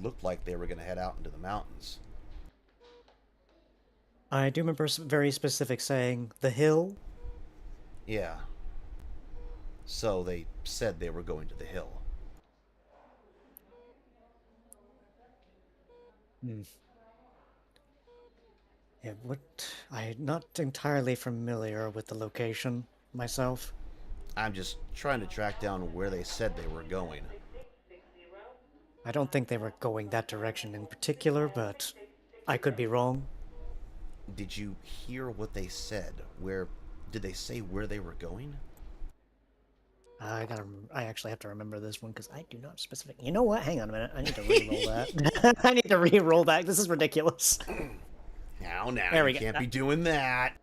Looked like they were going to head out into the mountains. I do remember very specific saying, the hill? Yeah. So they said they were going to the hill. Hmm. Yeah, I'm not entirely familiar with the location myself. I'm just trying to track down where they said they were going. I don't think they were going that direction in particular, but I could be wrong. Did you hear what they said? Did they say where they were going? I actually have to remember this one because I do not specifically. You know what? Hang on a minute. I need to re-roll that. I need to re-roll that. This is ridiculous. Now, There we you go. can't be doing that.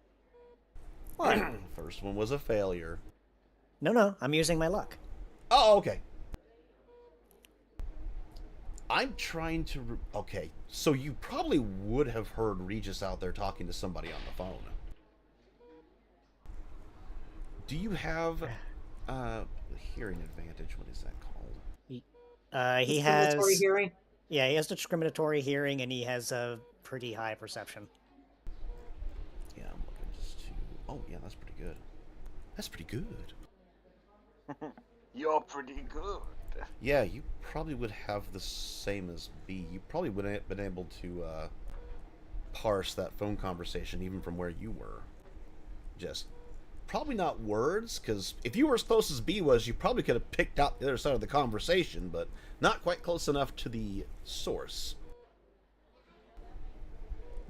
What? First one was a failure. No, I'm using my luck. Oh, okay. I'm trying to... Okay, so you probably would have heard Regis out there talking to somebody on the phone. Do you have hearing advantage? What is that called? He has... Discriminatory hearing? Yeah, he has discriminatory hearing, and he has a pretty high perception. Yeah, I'm looking just to... Oh, yeah, that's pretty good. That's pretty good. You're pretty good. Yeah, you probably would have the same as B. You probably would have been able to parse that phone conversation even from where you were. Just probably not words, because if you were as close as B was, you probably could have picked out the other side of the conversation, but not quite close enough to the source.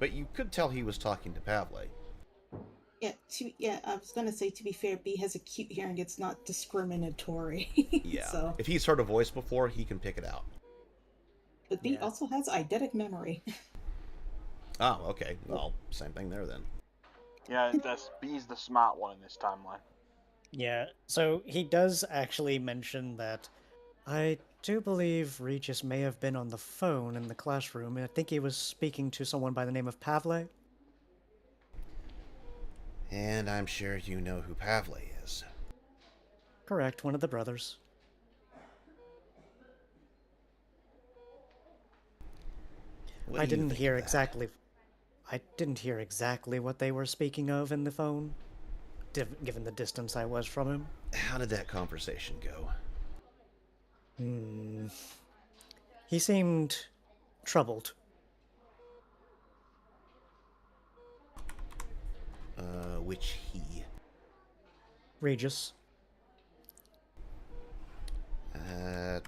But you could tell he was talking to Pavle. Yeah, I was gonna say, to be fair, B has acute hearing, it's not discriminatory. Yeah. So. If he's heard a voice before, he can pick it out. But B also has eidetic memory. Oh, okay. Well, same thing there then. Yeah, B's the smart one in this timeline. Yeah, so he does actually mention that I do believe Regis may have been on the phone in the classroom, and I think he was speaking to someone by the name of Pavle. And I'm sure you know who Pavle is. Correct, one of the brothers. I didn't hear exactly what they were speaking of in the phone, given the distance I was from him. How did that conversation go? He seemed troubled. Which he? Regis. You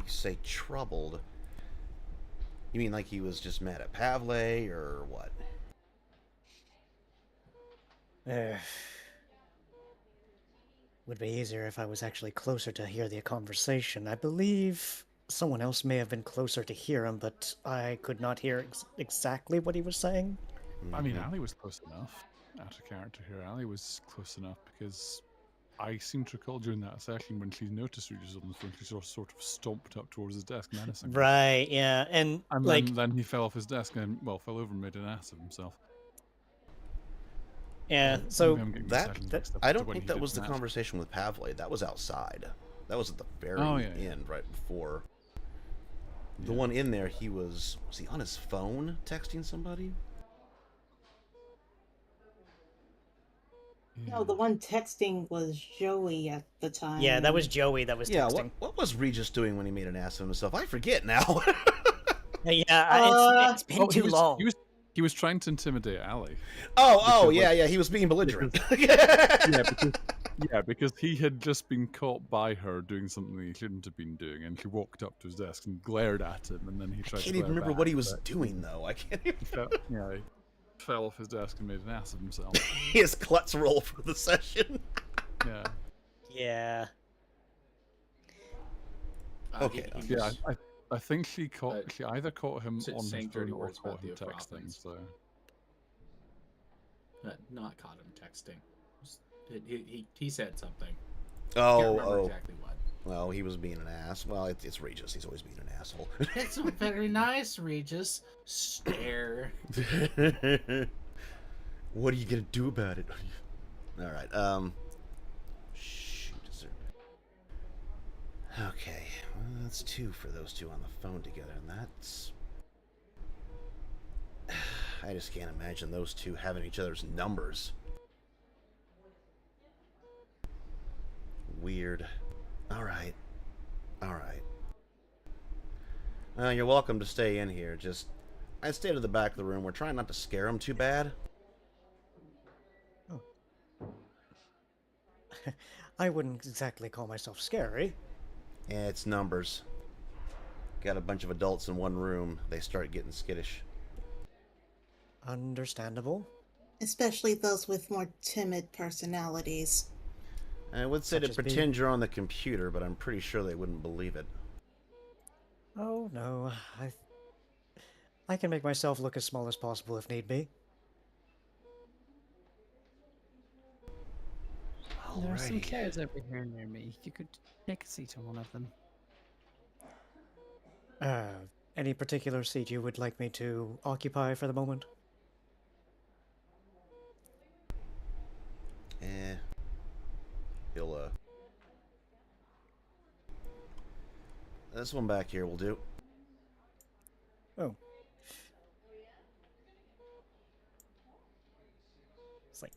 say troubled. You mean like he was just mad at Pavle, or what? Would be easier if I was actually closer to hear the conversation. I believe someone else may have been closer to hear him, but I could not hear exactly what he was saying. I mean, Ali was close enough. Out of character here, Ali was close enough because I seem to recall during that session when she noticed Regis on the phone, she sort of stomped up towards his desk menacingly. Right, yeah, and like... then he fell off his desk and, fell over and made an ass of himself. Yeah, so... I don't think that was the conversation with Pavle. That was outside. That was at the very end, right before. The one in there, was he on his phone texting somebody? No, the one texting was Joey at the time. Yeah, that was Joey that was texting. What was Regis doing when he made an ass of himself? I forget now. It's been too long. He was trying to intimidate Ali. Yeah, he was being belligerent. Because he had just been caught by her doing something he shouldn't have been doing, and she walked up to his desk and glared at him, and then he tried to I can't even remember what he was doing, though. I can't even... He fell off his desk and made an ass of himself. His klutz roll for the session. Yeah. Yeah. Okay. I think she either caught him on his phone or words caught about him the texting. So. not caught him texting. He said something. Oh, Can't remember exactly what. Well, he was being an ass. Well, it's Regis. He's always being an asshole. It's very nice, Regis. Stare. What are you gonna do about it? All right. Shoot. Okay. Well, that's 2 for those 2 on the phone together, and that's. I just can't imagine those 2 having each other's numbers. Weird. All right. You're welcome to stay in here. Just, I stay to the back of the room. We're trying not to scare them too bad. Oh. I wouldn't exactly call myself scary. Yeah, it's numbers. Got a bunch of adults in one room. They start getting skittish. Understandable. Especially those with more timid personalities. I would say to pretend you're on the computer, but I'm pretty sure they wouldn't believe it. Oh, no. I can make myself look as small as possible if need be. There are some chairs over here near me. You could take a seat on one of them. Any particular seat you would like me to occupy for the moment? He'll, this one back here will do. Oh. It's like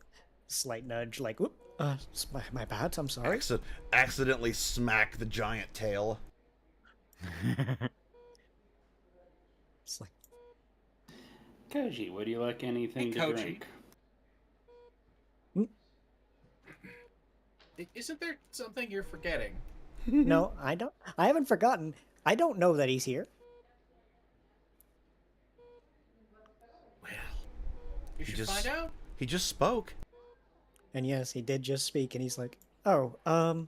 slight nudge, like, whoop, my bad, I'm sorry. Accidentally smack the giant tail. It's like... Koji, would you like anything to drink? Isn't there something you're forgetting? No, I don't. I haven't forgotten. I don't know that he's here. Well, you should find out. He just spoke. And yes, he did just speak, and he's like, oh, Ow.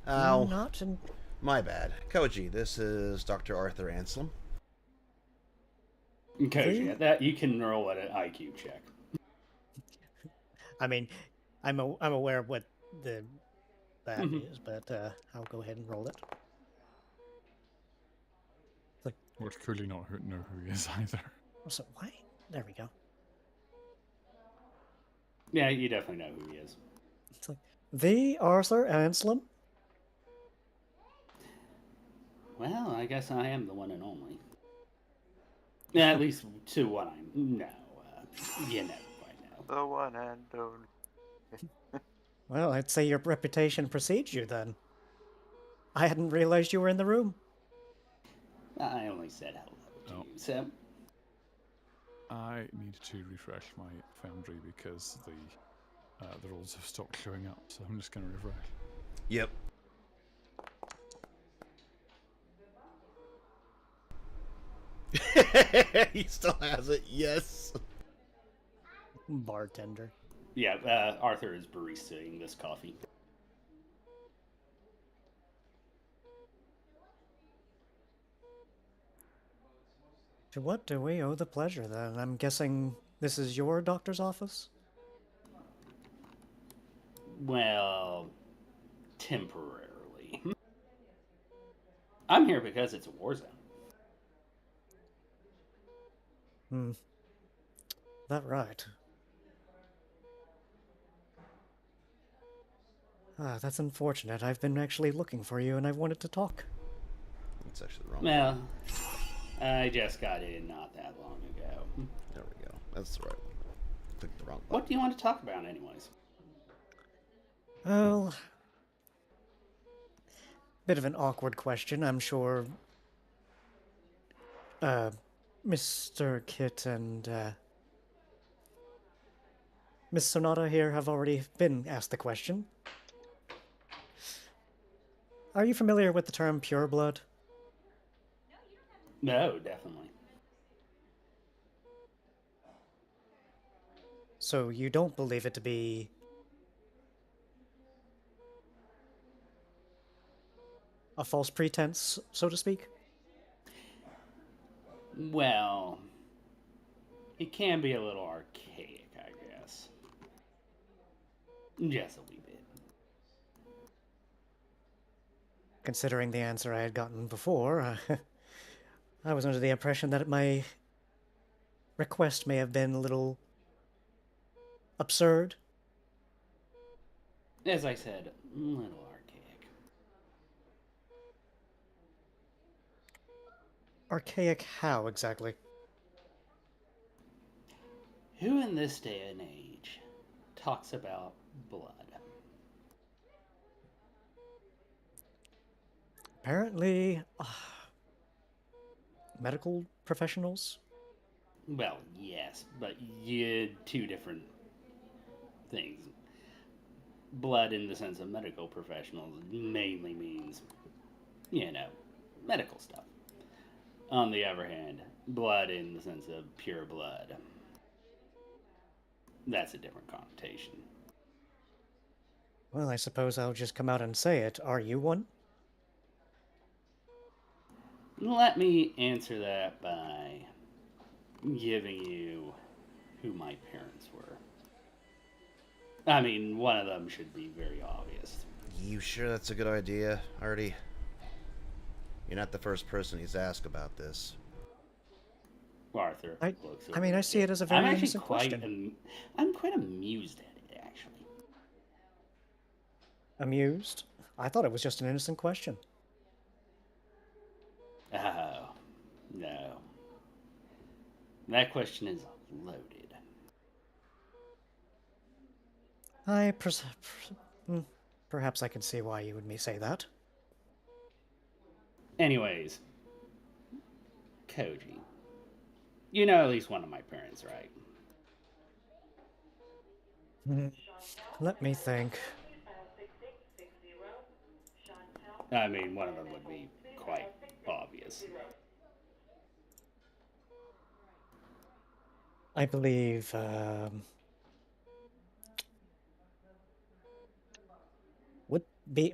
not in... My bad. Koji, this is Dr. Arthur Anselm. Koji, that you can roll an IQ check. I mean, I'm aware of what that is, but I'll go ahead and roll it. Like, would clearly not know who he is either. So why? There we go. Yeah, you definitely know who he is. It's like the Arthur Anselm. Well, I guess I am the one and only. At least to what I know. You never quite know. The one and only. Well, I'd say your reputation precedes you then. I hadn't realized you were in the room. I only said hello to you, so... I need to refresh my foundry because the rolls have stopped showing up, so I'm just going to refresh. Yep. He still has it, yes. Bartender. Yeah, Arthur is baristaing this coffee. To what do we owe the pleasure, then? I'm guessing this is your doctor's office? Well, temporarily. I'm here because it's a war zone. That right. That's unfortunate. I've been actually looking for you, and I've wanted to talk. That's actually the wrong Well, I just got in not that long ago. There we go. That's the right one. Clicked the wrong button. What do you want to talk about, anyways? Well, bit of an awkward question, I'm sure. Mr. Kit and Miss Sonata here have already been asked the question. Are you familiar with the term pure blood? No, definitely. So you don't believe it to be a false pretense, so to speak? Well, it can be a little archaic, I guess. Just a wee bit. Considering the answer I had gotten before, I was under the impression that my request may have been a little absurd. As I said, a little archaic. Archaic how, exactly? Who in this day and age talks about blood? Apparently, medical professionals? Well, yes, but two different things. Blood in the sense of medical professionals mainly means, medical stuff. On the other hand, blood in the sense of pure blood. That's a different connotation. Well, I suppose I'll just come out and say it. Are you one? Let me answer that by giving you who my parents were. I mean, one of them should be very obvious. You sure that's a good idea, Artie? You're not the first person he's asked about this. Arthur looks over. I mean, I see it as a very I'm innocent question. I'm quite amused at it, actually. Amused? I thought it was just an innocent question. Oh, no. That question is loaded. Perhaps I can see why you would say that. Anyways, Koji. You know at least one of my parents, right? Let me think. I mean, one of them would be quite obvious. I believe,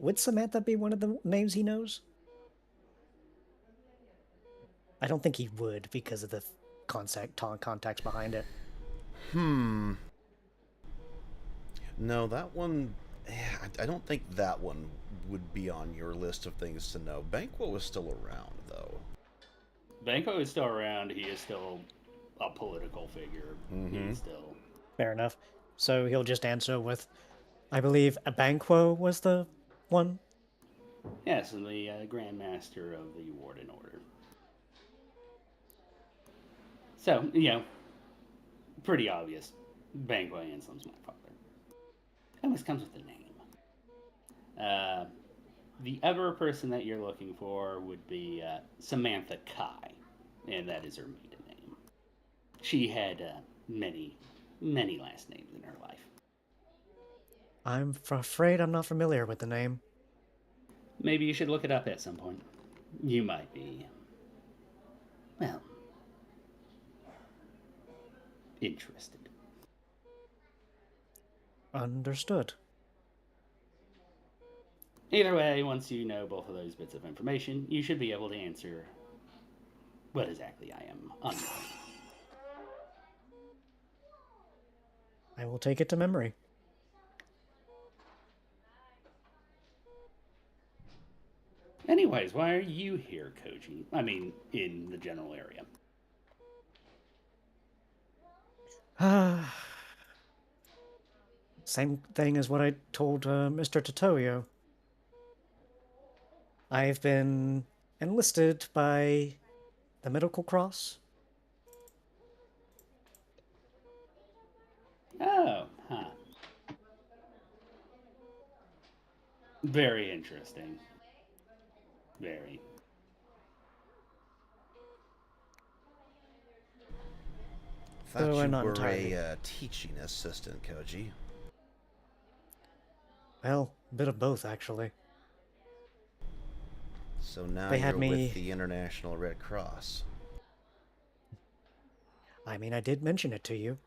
would Samantha be one of the names he knows? I don't think he would because of the context behind it. No, that one... I don't think that one would be on your list of things to know. Banquo was still around, though. Banquo is still around. He is still a political figure. He's still... Fair enough. So he'll just answer with, I believe Banquo was the one? Yes, and the Grand Master of the Warden Order. So, pretty obvious. Banquo Anselm's my father. Almost comes with a name. The other person that you're looking for would be Samantha Kai, and that is her maiden name. She had many, many last names in her life. I'm afraid I'm not familiar with the name. Maybe you should look it up at some point. You might be, well, interested. Understood. Either way, once you know both of those bits of information, you should be able to answer what exactly I am unknown. I will take it to memory. Anyways, why are you here, Koji? I mean, in the general area. Same thing as what I told Mr. Totoyo. I've been enlisted by the Medical Cross. Oh, huh. Very interesting. Very. Thought So you not were entirely. a teaching assistant, Koji. Well, a bit of both, actually. So now They had you're me- with the International Red Cross. I mean, I did mention it to you.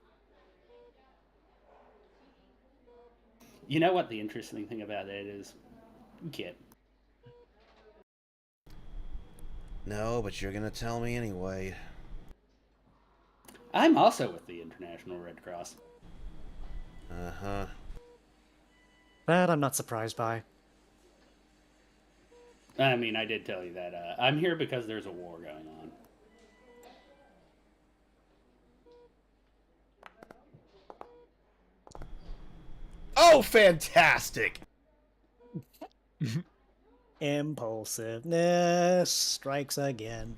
You know what the interesting thing about it is? Kit. No, but you're gonna tell me anyway. I'm also with the International Red Cross. Uh-huh. That I'm not surprised by. I mean, I did tell you that I'm here because there's a war going on. Oh, fantastic! Impulsiveness strikes again.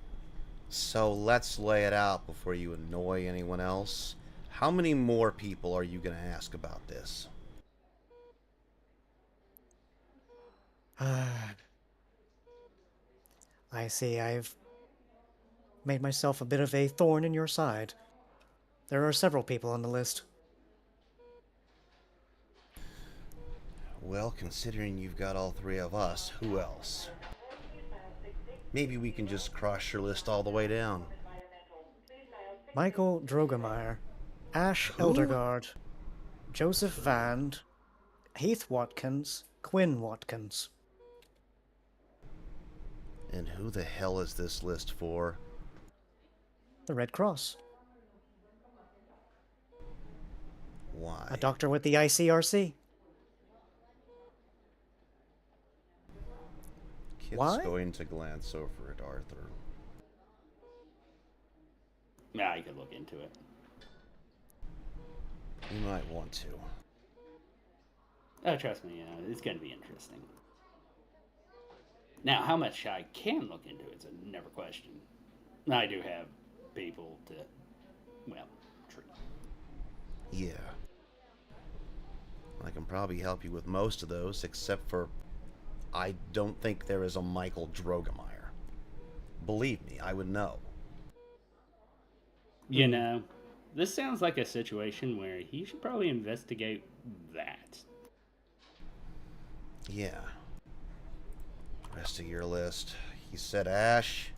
So let's lay it out before you annoy anyone else. How many more people are you going to ask about this? I see I've made myself a bit of a thorn in your side. There are several people on the list. Well, considering you've got all three of us, who else? Maybe we can just cross your list all the way down. Michael Drogemeyer, Ash Who? Eldergaard, Joseph Vand, Heath Watkins, Quinn Watkins. And who the hell is this list for? The Red Cross. Why? A doctor with the ICRC. Kit's Why? going to glance over at Arthur. Yeah, you could look into it. You might want to. Oh, trust me, it's going to be interesting. Now, how much I can look into it's a never question. I do have people to, well, treat. Yeah. I can probably help you with most of those, except for I don't think there is a Michael Drogemeyer. Believe me, I would know. You know, this sounds like a situation where he should probably investigate that. Yeah. Rest of your list. He said Ash.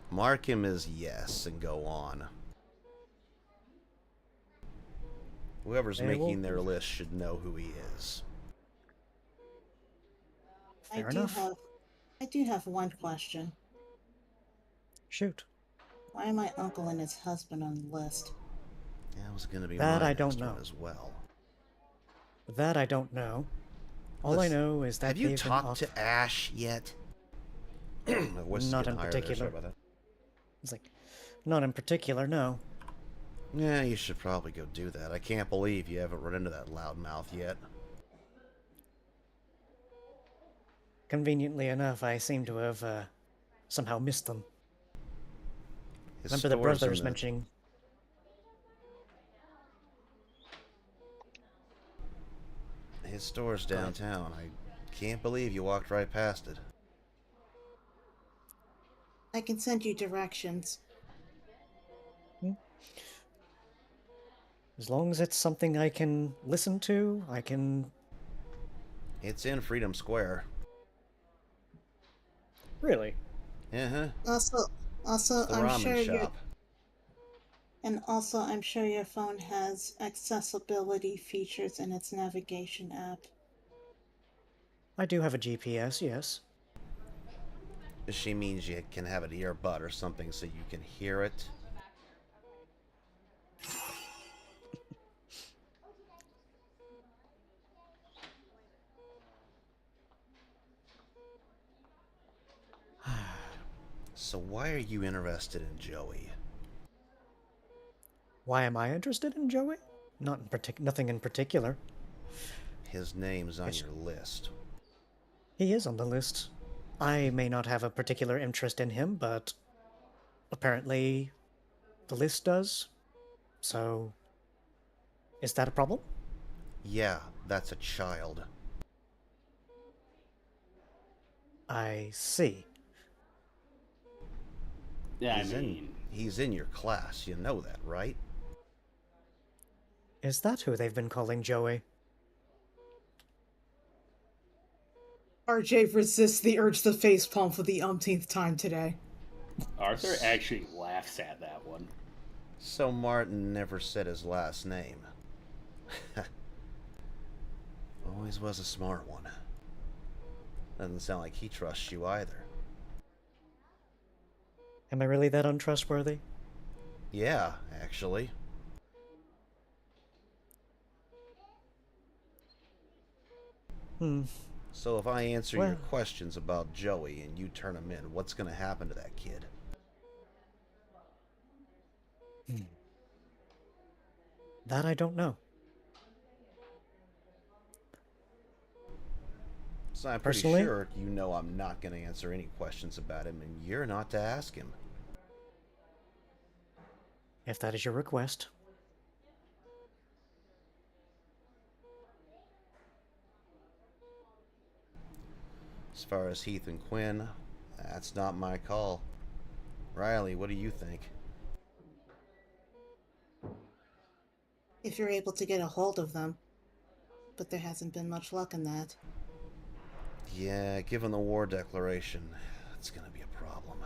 Mark him as yes and go on. Whoever's making their list should know who he is. Fair enough. I do have one question. Shoot. Why are my uncle and his husband on the list? That was going to be That my I don't next one know. as well. That I don't know. All I know is that have you they've been talked to Ash yet? My voice is Not getting in higher there, particular. sorry about that. It's like, not in particular, no. Yeah, you should probably go do that. I can't believe you haven't run into that loudmouth yet. Conveniently enough, I seem to have somehow missed them. His Remember the store's in brothers mentioning... His store's downtown. I can't believe you walked right past it. I can send you directions. As long as it's something I can listen to, I can... It's in Freedom Square. Really? Uh-huh. Also, The I'm ramen sure shop. I'm sure your phone has accessibility features in its navigation app. I do have a GPS, yes. She means you can have an earbud or something so you can hear it. So why are you interested in Joey? Why am I interested in Joey? Nothing in particular. His name's on your list. He is on the list. I may not have a particular interest in him, but apparently the list does. So, is that a problem? Yeah, that's a child. I see. Yeah, He's in your class, you know that, right? Is that who they've been calling Joey? RJ resists the urge to facepalm for the umpteenth time today. Arthur actually laughs at that one. So Martin never said his last name. Always was a smart one. Doesn't sound like he trusts you either. Am I really that untrustworthy? Yeah, actually. So if I answer your Well- questions about Joey and you turn him in, what's going to happen to that kid? That I don't know. So I'm pretty Personally? sure you know I'm not going to answer any questions about him, and you're not to ask him. If that is your request. As far as Heath and Quinn, that's not my call. Riley, what do you think? If you're able to get a hold of them. But there hasn't been much luck in that. Yeah, given the war declaration, it's going to be a problem.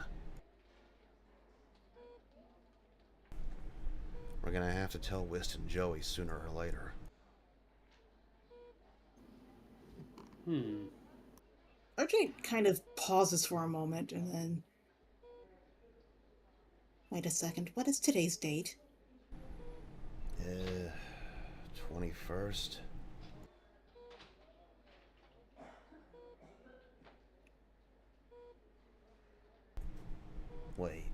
We're going to have to tell Wist and Joey sooner or later. RJ kind of pauses for a moment and then... Wait a second, what is today's date? 21st. Wait.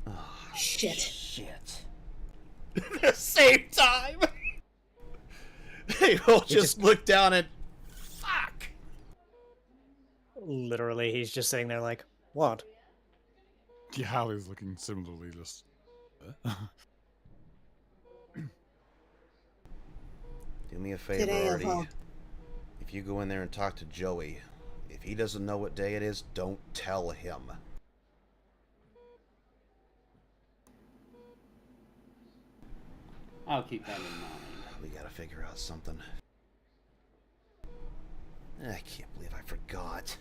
Oh, shit. Shit. At the same time! They all just look down and... Fuck! Literally, he's just sitting there like, what? Yeah, Hallie's looking similarly just... Do me a favor, Today, Artie. I'll- If you go in there and talk to Joey, if he doesn't know what day it is, don't tell him. I'll keep that in mind. We gotta figure out something. I can't believe I forgot.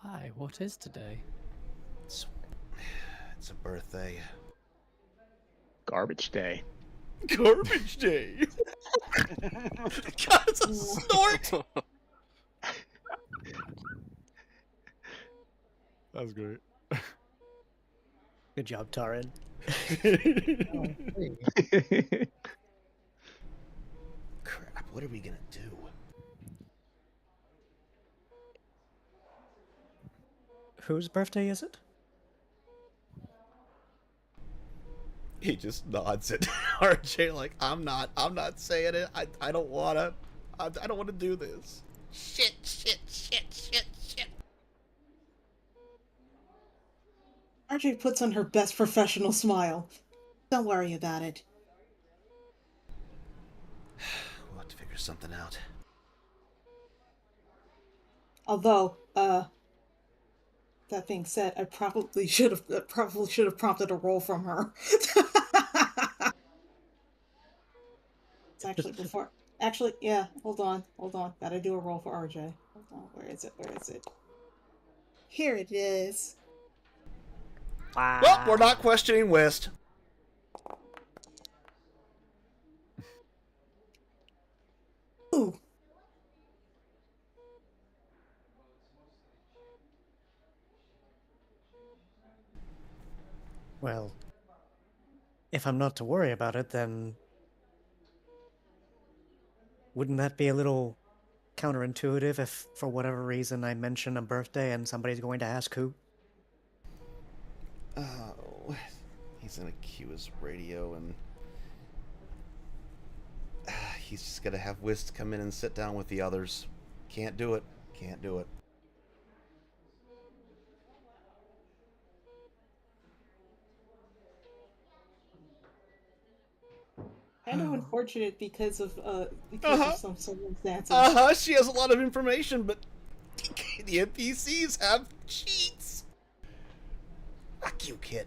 Why? What is today? It's a birthday. Garbage day. Garbage day. God, it's a snort. That's great. Good job, Taran. Crap, what are we gonna do? Whose birthday is it? He just nods at RJ like, I'm not saying it. I don't wanna. I don't wanna do this. Shit. RJ puts on her best professional smile. Don't worry about it. We'll have to figure something out. Although, that being said, I probably should have prompted a roll from her. It's actually before. Actually, yeah. Hold on. Gotta do a roll for RJ. Hold on. Where is it? Here it is. Well, we're not questioning West. Ooh. Well, if I'm not to worry about it, then wouldn't that be a little counterintuitive if, for whatever reason, I mention a birthday and somebody's going to ask who? Oh, he's gonna cue his radio and he's just gonna have Wist come in and sit down with the others. Can't do it. Kind of unfortunate because of some circumstances. She has a lot of information, but the NPCs have cheats. Fuck you, kid.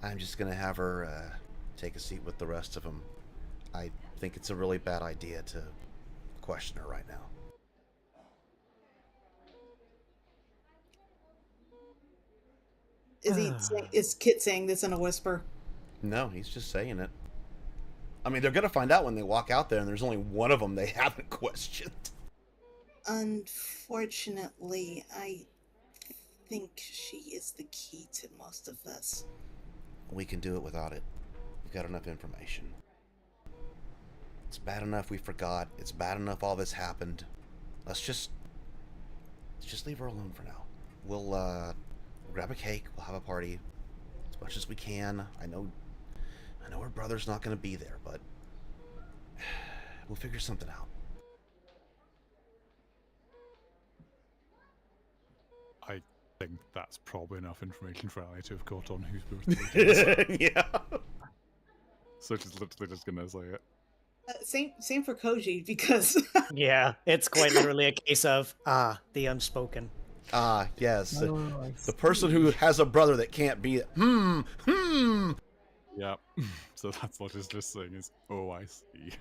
I'm just gonna have her take a seat with the rest of them. I think it's a really bad idea to question her right now. Is Kit saying this in a whisper? No, he's just saying it. I mean, they're gonna find out when they walk out there, and there's only one of them they haven't questioned. Unfortunately, I think she is the key to most of this. We can do it without it. We got enough information. It's bad enough we forgot. It's bad enough all this happened. Let's just leave her alone for now. We'll grab a cake. We'll have a party as much as we can. I know her brother's not going to be there, but we'll figure something out. I think that's probably enough information for Ali to have caught on whose birthday it is. Yeah. So she's literally just gonna say it. Same for Koji, because Yeah, it's quite literally a case of, the unspoken. Yes. Oh, The person who has a brother that can't be Yeah. So that's what it's just saying is, oh, I see.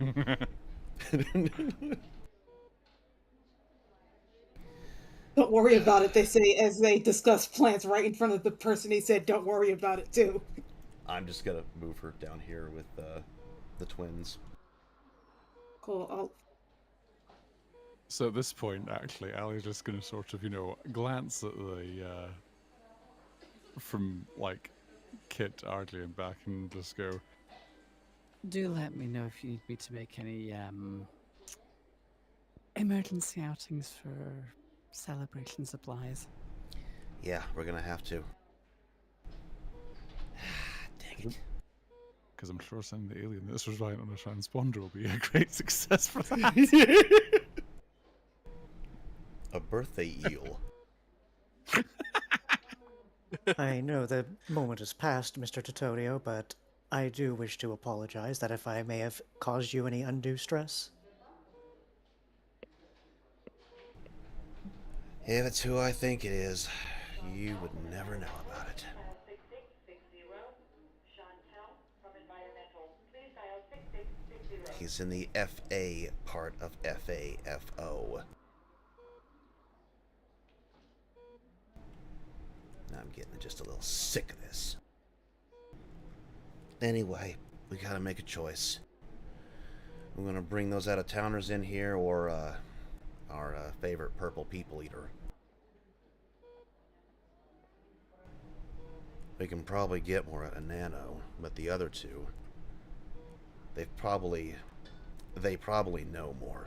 don't worry about it, they say as they discuss plans right in front of the person he said don't worry about it too. I'm just gonna move her down here with the twins. Cool. So at this point, actually, Ali's just gonna sort of, glance at the, from, like, Kit, Ardley, and back and just go, Do let me know if you need me to make any emergency outings for celebration supplies. Yeah, we're gonna have to. Dang it. because I'm sure sending the alien that's reliant on a transponder will be a great success for that. A birthday eel. I know the moment has passed, Mr. Titorio, but I do wish to apologize that if I may have caused you any undue stress. If it's who I think it is, you would never know about it. He's in the FA part of FAFO. I'm getting just a little sick of this. Anyway, we gotta make a choice. We're gonna bring those out-of-towners in here, or our favorite purple people eater. We can probably get more out of Nano, but the other two, they probably know more.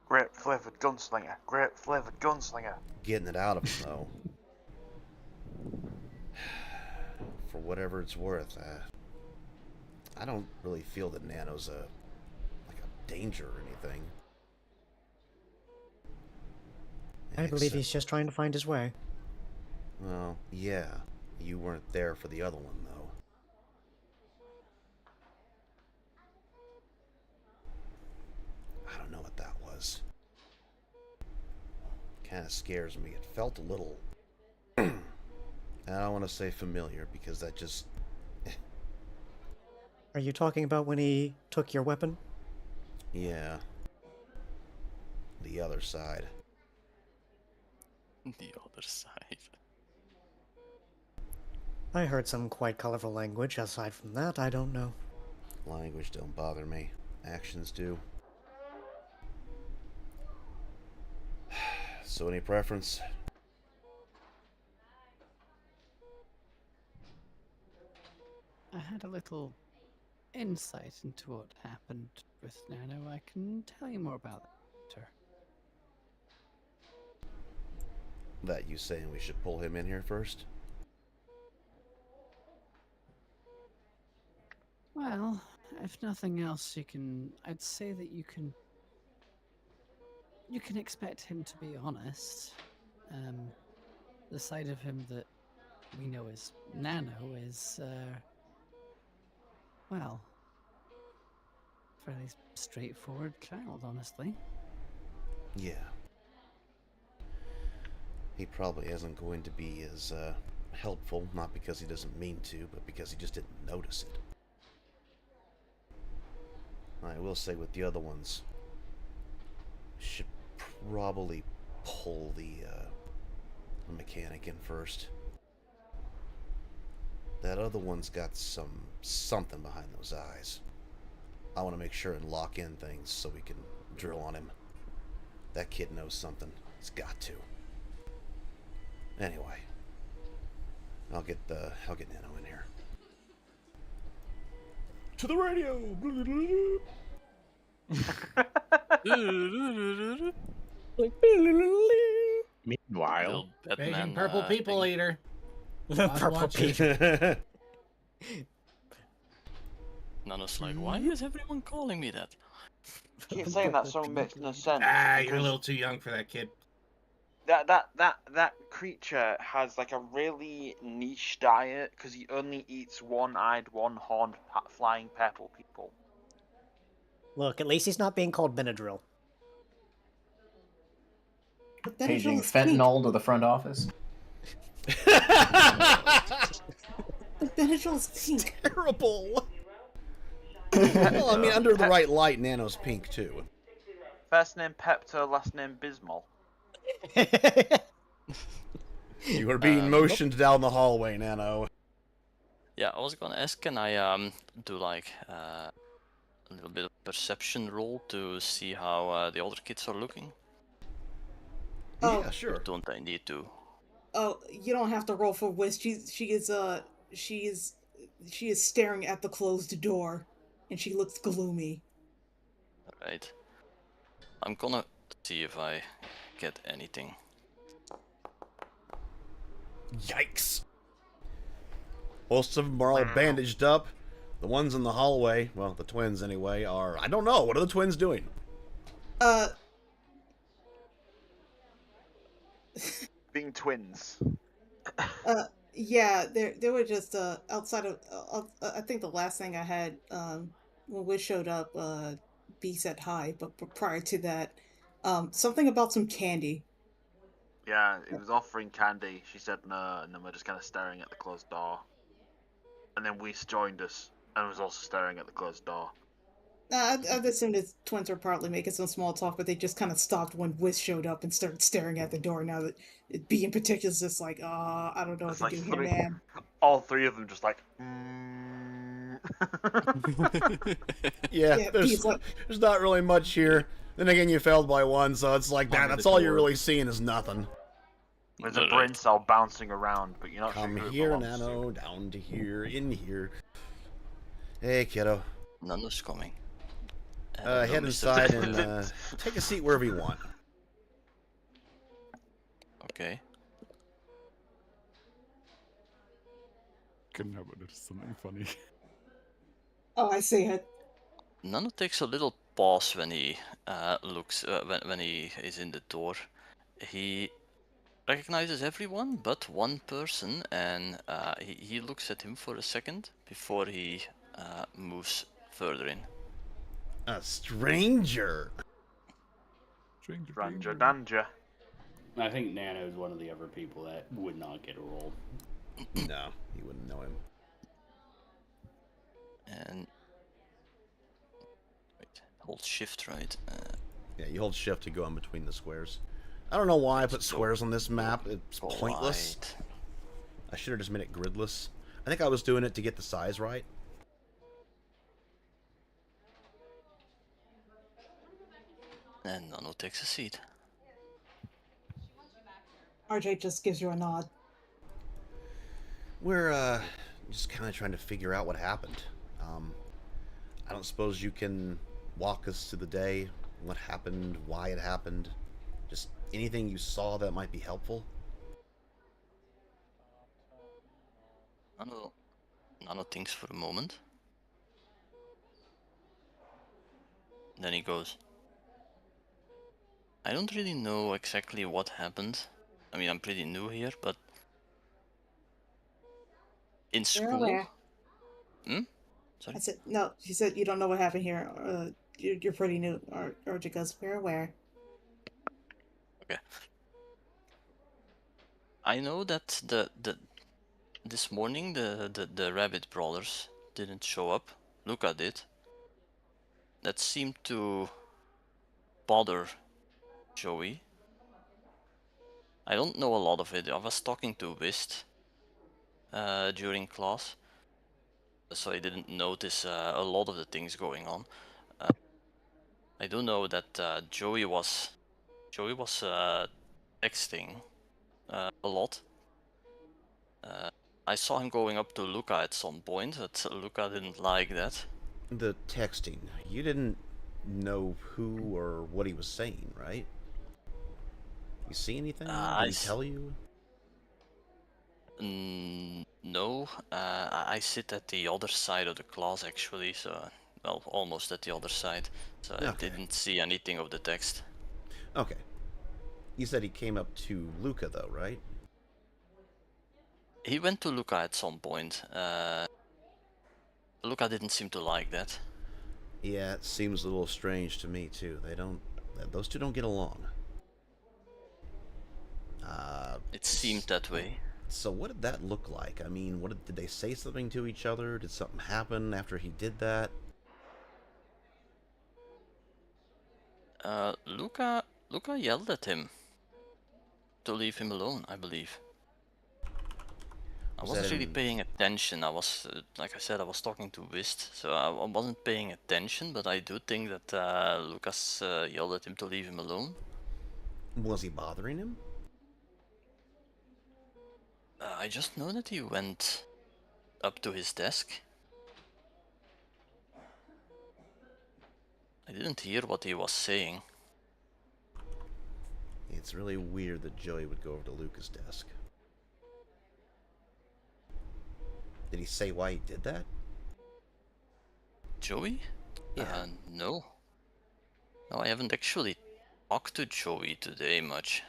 Grape flavored gunslinger. Grape flavored gunslinger. Getting it out of them, though. For whatever it's worth, I don't really feel that Nano's a danger or anything. I believe he's just trying to find his way. Well, yeah. You weren't there for the other one, though. I don't know what that was. Kind of scares me. It felt a little... I don't want to say familiar, because that just... Are you talking about when he took your weapon? Yeah. The other side. The other side. I heard some quite colorful language. Aside from that, I don't know. Language don't bother me. Actions do. So any preference? I had a little insight into what happened with Nano. I can tell you more about that later. That you saying we should pull him in here first? Well, if nothing else, I'd say that you can expect him to be honest. The side of him that we know as Nano is, well, fairly straightforward child, honestly. Yeah. He probably isn't going to be as helpful, not because he doesn't mean to, but because he just didn't notice it. I will say with the other ones, should probably pull the mechanic in first. That other one's got something behind those eyes. I want to make sure and lock in things so we can drill on him. That kid knows something. He's got to. Anyway, I'll get Nano in here. To the radio. Meanwhile, Begging purple people eater. Purple people. Nano's like, why is everyone calling me that? Keep saying that so it makes no sense. Ah, you're a because little too young for that, kid. That creature has like a really niche diet because he only eats one-eyed, one-horned flying purple people. Look, at least he's not being called Benadryl. Paging fentanyl to the front office. But Benadryl's pink. Terrible. Well, I mean, under the right light, Nano's pink too. First name Pepto, last name Bismol. You are being motioned down the hallway, Nano. Yeah, I was gonna ask, can I do like a little bit of perception roll to see how the other kids are looking? Oh. Yeah, sure. Or don't I need to? Oh, you don't have to roll for whiz. She is staring at the closed door, and she looks gloomy. Alright. I'm gonna see if I get anything. Yikes. Most of them are all bandaged up. The ones in the hallway, well, the twins anyway, are... I don't know. What are the twins doing? Being twins. Yeah, they were just outside of. I think the last thing I had when we showed up, B said hi, but prior to that, something about some candy. Yeah, he was offering candy. She said no, and then we're just kind of staring at the closed door. And then Whis joined us and was also staring at the closed door. I'd assumed the twins were probably making some small talk, but they just kind of stopped when Whis showed up and started staring at the door. Now that B in particular is just like, I don't know what to do here, man. All three of them just like, Yeah, there's not really much here. Then again, you failed by one, so it's like that's all you're really seeing is nothing. There's a brain cell bouncing around, but you're not Come sure who it here, belongs Nano, down to here, in here. Hey, kiddo. Nano's coming. Head inside and take a seat wherever you want. Okay. Couldn't help but notice something funny. Oh, I see it. Nano takes a little pause when he looks when he is in the door. He recognizes everyone but one person, and he looks at him for a second before he moves further in. A stranger. Stranger danger. I think Nano's one of the other people that would not get a roll. No, you wouldn't know him. And wait, hold shift, right? Yeah, you hold shift to go in between the squares. I don't know why I put squares on this map. It's pointless. I should have just made it gridless. I think I was doing it to get the size right. And Nano takes a seat. RJ just gives you a nod. We're just kind of trying to figure out what happened. I don't suppose you can walk us to the day, what happened, why it happened, just anything you saw that might be helpful. Nano thinks for a moment. Then he goes, I don't really know exactly what happened. I mean, I'm pretty new here, but in school. Hmm? Sorry? I said no. She said you don't know what happened here. You're pretty new. RJ goes, we're aware. Okay. I know that this morning the Rabbit brothers didn't show up. Luca did. That seemed to bother Joey. I don't know a lot of it. I was talking to Wist during class, so I didn't notice a lot of the things going on. I do know that Joey was texting a lot. I saw him going up to Luca at some point, but Luca didn't like that. The texting. You didn't know who or what he was saying, right? You see anything? Did he tell you? No. I sit at the other side of the class actually, so well, almost at the other side. So I didn't see anything of the text. Okay. You said he came up to Luca, though, right? He went to Luca at some point. Luca didn't seem to like that. Yeah, it seems a little strange to me too. Those two don't get along. It seemed that way. So what did that look like? I mean, did they say something to each other? Did something happen after he did that? Luca yelled at him to leave him alone, I believe. I wasn't really paying attention. I was, like I said, I was talking to Wist, so I wasn't paying attention, but I do think that Lucas yelled at him to leave him alone. Was he bothering him? I just know that he went up to his desk. I didn't hear what he was saying. It's really weird that Joey would go over to Luca's desk. Did he say why he did that? Joey? Yeah. No. No, I haven't actually talked to Joey today much.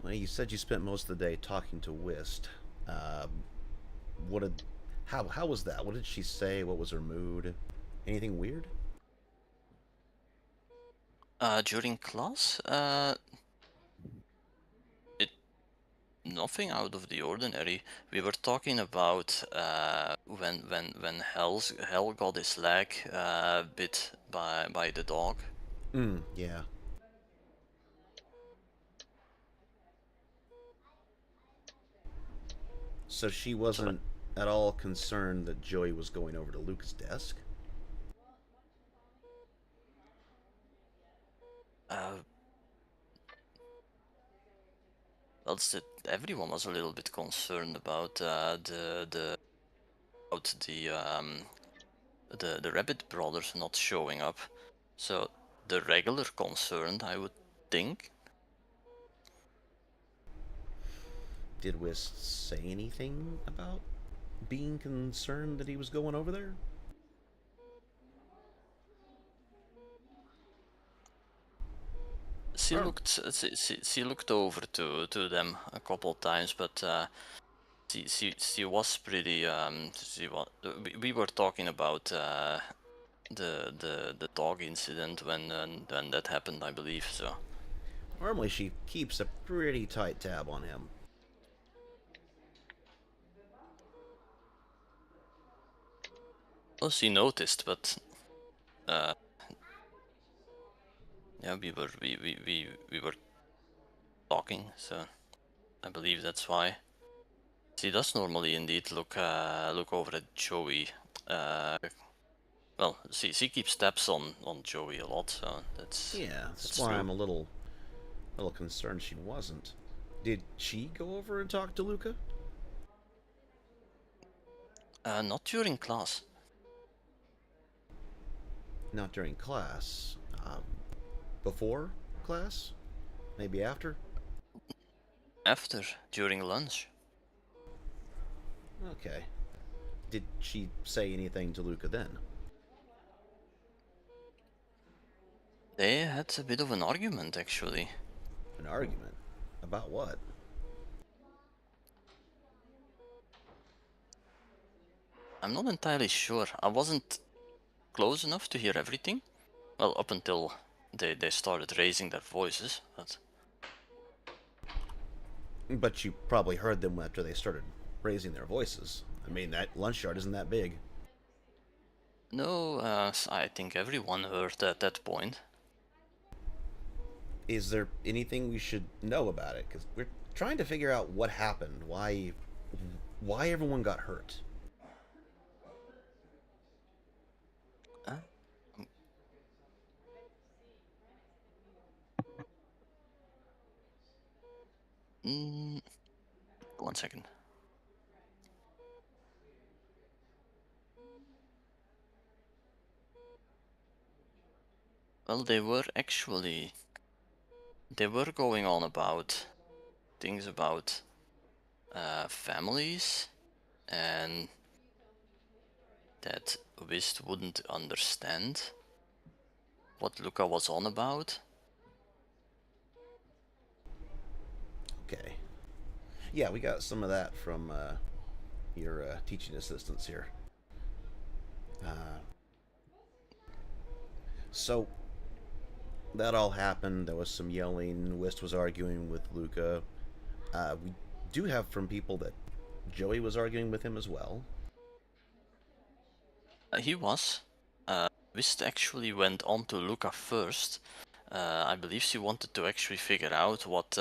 Well, you said you spent most of the day talking to Wist. How was that? What did she say? What was her mood? Anything weird? During class, nothing out of the ordinary. We were talking about when Hell got his leg bit by the dog. Yeah. So she wasn't at all concerned that Joey was going over to Luke's desk? Well, everyone was a little bit concerned about the Rabbit brothers not showing up. So the regular concern, I would think. Did Wist say anything about being concerned that he was going over there? She looked over to them a couple of times, but she was pretty we were talking about the dog incident when that happened, I believe. So normally she keeps a pretty tight tab on him. Well, she noticed, but yeah, we were talking, so I believe that's why. She does normally indeed look over at Joey. Well, she keeps tabs on Joey a lot, so that's that's why true. I'm a little concerned she wasn't. Did she go over and talk to Luca? Not during class. Not during class. Before class? Maybe after? After, during lunch. Okay. Did she say anything to Luca then? They had a bit of an argument, actually. An argument? About what? I'm not entirely sure. I wasn't close enough to hear everything. Well, up until they started raising their voices, but... But you probably heard them after they started raising their voices. I mean, that lunch yard isn't that big. No, I think everyone heard at that point. Is there anything we should know about it? Because we're trying to figure out what happened, why everyone got hurt. One second. Well, they were going on about things about families, and that Whist wouldn't understand what Luca was on about. Okay. Yeah, we got some of that from your teaching assistants here. So that all happened. There was some yelling. Whist was arguing with Luca. We do have from people that Joey was arguing with him as well. He was. Whist actually went on to Luca first. I believe she wanted to actually figure out what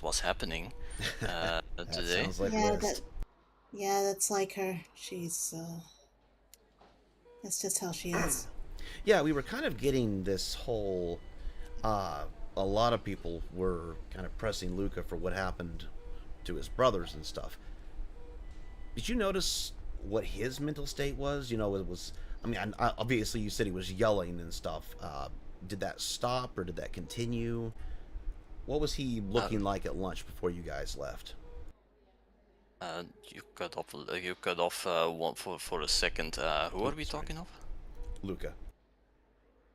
was happening today. Sounds like yeah, Whist. Yeah, that's like her. She's that's just how she is. Yeah, we were kind of getting this whole a lot of people were kind of pressing Luca for what happened to his brothers and stuff. Did you notice what his mental state was? You know, it was, I mean, obviously you said he was yelling and stuff. Did that stop or did that continue? What was he looking like at lunch before you guys left? You cut off one for a second. Who are we talking of? Luca.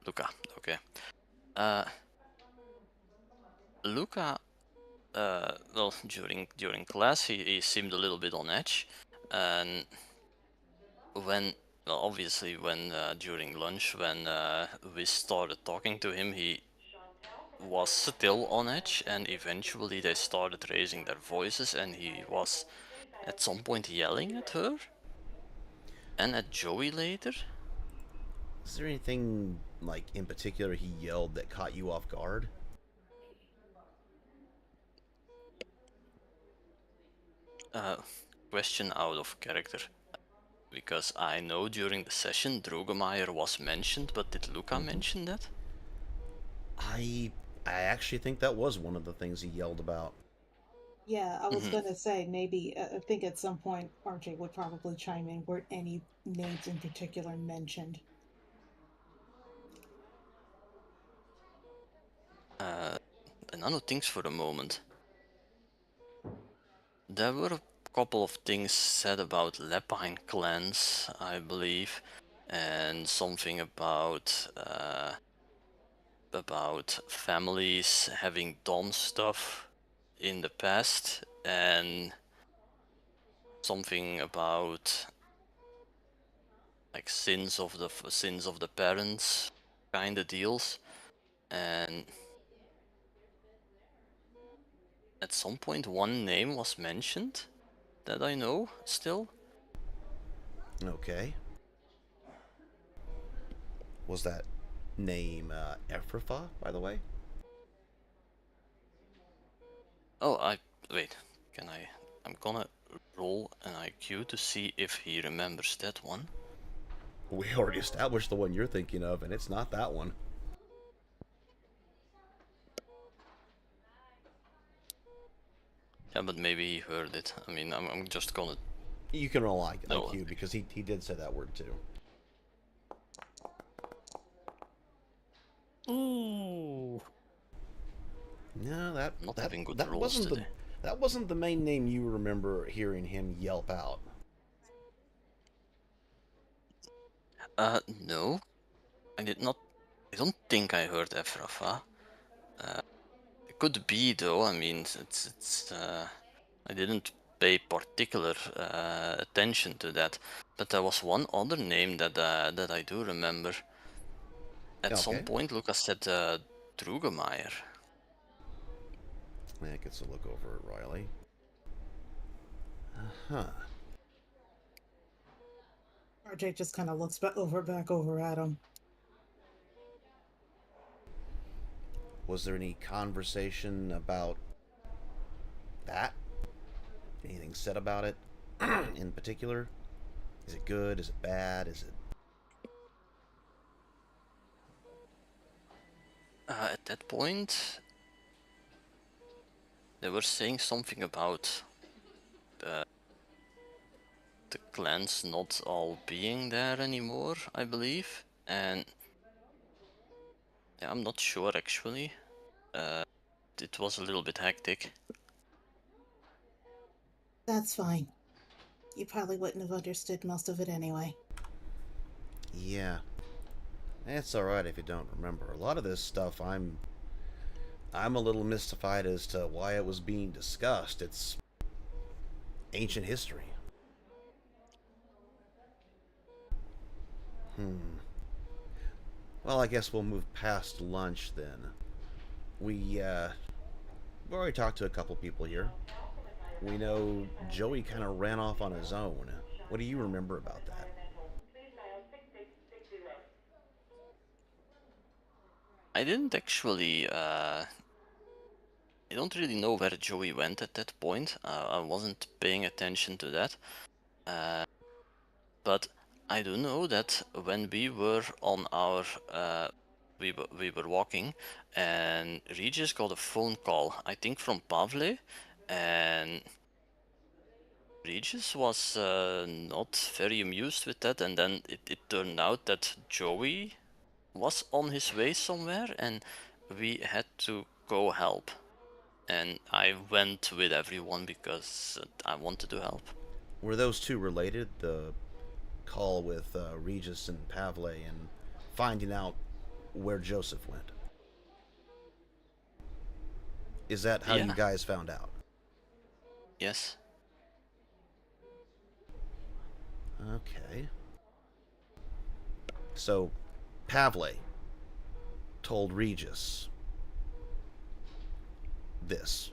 Luca, okay. Luca, well, during class he seemed a little bit on edge, and when, well, obviously when during lunch when we started talking to him, he was still on edge, and eventually they started raising their voices, and he was at some point yelling at her and at Joey later. Is there anything like in particular he yelled that caught you off guard? Question out of character, because I know during the session Drogemeyer was mentioned, but did Luca mention that? I actually think that was one of the things he yelled about. Yeah, I was gonna say maybe I think at some point RJ would probably chime in. Were any names in particular mentioned? Nano thinks for a moment. There were a couple of things said about Lepine clans, I believe, and something about families having done stuff in the past, and something about like sins of the parents kind of deals, and at some point one name was mentioned that I know still. Okay. Was that name Ephrafa, by the way? Oh, wait. I'm gonna roll an IQ to see if he remembers that one. We already established the one you're thinking of, and it's not that one. Yeah, but maybe he heard it. I mean, I'm just gonna... You can roll IQ because he did say that word too. Ooh. No, that wasn't that wasn't the main name you remember hearing him yelp out. No. I don't think I heard Ephrafa. It could be though. I mean, it's I didn't pay particular attention to that, but there was one other name that I do remember. At some point, Lucas said Drogemeyer. That gets a look over at Riley. RJ just kind of looks back over at him. Was there any conversation about that? Anything said about it in particular? Is it good? Is it bad? Is it... At that point, they were saying something about the clans not all being there anymore, I believe, and I'm not sure actually. It was a little bit hectic. That's fine. You probably wouldn't have understood most of it anyway. Yeah. It's alright if you don't remember. A lot of this stuff I'm a little mystified as to why it was being discussed. It's ancient history. Well, I guess we'll move past lunch then. We've already talked to a couple people here. We know Joey kind of ran off on his own. What do you remember about that? I didn't actually. I don't really know where Joey went at that point. I wasn't paying attention to that. But I do know that when we were on our we were walking, and Regis got a phone call, I think from Pavle, and Regis was not very amused with that, and then it turned out that Joey was on his way somewhere, and we had to go help. And I went with everyone because I wanted to help. Were those two related? The call with Regis and Pavle and finding out where Joseph went? Is that how you guys found out? Yes. Okay. So, Pavle told Regis this,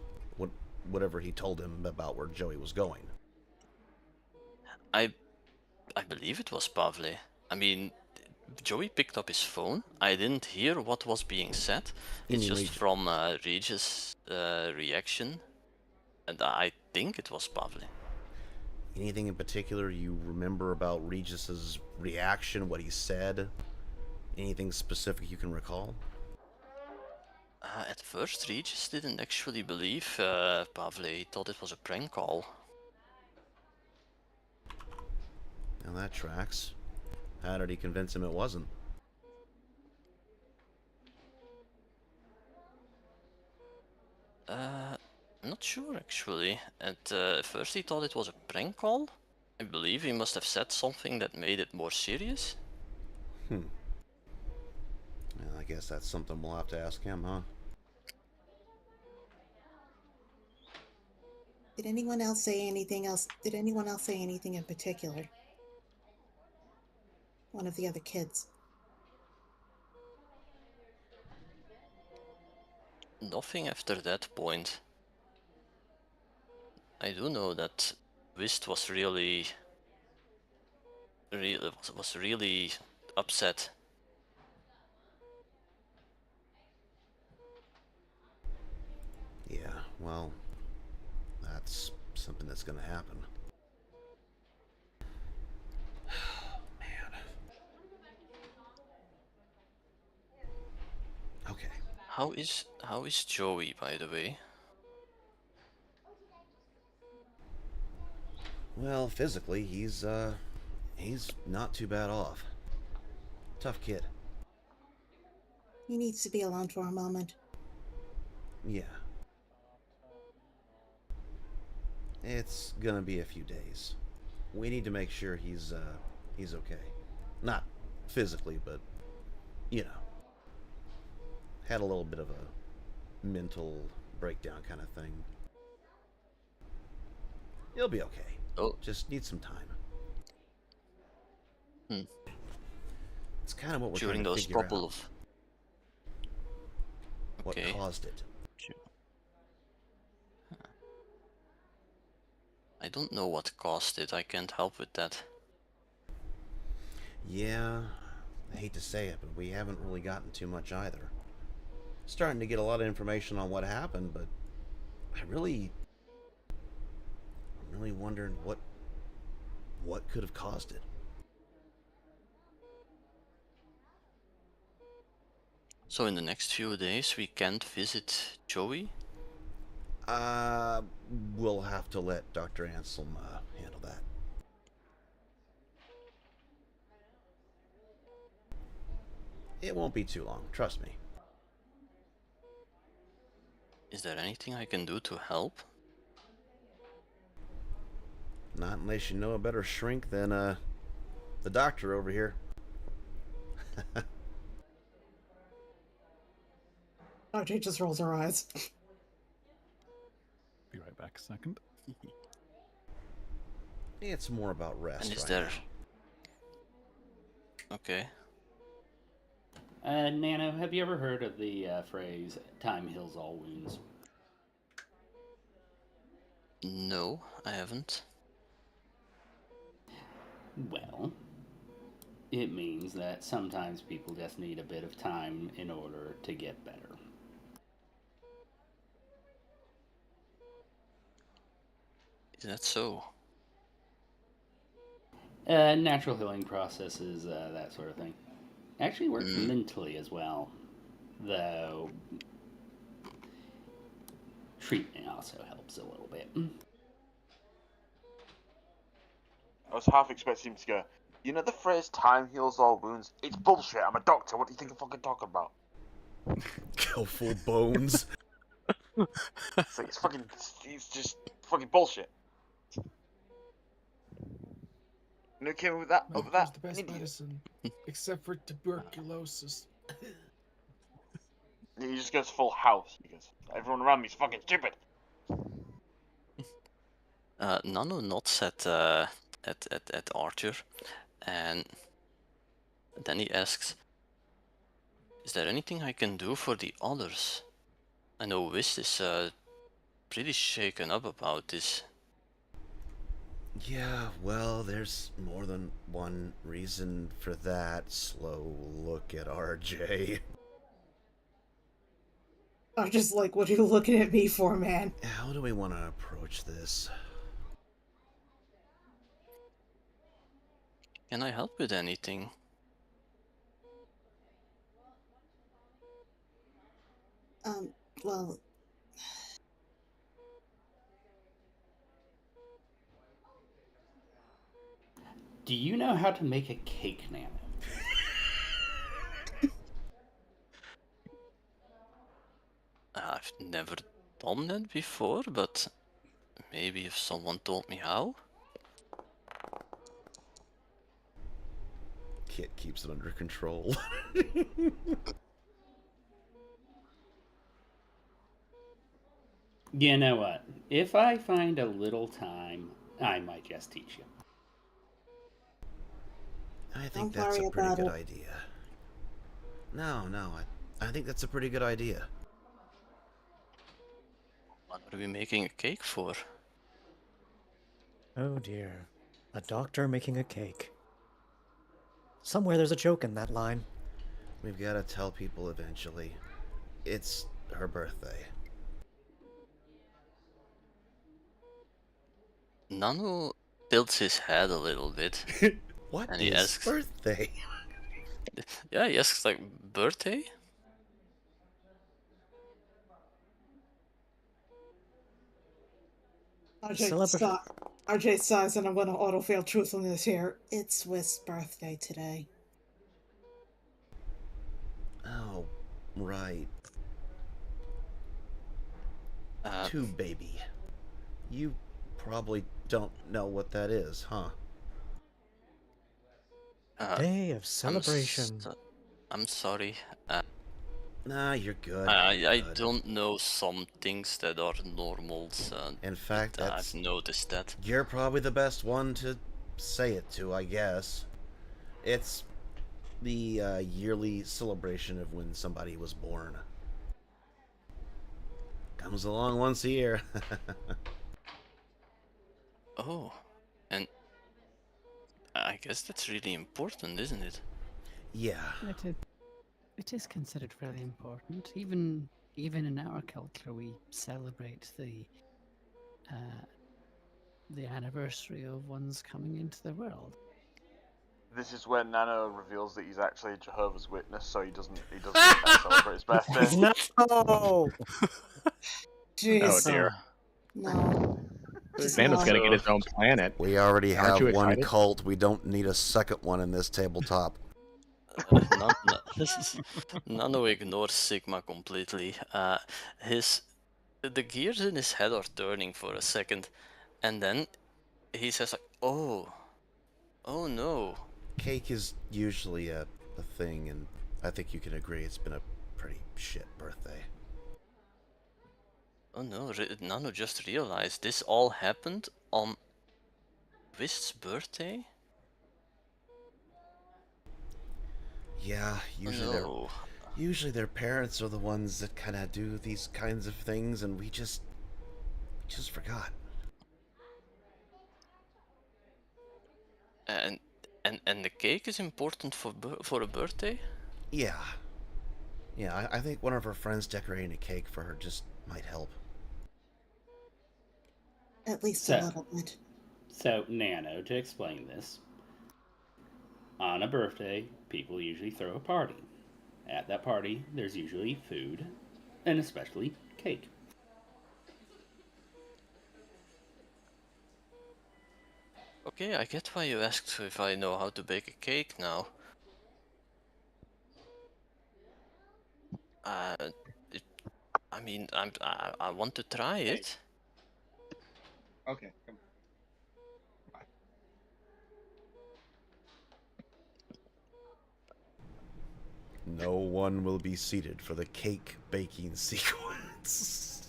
whatever he told him about where Joey was going. I believe it was Pavle. I mean, Joey picked up his phone. I didn't hear what was being said. It's just from Regis' reaction, and I think it was Pavle. Anything in particular you remember about Regis's reaction, what he said? Anything specific you can recall? At first, Regis didn't actually believe Pavle. He thought it was a prank call. Now that tracks. How did he convince him it wasn't? I'm not sure actually. At first he thought it was a prank call. I believe he must have said something that made it more serious. Well, I guess that's something we'll have to ask him, huh? Did anyone else say anything else? Did anyone else say anything in particular? One of the other kids. Nothing after that point. I do know that Wist was really upset. Yeah, well, that's something that's gonna happen. Man. Okay. How is Joey, by the way? Well, physically, he's not too bad off. Tough kid. He needs to be alone for a moment. Yeah. It's gonna be a few days. We need to make sure he's okay. Not physically, but, you know. Had a little bit of a mental breakdown kind of thing. He'll be okay. Oh. Just need some time. It's kind of what we're during trying to those figure couple out. of. What Okay. caused it? I don't know what caused it. I can't help with that. Yeah, I hate to say it, but we haven't really gotten too much either. Starting to get a lot of information on what happened, but I'm really wondering what could have caused it. So in the next few days we can't visit Joey? We'll have to let Dr. Anselm handle that. It won't be too long, trust me. Is there anything I can do to help? Not unless you know a better shrink than the doctor over here. RJ just rolls her eyes. Be right back a second. It's more about rest. And is right there... now. Okay. Nano, have you ever heard of the phrase, time heals all wounds? No, I haven't. Well, it means that sometimes people just need a bit of time in order to get better. Is that so? Natural healing processes, that sort of thing. Actually works mentally as well, though treatment also helps a little bit. I was half expecting him to go, you know the phrase time heals all wounds? It's bullshit, I'm a doctor, what do you think I'm fucking talking about? Kill full bones. It's just fucking bullshit. And who came up with that? Medicine's the best medicine, except for tuberculosis. He just goes full house because everyone around me is fucking stupid. Nano nods at Arthur, and then he asks, "Is there anything I can do for the others? I know Wiz is pretty shaken up about this." Yeah, well, there's more than one reason for that. Slow look at RJ. I'm just like, what are you looking at me for, man? How do we want to approach this? Can I help with anything? Well, Do you know how to make a cake, Nano? I've never done that before, but maybe if someone told me how. Kit keeps it under control. You know what? If I find a little time, I might just teach you. I think that's a pretty good idea. No, I think that's a pretty good idea. What are we making a cake for? Oh dear. A doctor making a cake. Somewhere there's a joke in that line. We've got to tell people eventually. It's her birthday. Nano tilts his head a little bit. What and is he asks, birthday? Yeah, he asks like, birthday? RJ sighs, and I'm going to auto-fail truthfulness here. It's Wisp's birthday today. Oh, right. Two baby. You probably don't know what that is, huh? Day of celebration. I'm sorry. Nah, you're good. I don't know some things that are normal. In fact, I've noticed that. You're probably the best one to say it to, I guess. It's the yearly celebration of when somebody was born. Comes along once a year. Oh, and I guess that's really important, isn't it? Yeah. It is considered fairly important. Even in our culture, we celebrate the anniversary of one's coming into the world. This is when Nano reveals that he's actually a Jehovah's Witness, so he doesn't celebrate his birthday. No. Jeez. Oh dear. No. Nano's gonna get his own planet. We already Aren't have you one excited? cult. We don't need a second one in this tabletop. Nano ignores Sigma completely. His the gears in his head are turning for a second, and then he says like, "Oh, oh no." Cake is usually a thing, and I think you can agree it's been a pretty shit birthday. Oh no, Nano just realized this all happened on Wist's birthday? Yeah, usually their parents are the ones that kind of do these kinds of things, and we just forgot. And the cake is important for a birthday? Yeah. Yeah, I think one of her friends decorating a cake for her just might help. At least a little bit. So, Nano, to explain this, on a birthday, people usually throw a party. At that party, there's usually food, and especially cake. Okay, I get why you asked if I know how to bake a cake now. I mean, I want to try it. Okay, come on. No one will be seated for the cake baking sequence.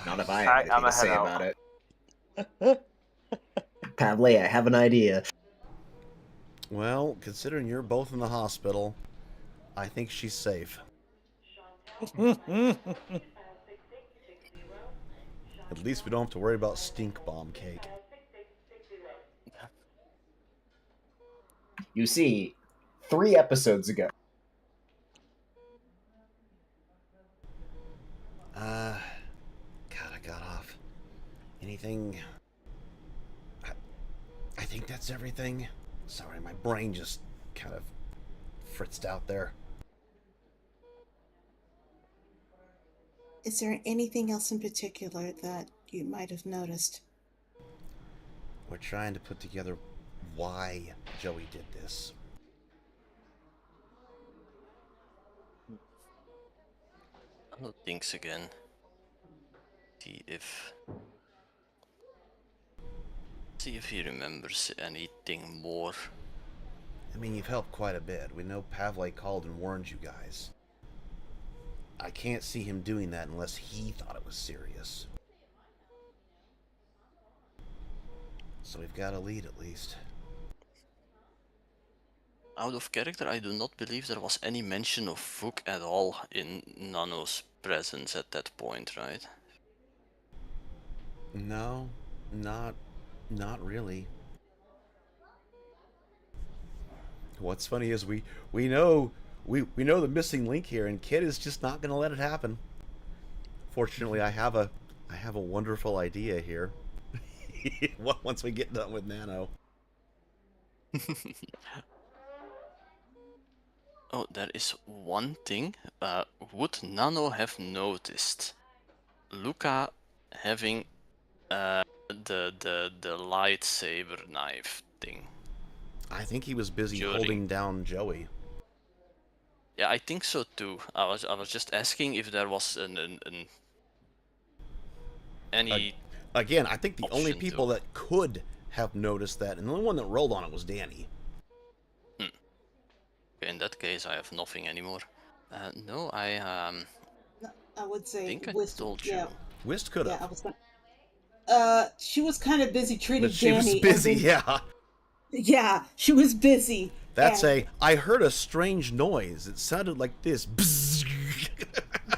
Not if I have anything to say out. about it. Pavle, I have an idea. Well, considering you're both in the hospital, I think she's safe. At least we don't have to worry about stink bomb cake. You see, 3 episodes ago. God, I got off. Anything? I think that's everything. Sorry, my brain just kind of fritzed out there. Is there anything else in particular that you might have noticed? We're trying to put together why Joey did this. Nano thinks again. See if he remembers anything more. I mean, you've helped quite a bit. We know Pavle called and warned you guys. I can't see him doing that unless he thought it was serious. So we've got a lead at least. Out of character, I do not believe there was any mention of Vuk at all in Nano's presence at that point, right? No, not really. What's funny is we know the missing link here, and Kid is just not going to let it happen. Fortunately, I have a wonderful idea here. Once we get done with Nano. Oh, there is one thing. Would Nano have noticed Luca having the lightsaber knife thing? I think he was busy holding down Joey. Yeah, I think so too. I was just asking if there was any. Again, I think the only people that could have noticed that, and the only one that rolled on it was Danny. In that case, I have nothing anymore. No, I would say think I Wist, told yeah. you. Wist could have. Yeah, I was gonna. She was kind of busy treating But she Danny. was busy, yeah. Yeah, she was busy. That's I heard a strange noise. It sounded like this.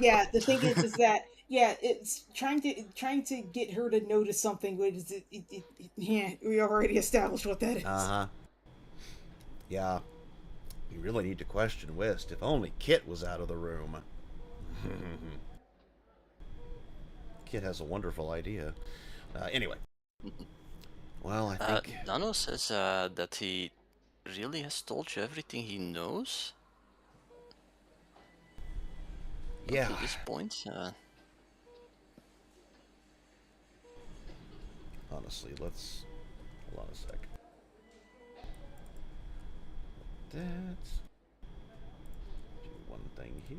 Yeah, the thing is that it's trying to get her to notice something. Which is yeah, we already established what that is. Yeah. You really need to question Wist. If only Kit was out of the room. Kit has a wonderful idea. Anyway. Well, I think... Nano says that he really has told you everything he knows? Yeah. Up to this point? Honestly, let's... Hold on a sec. Let's do one thing here.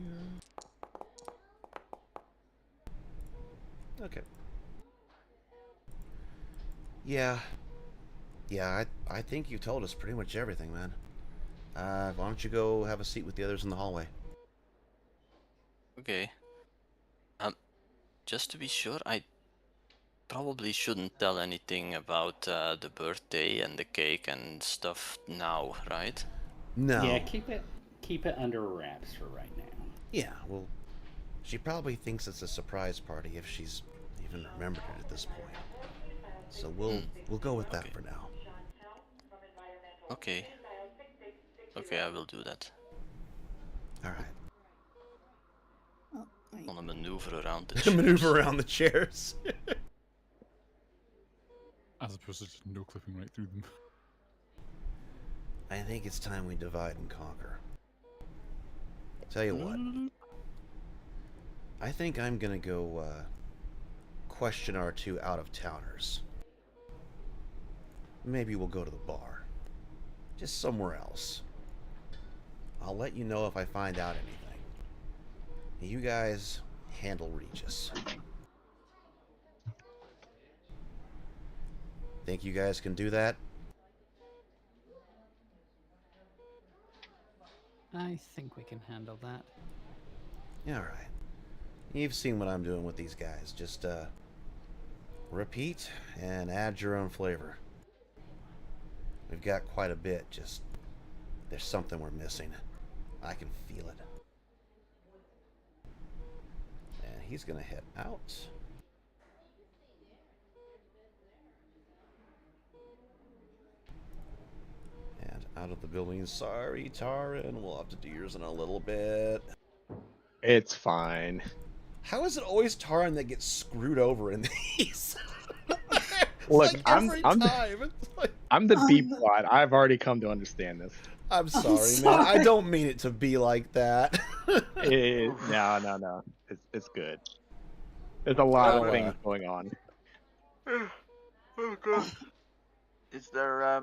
Okay. Yeah. Yeah, I think you told us pretty much everything, man. Why don't you go have a seat with the others in the hallway? Okay. Just to be sure, I probably shouldn't tell anything about the birthday and the cake and stuff now, right? No. Yeah, keep it under wraps for right now. Yeah, well, she probably thinks it's a surprise party if she's even remembered it at this point. So we'll go with that for now. Okay. Okay, I will do that. All right. I want to maneuver around the chairs. Maneuver around the chairs. As opposed to just no clipping right through them. I think it's time we divide and conquer. Tell you what. I think I'm gonna go question our 2 out-of-towners. Maybe we'll go to the bar. Just somewhere else. I'll let you know if I find out anything. You guys handle Regis. Think you guys can do that? I think we can handle that. Alright. You've seen what I'm doing with these guys. Just, repeat and add your own flavor. We've got quite a bit, just... there's something we're missing. I can feel it. And he's gonna head out. And out of the building. Sorry, Taran. We'll have to do yours in a little bit. It's fine. How is it always Taran that gets screwed over in these? Look, like I'm the B no. plot. I've already come to understand this. I'm sorry, man. I don't mean it to be like that. No. It's good. There's a lot of things going on. Oh god. Is there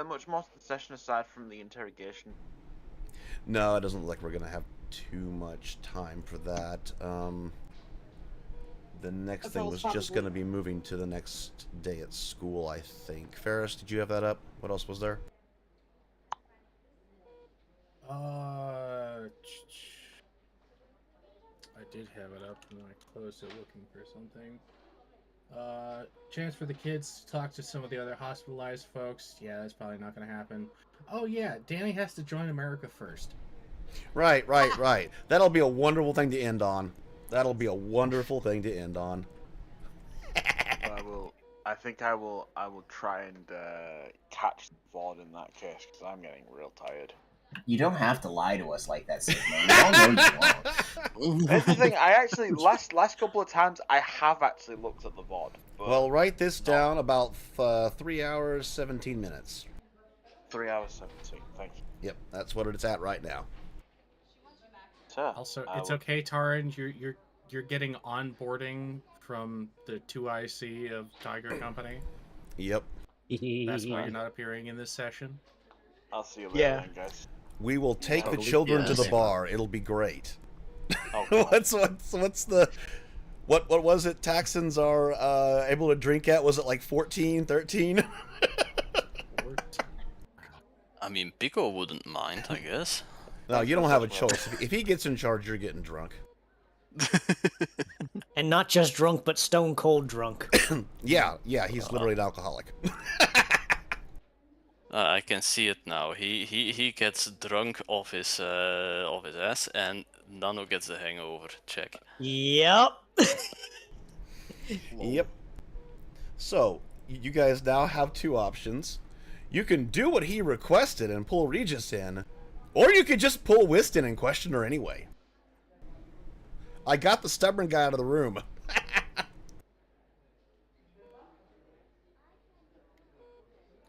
much more to the session aside from the interrogation? No, it doesn't look like we're gonna have too much time for that. The next thing was just gonna be moving to the next day at school, I think. Ferris, did you have that up? What else was there? I did have it up and then I closed it looking for something. Chance for the kids to talk to some of the other hospitalized folks. Yeah, that's probably not going to happen. Oh yeah, Danny has to join America first. Right. That'll be a wonderful thing to end on. That'll be a wonderful thing to end on. I think I will try and catch the VOD in that case because I'm getting real tired. You don't have to lie to us like that, Sigma. We all know you won't. That's the thing. I actually last couple of times I have actually looked at the VOD. Well, write this down. About 3 hours 17 minutes. 3 hours 17. Thank you. Yep, that's what it's at right now. Also, it's okay, Taran. You're getting onboarding from the 2IC of Tiger Company. Yep. That's why you're not appearing in this session. I'll see you later, then, guys. We will take the children to the bar. It'll be great. Oh, what's the what was it? Texans are able to drink at? Was it like 14, 13? I mean, Pico wouldn't mind, I guess. No, you don't have a choice. If he gets in charge, you're getting drunk. And not just drunk, but stone cold drunk. yeah, he's literally an alcoholic. I can see it now. He gets drunk off his ass, and Nano gets the hangover. Check. Yep. Yep. So you guys now have 2 options. You can do what he requested and pull Regis in, or you could just pull Wist in and question her anyway. I got the stubborn guy out of the room.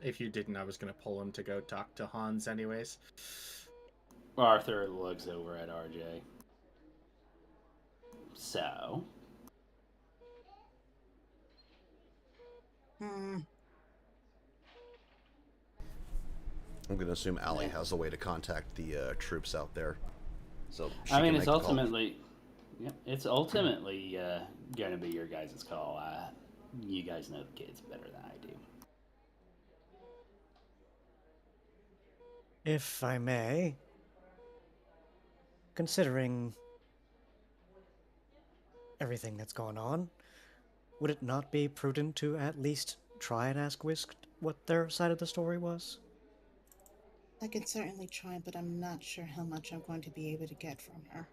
If you didn't, I was going to pull him to go talk to Hans anyways. Arthur looks over at RJ. So? I'm going to assume Allie has a way to contact the troops out there. So I mean, it's ultimately Yep, it's ultimately going to be your guys' call. You guys know the kids better than I do. If I may, considering everything that's gone on, would it not be prudent to at least try and ask Whisk what their side of the story was? I can certainly try, but I'm not sure how much I'm going to be able to get from her.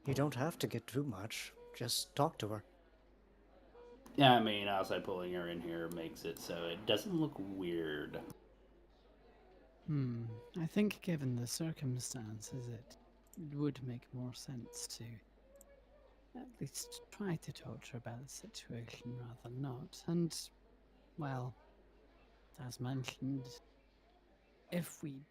You don't have to get too much. Just talk to her. Yeah, I mean, outside pulling her in here makes it so it doesn't look weird. I think given the circumstances, it would make more sense to at least try to talk to her about the situation rather than not. And, well, as mentioned, if we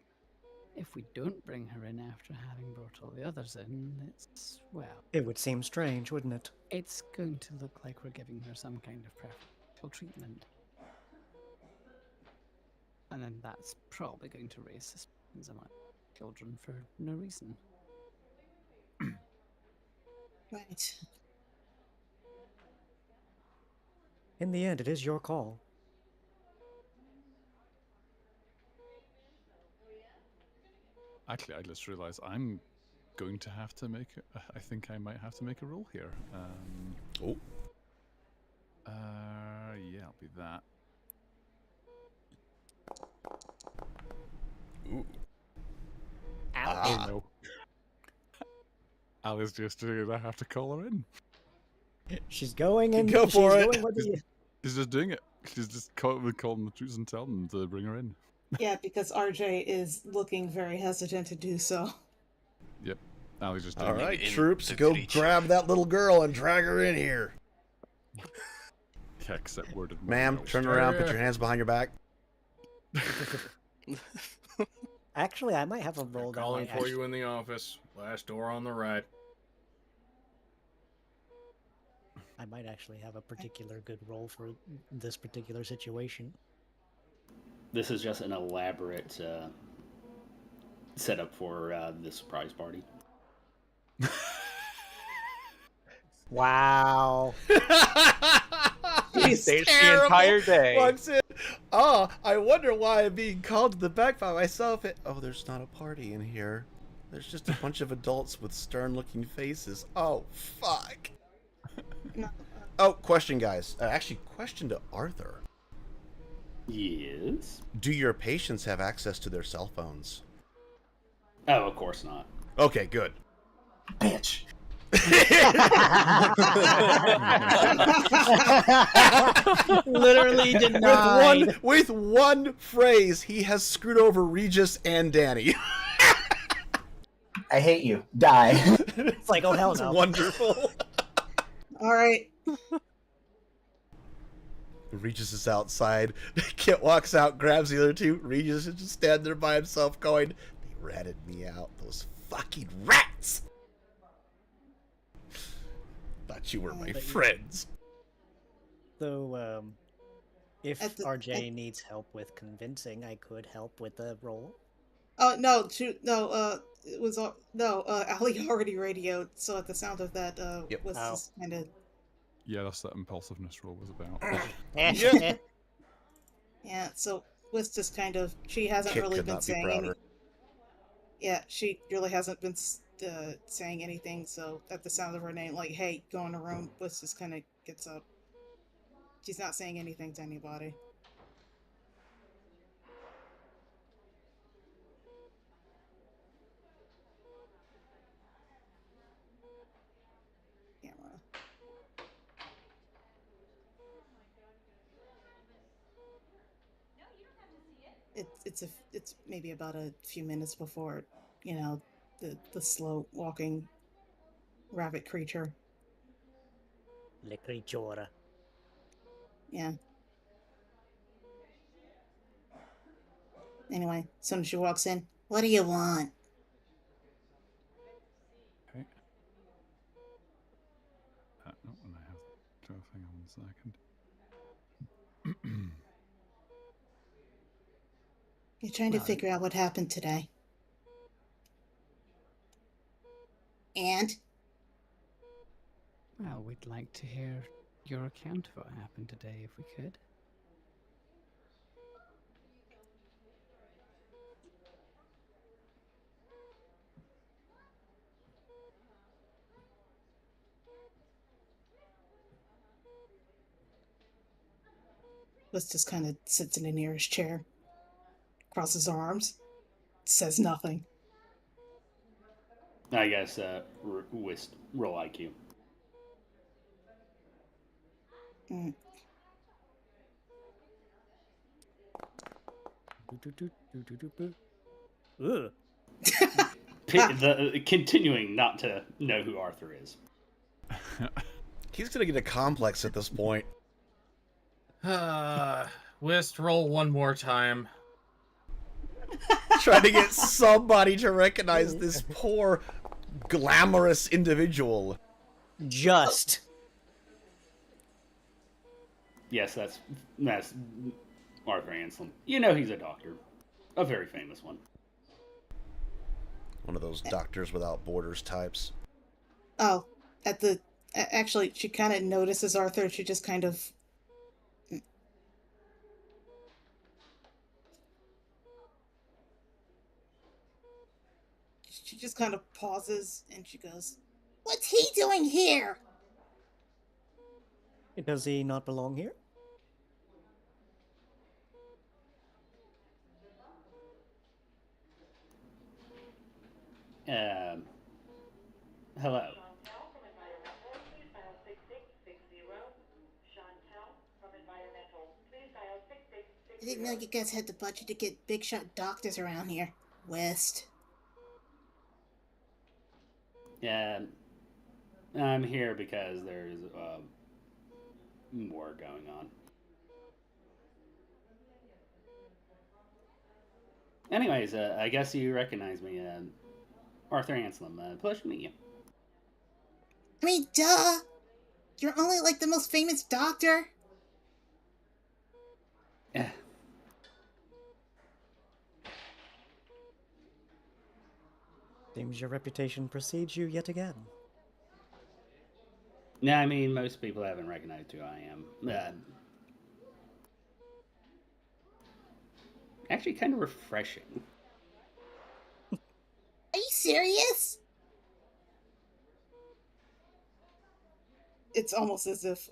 don't bring her in after having brought all the others in, it's, well... It would seem strange, wouldn't it? It's going to look like we're giving her some kind of preferential treatment. And then that's probably going to raise suspicions among children for no reason. Right. In the end, it is your call. Actually, I just realized I'm going to have to make. I think I might have to make a roll here. Oh. Yeah, I'll be that. Ooh. Oh no. Ali's just doing it. I have to call her in. She's going and Go for it. She's just doing it. She's just calling the truth and telling them to bring her in. Yeah, because RJ is looking very hesitant to do so. Yep. Ali's just doing All it. right, troops, go grab that little girl and drag her in here. Yeah, except worded. Ma'am, turn around, put your hands behind your back. Actually, I might have a roll that Calling might for you in the office. Last door on the right. I might actually have a particular good roll for this particular situation. This is just an elaborate setup for the surprise party. Wow. He staged the entire day. Walks in. Oh, I wonder why I'm being called to the back by myself. Oh, there's not a party in here. There's just a bunch of adults with stern-looking faces. Oh, fuck. Oh, question, guys. Actually, question to Arthur. Yes? Do your patients have access to their cell phones? Oh, of course not. Okay, good. Bitch. Literally denied. With one phrase, he has screwed over Regis and Danny. I hate you. Die. It's like, oh hell no. Wonderful. All right. Regis is outside. Kit walks out, grabs the other two. Regis is just standing there by himself going, they ratted me out. Those fucking rats. Thought you were my friends. So, if RJ needs help with convincing, I could help with the roll. Oh no, shoot, no. It was no. Ali already radioed, so at the sound of that, was just kind of. Yeah, that's that impulsiveness roll was about. Yeah, so was just kind of. She hasn't Kit really could been not be saying. prouder. Yeah, she really hasn't been saying anything. So at the sound of her name, like, "Hey, go in the room," was just kind of gets up. She's not saying anything to anybody. Camera. It's maybe about a few minutes before, the slow walking rabbit creature. Le creatura. Yeah. Anyway, as soon as she walks in, what do you want? Okay. Oh, and I have 12. Hang on 1 second. You're trying to figure out what happened today. And? Well, we'd like to hear your account of what happened today, if we could. Liz just kind of sits in the nearest chair, crosses his arms, says nothing. I guess Whist, roll IQ. Mm. Ugh. Continuing not to know who Arthur is. He's gonna get a complex at this point. Whist, roll one more time. Trying to get somebody to recognize this poor, glamorous individual. Just. Yes, that's Arthur Anselm. You know he's a doctor. A very famous one. One of those doctors without borders types. Oh, actually, she kind of notices Arthur. She just kind of. She just kind of pauses and she goes, "What's he doing here?" Does he not belong here? Hello. I didn't know you guys had the budget to get big shot doctors around here. West. Yeah, I'm here because there's war going on. Anyways, I guess you recognize me, Arthur Anselm. Pleasure to meet you. I mean, duh! You're only like the most famous doctor. Yeah. Seems your reputation precedes you yet again. No, I mean, most people haven't recognized who I am. Actually, kind of refreshing. Are you serious? It's almost as if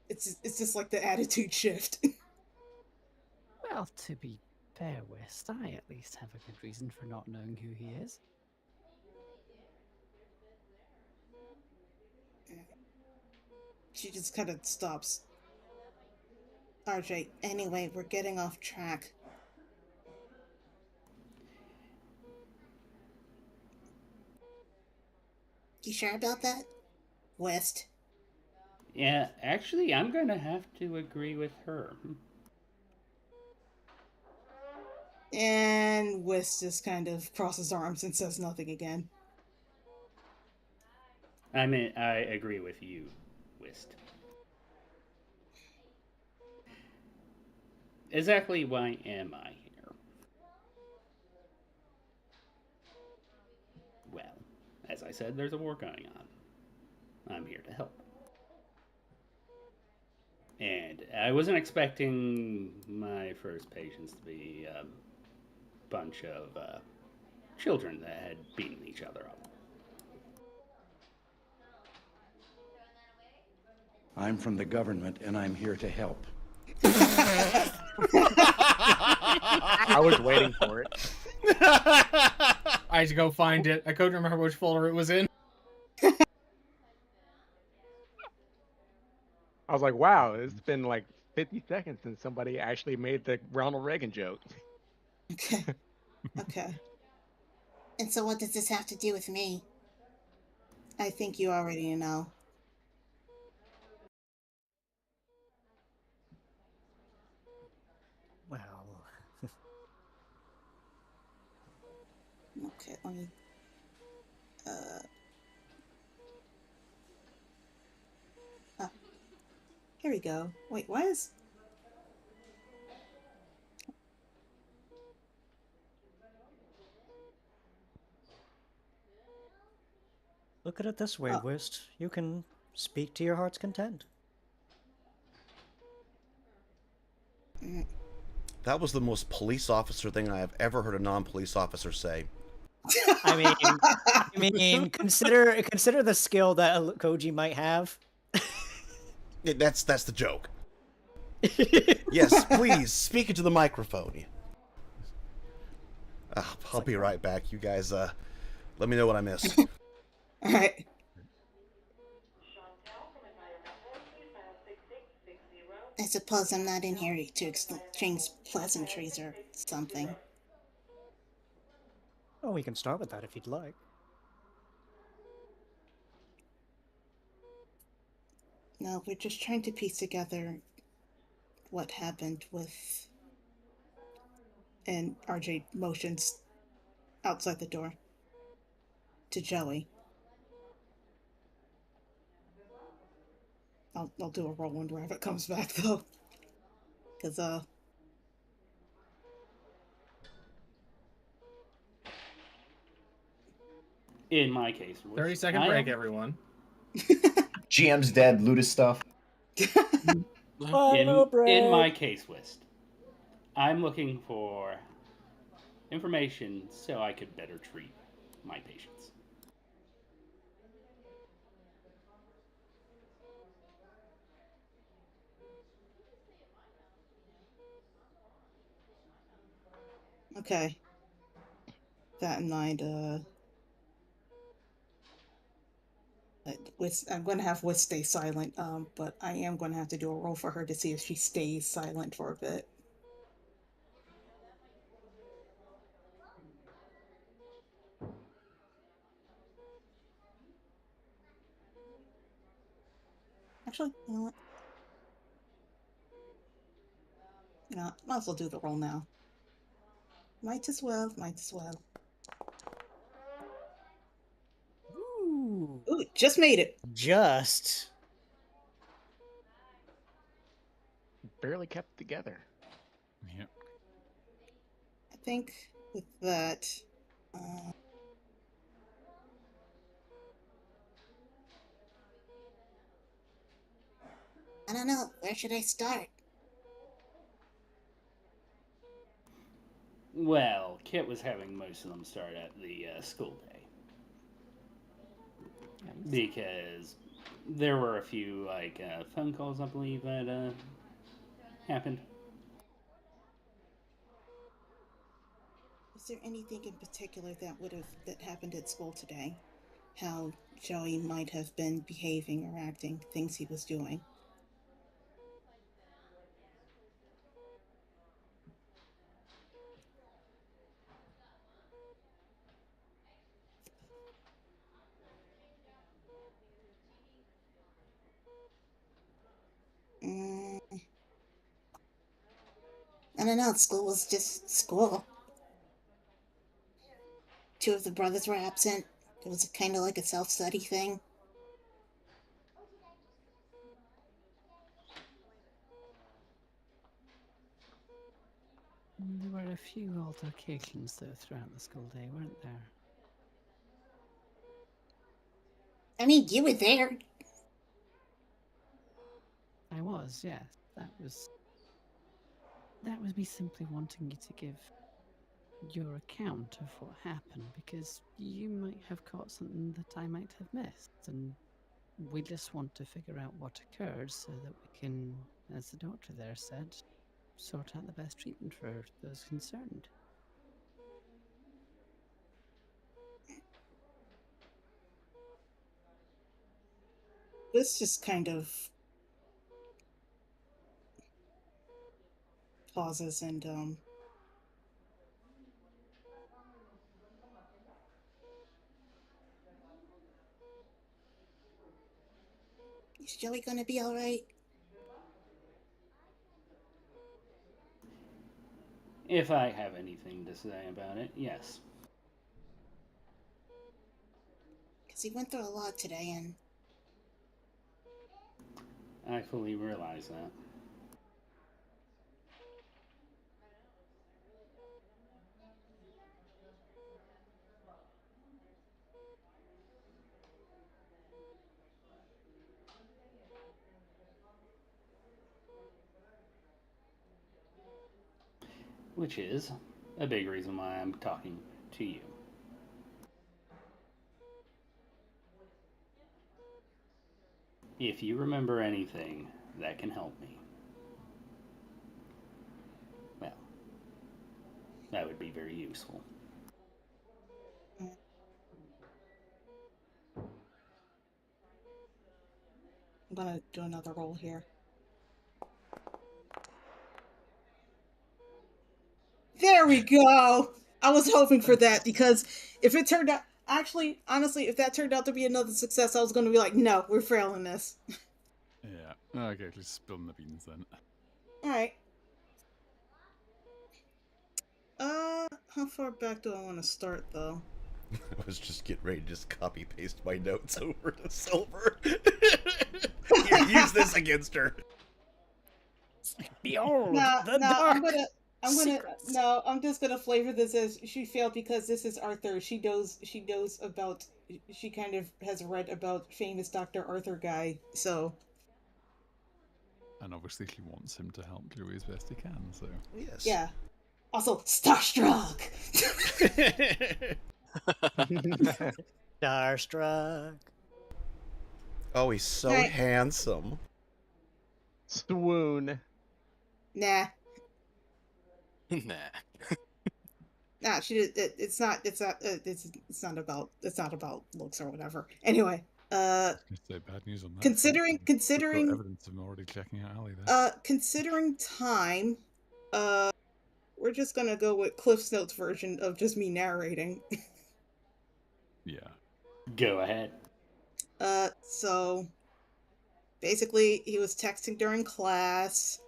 it's just like the attitude shift. Well, to be fair, West, I at least have a good reason for not knowing who he is. She just kind of stops. RJ, anyway, we're getting off track. You sure about that? West. Yeah, actually, I'm going to have to agree with her. And West just kind of crosses arms and says nothing again. I mean, I agree with you, Whist. Exactly why am I here? Well, as I said, there's a war going on. I'm here to help. And I wasn't expecting my first patients to be a bunch of children that had beaten each other up. I'm from the government, and I'm here to help. I was waiting for it. I had to go find it. I couldn't remember which folder it was in. I was like, wow, it's been like 50 seconds since somebody actually made the Ronald Reagan joke. Okay. Okay. And so what does this have to do with me? I think you already know. Well. Okay, let me. Here we go. Wait, why is. Look at it this way, Whist. You can speak to your heart's content. That was the most police officer thing I have ever heard a non-police officer say. I mean, consider the skill that Koji might have. That's the joke. Yes, please speak into the microphone. I'll be right back. You guys, let me know what I missed. All right. I suppose I'm not in here to exchange pleasantries or something. Oh, we can start with that if you'd like. No, we're just trying to piece together what happened with... And RJ motions outside the door to Joey. I'll do a roll when Rabbit comes back, though. Because, In my case, 30-second break, everyone. GM's dead. Loot his stuff. In my case list, I'm looking for information so I could better treat my patients. Okay. That in mind, I'm going to have Whis stay silent, but I am going to have to do a roll for her to see if she stays silent for a bit. Actually, you know what? No, might as well do the roll now. Might as well, might as well. Ooh, just made it. Just. Barely kept together. Yep. I think with that, I don't know. Where should I start? Well, Kit was having most of them start at the school day. Because there were a few phone calls, I believe, that happened. is there anything in particular that happened at school today? How Joey might have been behaving or acting, things he was doing? I don't know. School was just school. 2 of the brothers were absent. It was kind of like a self-study thing. There were a few altercations though throughout the school day, weren't there? I mean, you were there. I was, yes. That was me simply wanting you to give your account of what happened, because you might have caught something that I might have missed, and we just want to figure out what occurred so that we can, as the doctor there said, sort out the best treatment for those concerned. This just kind of pauses and Is Joey gonna be alright? If I have anything to say about it, yes. Because he went through a lot today, and I fully realize that. which is a big reason why I'm talking to you. If you remember anything that can help me, well, that would be very useful. I'm gonna do another roll here. There we go. I was hoping for that because if it turned out, actually, honestly, if that turned out to be another success, I was going to be like, no, we're failing this. Yeah. Okay, let's spill the beans then. All right. How far back do I want to start though? I was just getting ready to just copy paste my notes over to Silver. Here, use this against her. Behold, No, the no, dark I'm no, I'm just gonna flavor this as she failed because this is Arthur. She knows about, she kind of has read about famous Dr. Arthur guy, so. And obviously she wants him to help Joey as best he can, so. Yes. Yeah. Also, starstruck. Starstruck. Oh, he's so Right. handsome. Swoon. Nah. Nah. Nah, it's not about looks or whatever. Anyway, Say bad news on that. considering Got evidence of him already checking out Ali there. considering time, we're just gonna go with Cliff's Notes version of just me narrating. Yeah. Go ahead. So basically he was texting during class.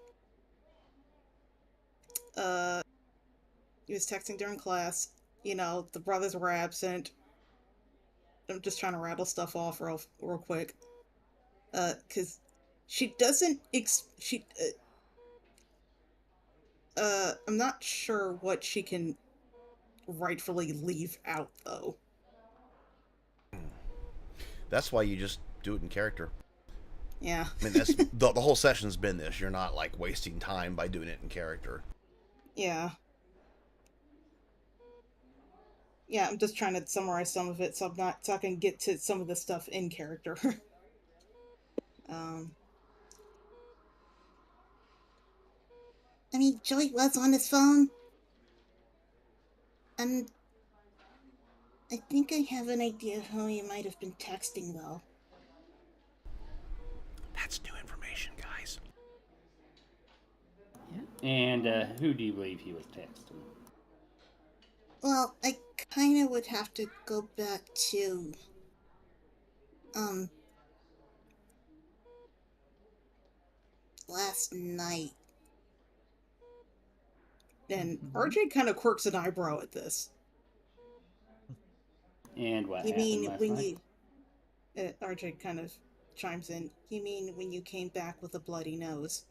He was texting during class. You know, the brothers were absent. I'm just trying to rattle stuff off real quick. Cause she doesn't I'm not sure what she can rightfully leave out though. That's why you just do it in character. Yeah. I mean, that's the whole session's been this. You're not like wasting time by doing it in character. Yeah. Yeah, I'm just trying to summarize some of it so I can get to some of the stuff in character. I mean, Joey was on his phone. And I think I have an idea of who he might have been texting, though. That's new information, guys. And who do you believe he was texting? Well, I kind of would have to go back to, last night. And RJ kind of quirks an eyebrow at this. And what You happened mean last when night? RJ kind of chimes in. You mean when you came back with a bloody nose?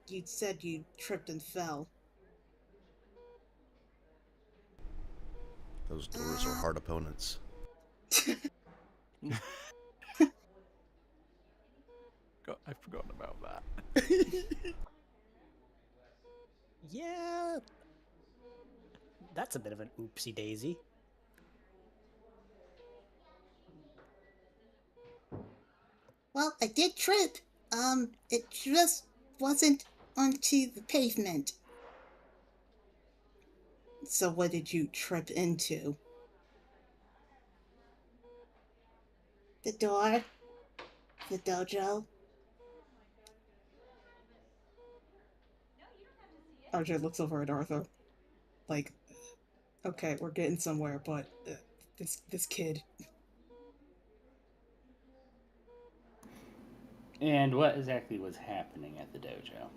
You said you tripped and fell. Those doors are hard opponents. I've forgotten about that. Yeah. That's a bit of an oopsie daisy. Well, I did trip. It just wasn't onto the pavement. So what did you trip into? The door. The dojo. RJ looks over at Arthur. Like, okay, we're getting somewhere, but this kid. And what exactly was happening at the dojo?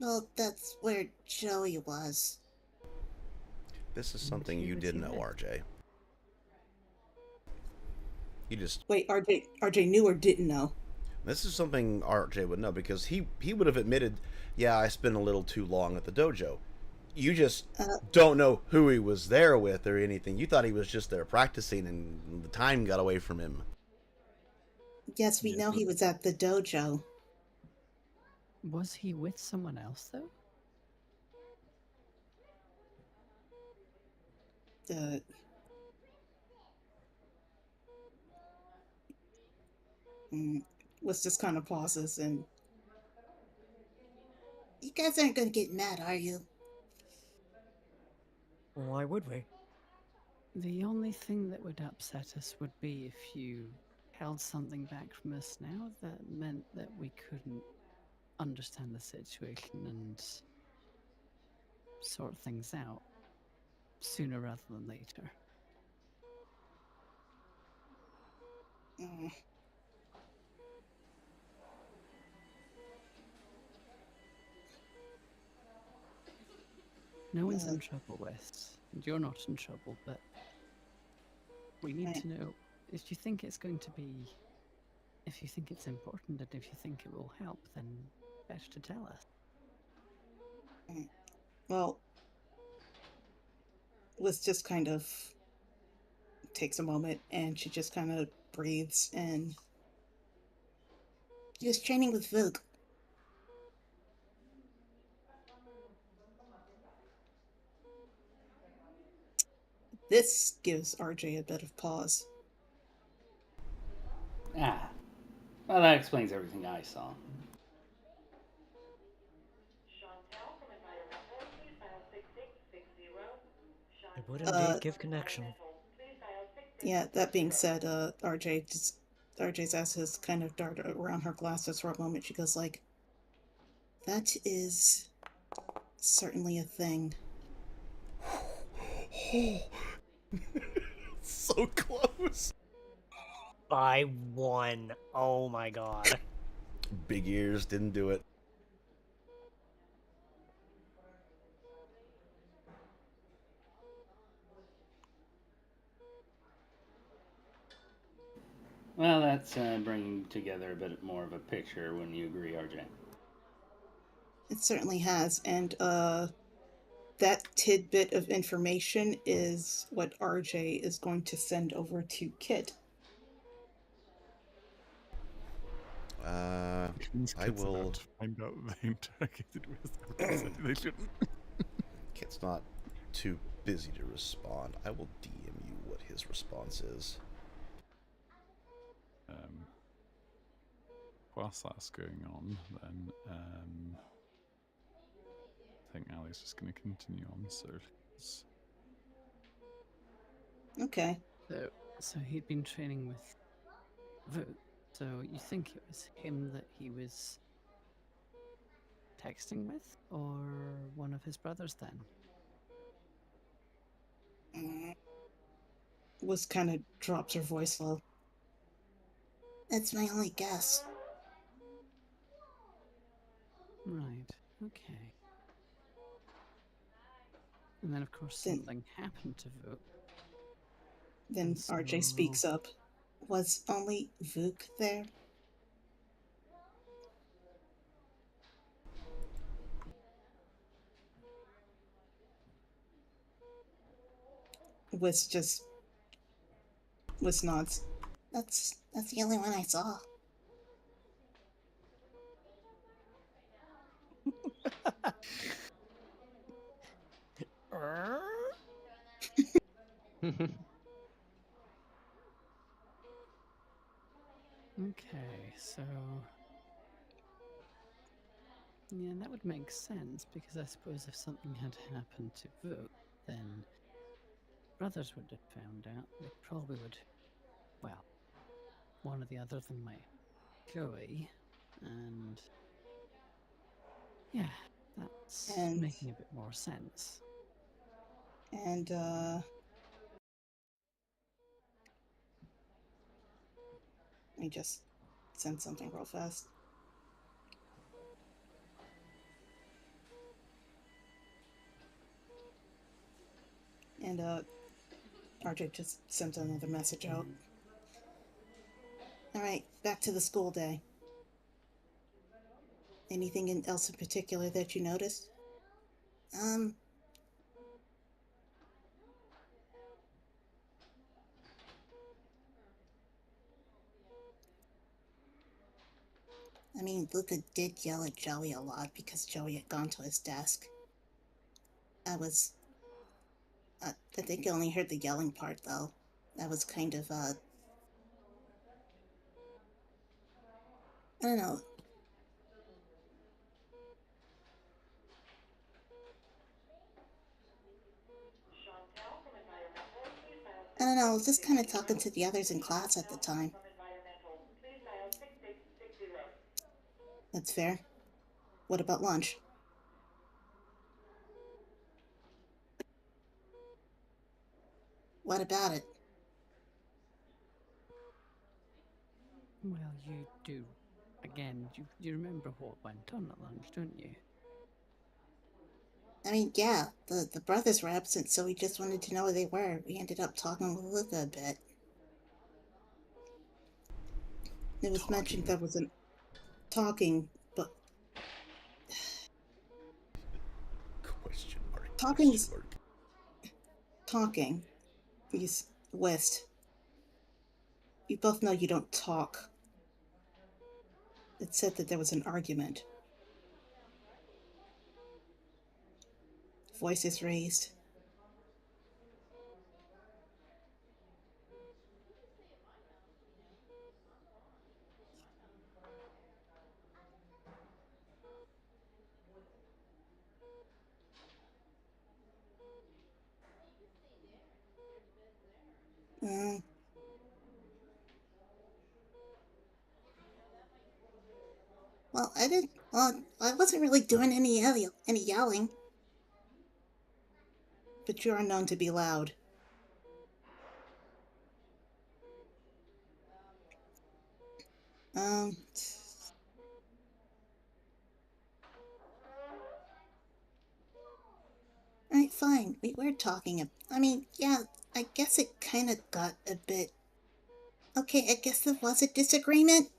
Well, that's where Joey was. This is something you didn't know, RJ. You just wait. RJ knew or didn't know? This is something RJ would know because he would have admitted, yeah, I spent a little too long at the dojo. You just don't know who he was there with or anything. You thought he was just there practicing and the time got away from him. Yes, we Yes, know he but- was at the dojo. Was he with someone else though? Was just kind of pauses and You guys aren't gonna get mad, are you? Why would we? The only thing that would upset us would be if you held something back from us now that meant that we couldn't understand the situation and sort things out sooner rather than later. No one's in trouble, West. And you're not in trouble, but we need to know if you think it's going to be, if you think it's important and if you think it will help, then better to tell us. well, Liz just kind of takes a moment and she just kind of breathes and He was training with Vuk. this gives RJ a bit of pause. Ah. Well, that explains everything I saw. It would indeed give connection. Yeah, that being said, RJ's eyes has kind of darted around her glasses for a moment. She goes like, that is certainly a thing. So close. By one. Oh my god. Big ears didn't do it. Well, that's bringing together a bit more of a picture, wouldn't you agree, RJ? It certainly has, and that tidbit of information is what RJ is going to send over to Kit. I will find out they interrogated with. They shouldn't. Kit's not too busy to respond. I will DM you what his response is. Whilst that's going on, then I think Ali's just going to continue on. So let's... Okay. So he'd been training with Vuk. So you think it was him that he was texting with, or one of his brothers then? Liz kind of drops her voice low. That's my only guess. Right, okay. And then, of course, something happened to Vuk. Then RJ speaks up. Was only Vuk there? Wiz nods. That's the only one I saw. Okay, so yeah, that would make sense because I suppose if something had happened to Vuk, then brothers would have found out. They probably would. Well, one or the other of them might. Chloe, and yeah, that's making a bit more sense. And let me just send something real fast. And RJ just sent another message out. All right, back to the school day. Anything else in particular that you noticed? I mean, Luca did yell at Joey a lot because Joey had gone to his desk. I think I only heard the yelling part, though. That was kind of, I don't know. I don't know, I was just kind of talking to the others in class at the time. That's fair. What about lunch? What about it? Well, you do. Again, you remember what went on at lunch, don't you? I mean, yeah, the brothers were absent, so we just wanted to know where they were. We ended up talking with Luca a bit. It was mentioned there was an talking, but Question mark. talking's talking. He's West. You both know you don't talk. It said that there was an argument. Voices raised. Mm. Well, I didn't. Well, I wasn't really doing any yelling. But you are known to be loud. Um. Alright, fine. We were talking. I mean, yeah, I guess it kind of got a bit. Okay, I guess there was a disagreement.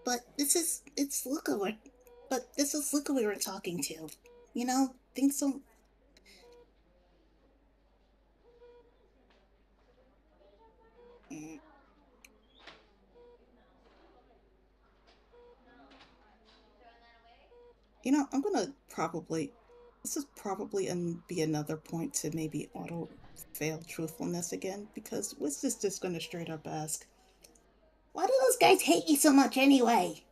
But it's Luca. But this is Luca we were talking to. You know, things don't. Mm. You know, I'm gonna probably. This is probably be another point to maybe auto fail truthfulness again, because Wiz is just gonna straight up ask, why do those guys hate you so much anyway?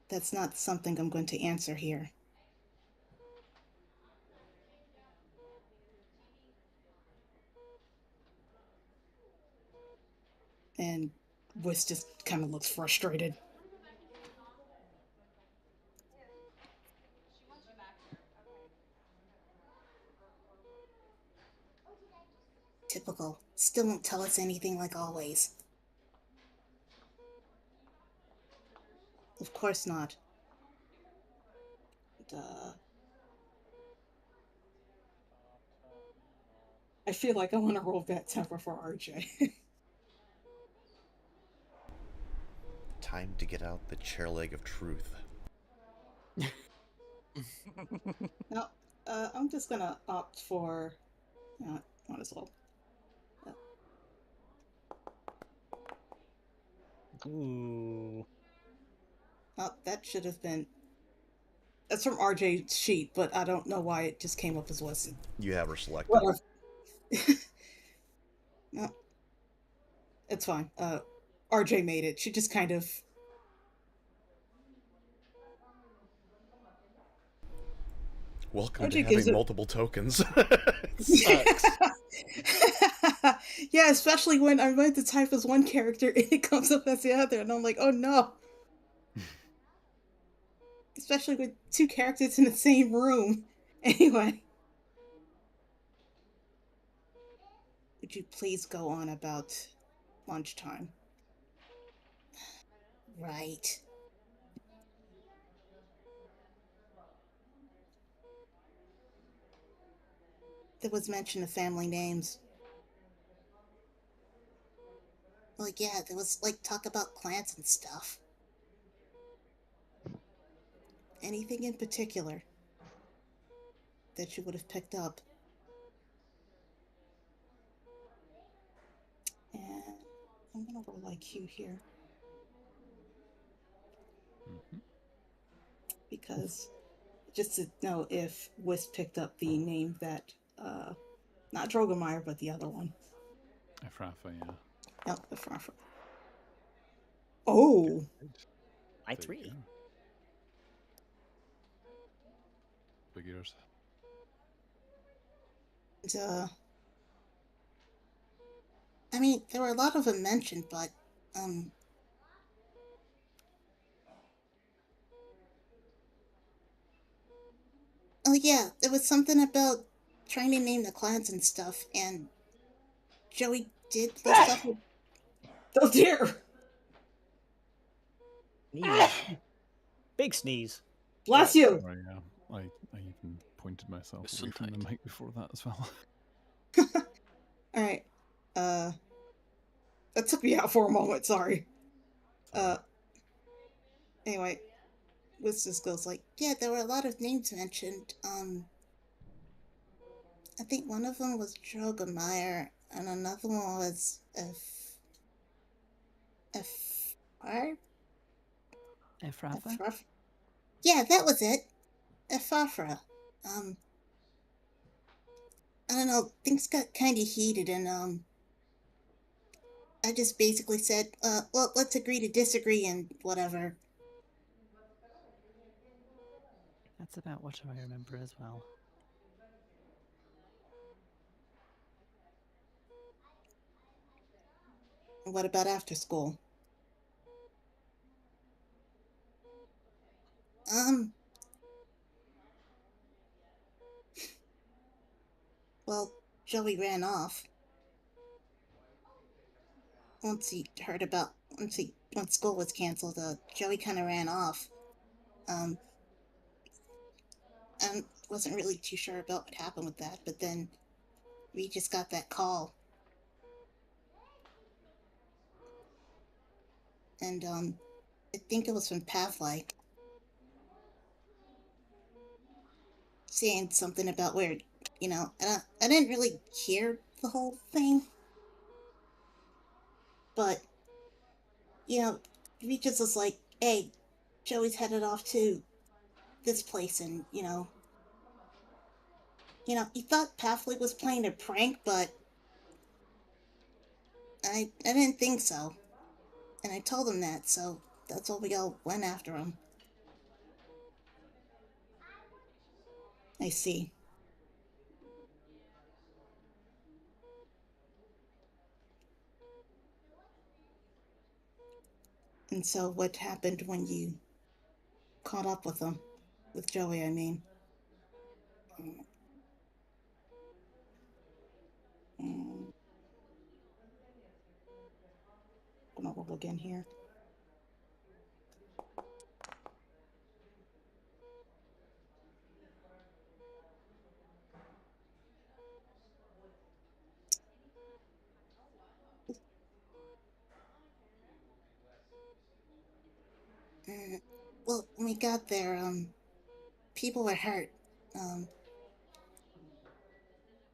That's not something I'm going to answer here. And Wiz just kind of looks frustrated. Typical. Still won't tell us anything like always. Of course not. Duh. I feel like I want to roll bad temper for RJ. Time to get out the chair leg of truth. No, I'm just gonna opt for. Might as well. Ooh. Oh, that should have been. That's from RJ's sheet, but I don't know why it just came up as listed. You have her selected. Whatever. No, it's fine. RJ made it. She just kind of. Welcome RJ to gives having it- multiple tokens. Sucks. Yeah, especially when I went to type as one character and it comes up as the other, and I'm like, oh no. Especially with two characters in the same room. Anyway. Would you please go on about lunchtime? Right. There was mention of family names. Well, yeah, there was, like, talk about clans and stuff. anything in particular that you would have picked up? And I'm gonna roll IQ here. Because just to know if Wisp picked up the name that, not Drogomeyer, but the other one. Efrafa, yeah. Yep, Efrafa. Oh! I 3. Big ears. And, I mean, there were a lot of them mentioned, but, oh yeah, there was something about trying to name the clans and stuff, and Joey did list off. Oh dear! Sneeze. Big sneeze. Bless you! Right, yeah. I even pointed myself away from the mic before that as well. Alright. That took me out for a moment, sorry. Anyway, Wiz just goes like, yeah, there were a lot of names mentioned. I think one of them was Drogomeyer, and another one was Efrafa? Yeah, that was it. Efafra. I don't know, things got kind of heated, and, I just basically said, well, let's agree to disagree and whatever. That's about what I remember as well. What about after school? Well, Joey ran off. Once school was canceled, Joey kind of ran off. I wasn't really too sure about what happened with that, but then we just got that call. And, I think it was from Pathlight. Saying something about where, I didn't really hear the whole thing. But, we just was like, hey, Joey's headed off to this place, and, he thought Pathlight was playing a prank, but I didn't think so. And I told him that, so that's why we all went after him. I see. And so what happened when you caught up with him? With Joey, I mean. Gonna roll again here. Well, when we got there, people were hurt.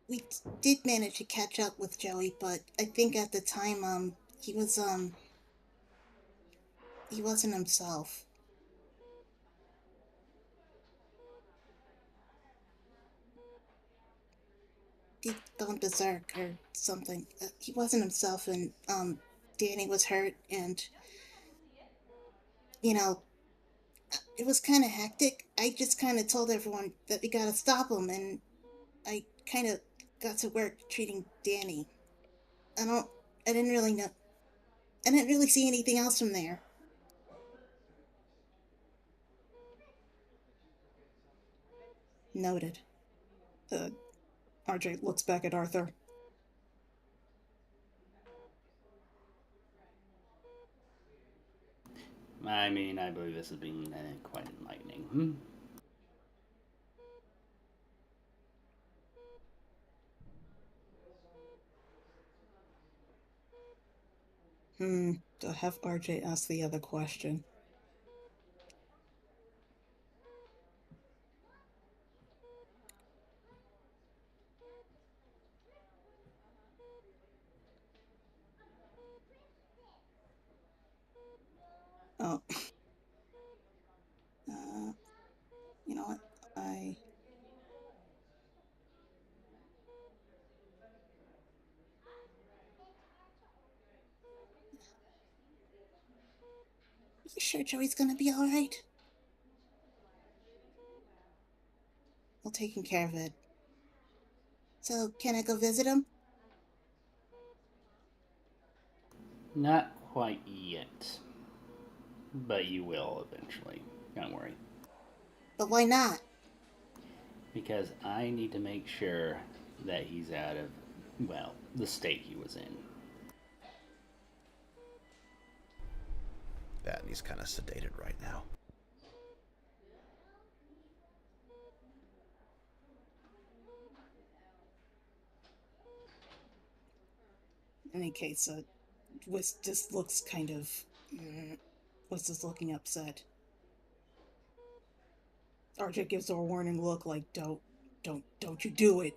We did manage to catch up with Joey, but I think at the time, he wasn't himself. He'd gone berserk or something. He wasn't himself, and, Danny was hurt, and, it was kind of hectic. I just kind of told everyone that we gotta stop him, and I kind of got to work treating Danny. I didn't really know. I didn't really see anything else from there. Noted. RJ looks back at Arthur. I mean, I believe this has been quite enlightening. To have RJ ask the other question. You sure Joey's gonna be alright? We're taking care of it. So, can I go visit him? Not quite yet. But you will eventually. Don't worry. But why not? Because I need to make sure that he's out of, well, the state he was in. That, and he's kind of sedated right now. In any case, Wisp just looks kind of... Wisp is looking upset. RJ gives her a warning look like, don't you do it.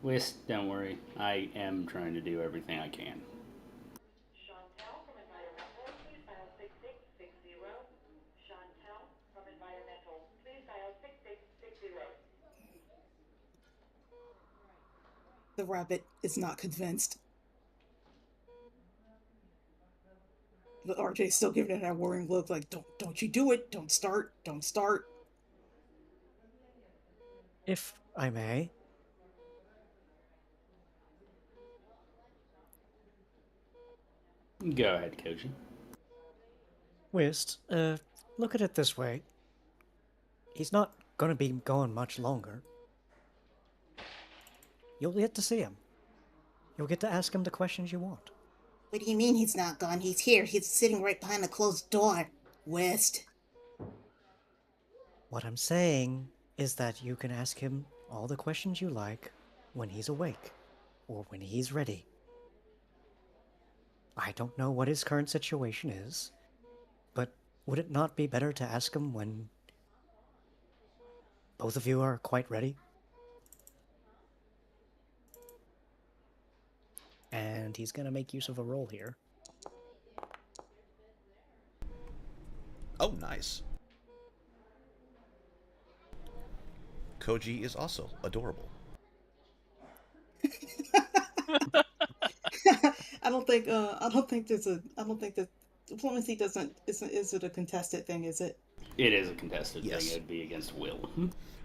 Wisp, don't worry. I am trying to do everything I can. The rabbit is not convinced. But RJ's still giving it that warning look like, don't you do it. Don't start. If I may. Go ahead, Koji. Whist, look at it this way. He's not gonna be gone much longer. You'll get to see him. You'll get to ask him the questions you want. What do you mean he's not gone? He's here. He's sitting right behind the closed door. West. What I'm saying is that you can ask him all the questions you like when he's awake, or when he's ready. I don't know what his current situation is, but would it not be better to ask him when both of you are quite ready? And he's gonna make use of a roll here. Oh, nice. Koji is also adorable. I don't think that diplomacy is it a contested thing, is it? It is a contested thing. It'd be against will.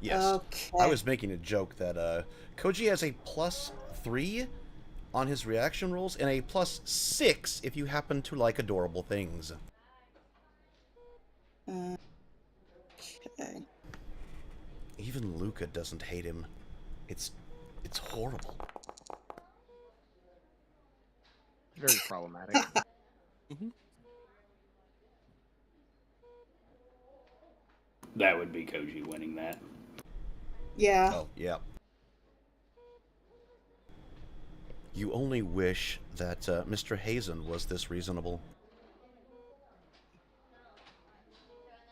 Yes. Okay. I was making a joke that Koji has a +3 on his reaction rolls and a +6 if you happen to like adorable things. Okay. Even Luca doesn't hate him. It's horrible. Very problematic. That would be Koji winning that. Yeah. Oh, yeah. You only wish that Mr. Hazen was this reasonable.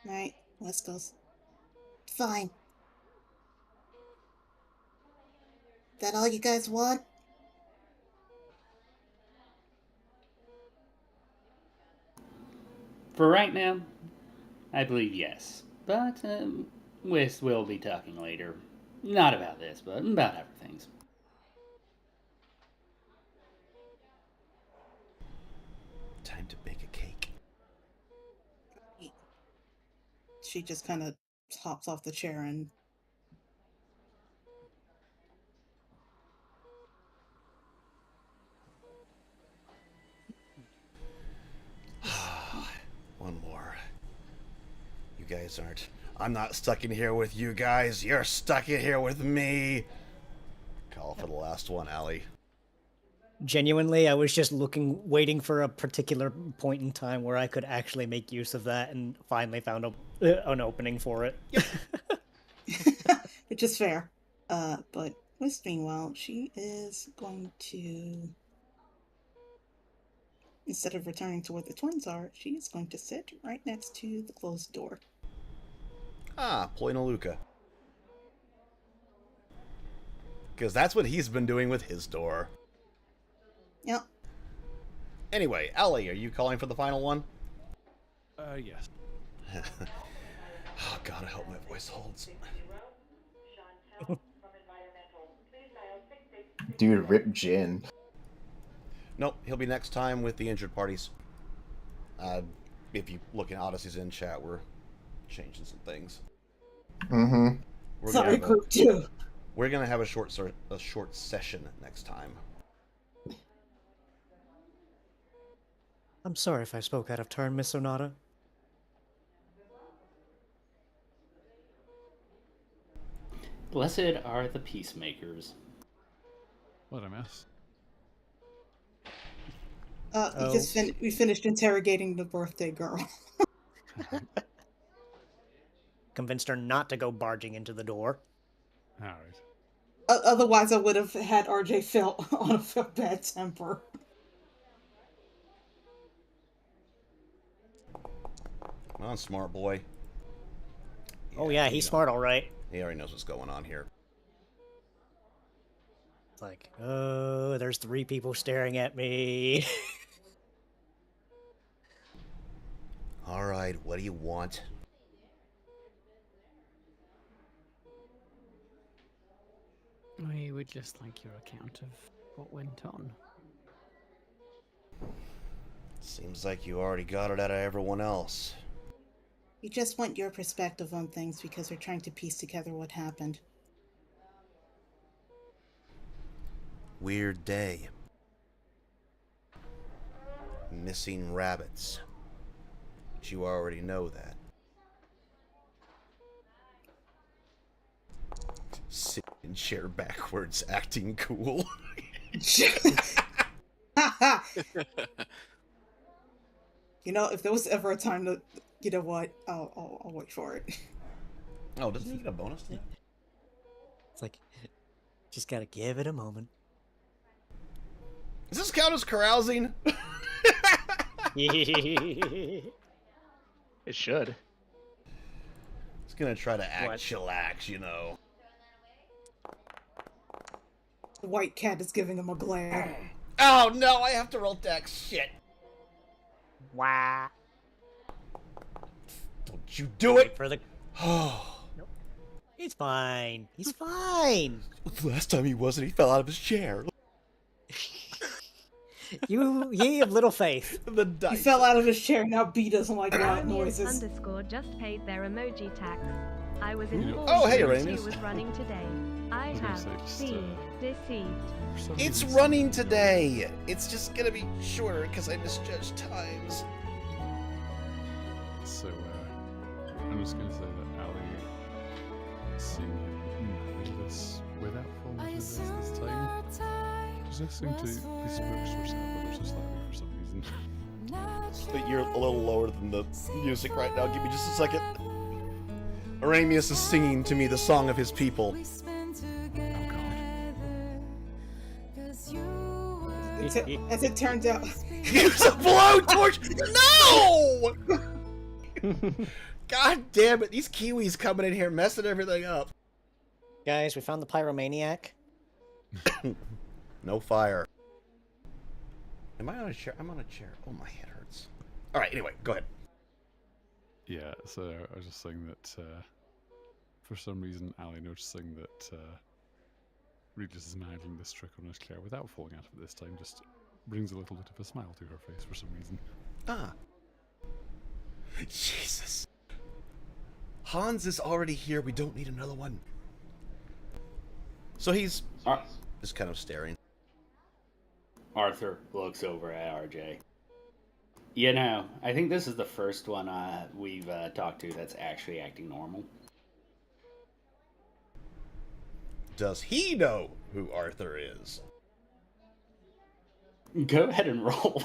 Right, West goes. Fine. That all you guys want? For right now, I believe yes. But Wist will be talking later. Not about this, but about other things. Time to bake a cake. She just kind of hops off the chair and... One more. You guys aren't... I'm not stuck in here with you guys. You're stuck in here with me. Call for the last one, Allie. Genuinely, I was just waiting for a particular point in time where I could actually make use of that, and finally found an opening for it. Which is fair. But Wisp, meanwhile, she is going to... Instead of returning to where the twins are, she is going to sit right next to the closed door. Ah, Polina Luca. Because that's what he's been doing with his door. Yep. Anyway, Allie, are you calling for the final one? Yes. Oh god, I hope my voice holds. Dude, rip Jin. Nope, he'll be next time with the injured parties. If you look in Odyssey's in chat, we're changing some things. Mm-hmm. Sorry, group 2. We're gonna have a short session next time. I'm sorry if I spoke out of turn, Miss Sonata. Blessed are the peacemakers. What a mess. We finished interrogating the birthday girl. Convinced her not to go barging into the door. All right. Otherwise, I would have had RJ felt on a bad temper. Come on, smart boy. Oh yeah, he's smart, all right. He already knows what's going on here. It's like, oh, there's 3 people staring at me. All right, what do you want? We would just like your account of what went on. Seems like you already got it out of everyone else. You just want your perspective on things because we're trying to piece together what happened. Weird day. Missing rabbits. But you already know that. Sit in chair backwards, acting cool. You know, if there was ever a time to, you know what, I'll wait for it. Oh, doesn't he get a bonus to that? It's like, just gotta give it a moment. Does this count as carousing? It should. It's gonna try to act chillax, you know. The white cat is giving him a glare. Oh no, I have to roll dex. Shit. Wow. Don't you do it! For the... Oh. Nope. He's fine. He's fine. Last time he wasn't, he fell out of his chair. Ye have little faith. The He dice. fell out of his chair, now B doesn't like loud Aramius noises. _ just paid their emoji tax. I was informed Oh, hey, that Aramius. she was running today. I was gonna have say, just, been deceived. For some It's reason- running today. It's just gonna be shorter because I misjudged times. So, I'm just gonna say that Ali seemed to this without falling into this time. Just seemed to be supposed to ever so slightly for some reason. But you're a little lower than the music right now. Give me just a second. Aramius is singing to me the song of his people. As it turns out, Use a blowtorch! No! God damn it! These Kiwis coming in here messing everything up. Guys, we found the pyromaniac. No fire. Am I on a chair? I'm on a chair. Oh, my head hurts. All right. Anyway, go ahead. Yeah, so I was just saying that for some reason, Ali noticing that Regis is managing this trick on his chair without falling out of it this time just brings a little bit of a smile to her face for some reason. Ah. Jesus. Hans is already here. We don't need another one. So he's just kind of staring. Arthur looks over at RJ. You know, I think this is the first one we've talked to that's actually acting normal. Does he know who Arthur is? Go ahead and roll.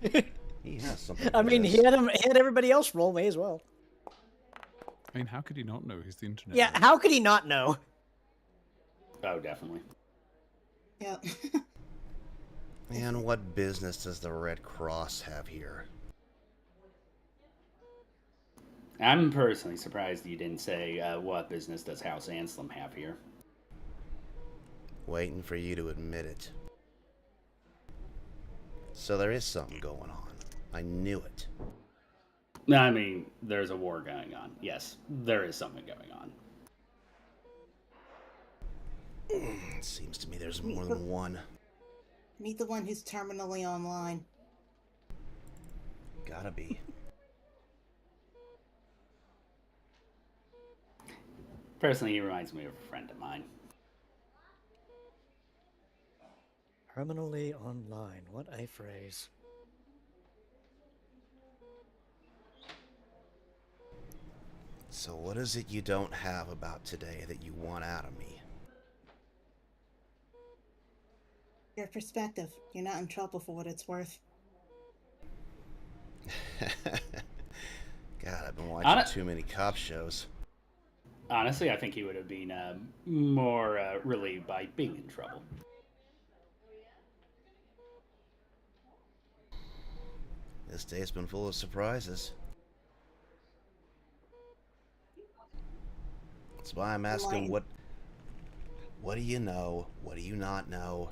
He has something. I mean, he had everybody else roll. May as well. I mean, how could he not know? He's the internet. Yeah, how could he not know? Oh, definitely. yeah. Man, what business does the Red Cross have here? I'm personally surprised you didn't say what business does House Anselm have here. Waiting for you to admit it. So there is something going on. I knew it. I mean, there's a war going on. Yes, there is something going on. It seems to me there's more than one. Meet the one who's terminally online. Gotta be. Personally, he reminds me of a friend of mine. Terminally online. What a phrase. So what is it you don't have about today that you want out of me? Your perspective. You're not in trouble for what it's worth. God, I've been watching too many cop shows. Honestly, I think he would have been more relieved by being in trouble. This day's been full of surprises. That's why I'm asking what do you know? What do you not know?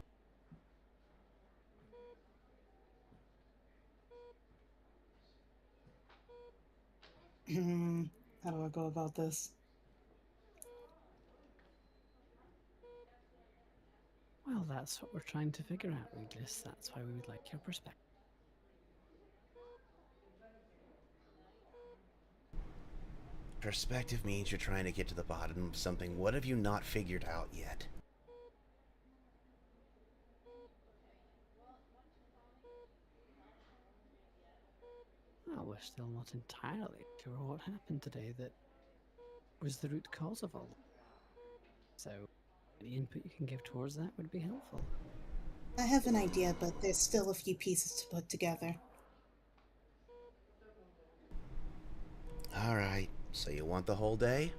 How do I go about this? Well, that's what we're trying to figure out, Regis. That's why we would like your perspective. Perspective means you're trying to get to the bottom of something. What have you not figured out yet? Well, we're still not entirely sure what happened today that was the root cause of all. So, any input you can give towards that would be helpful. I have an idea, but there's still a few pieces to put together. Alright, so you want the whole day?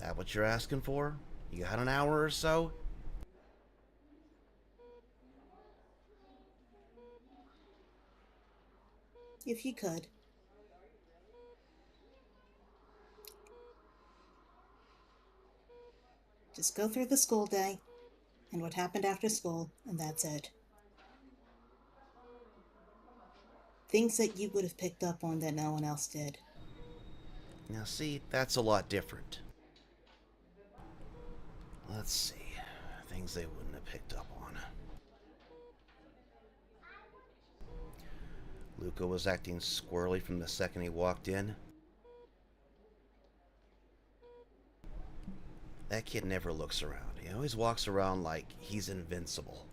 That what you're asking for? You got an hour or so? If you could. Just go through the school day and what happened after school, and that's it. Things that you would have picked up on that no one else did. Now see, that's a lot different. Let's see. Things they wouldn't have picked up on. Luca was acting squirrely from the second he walked in. That kid never looks around. He always walks around like he's invincible.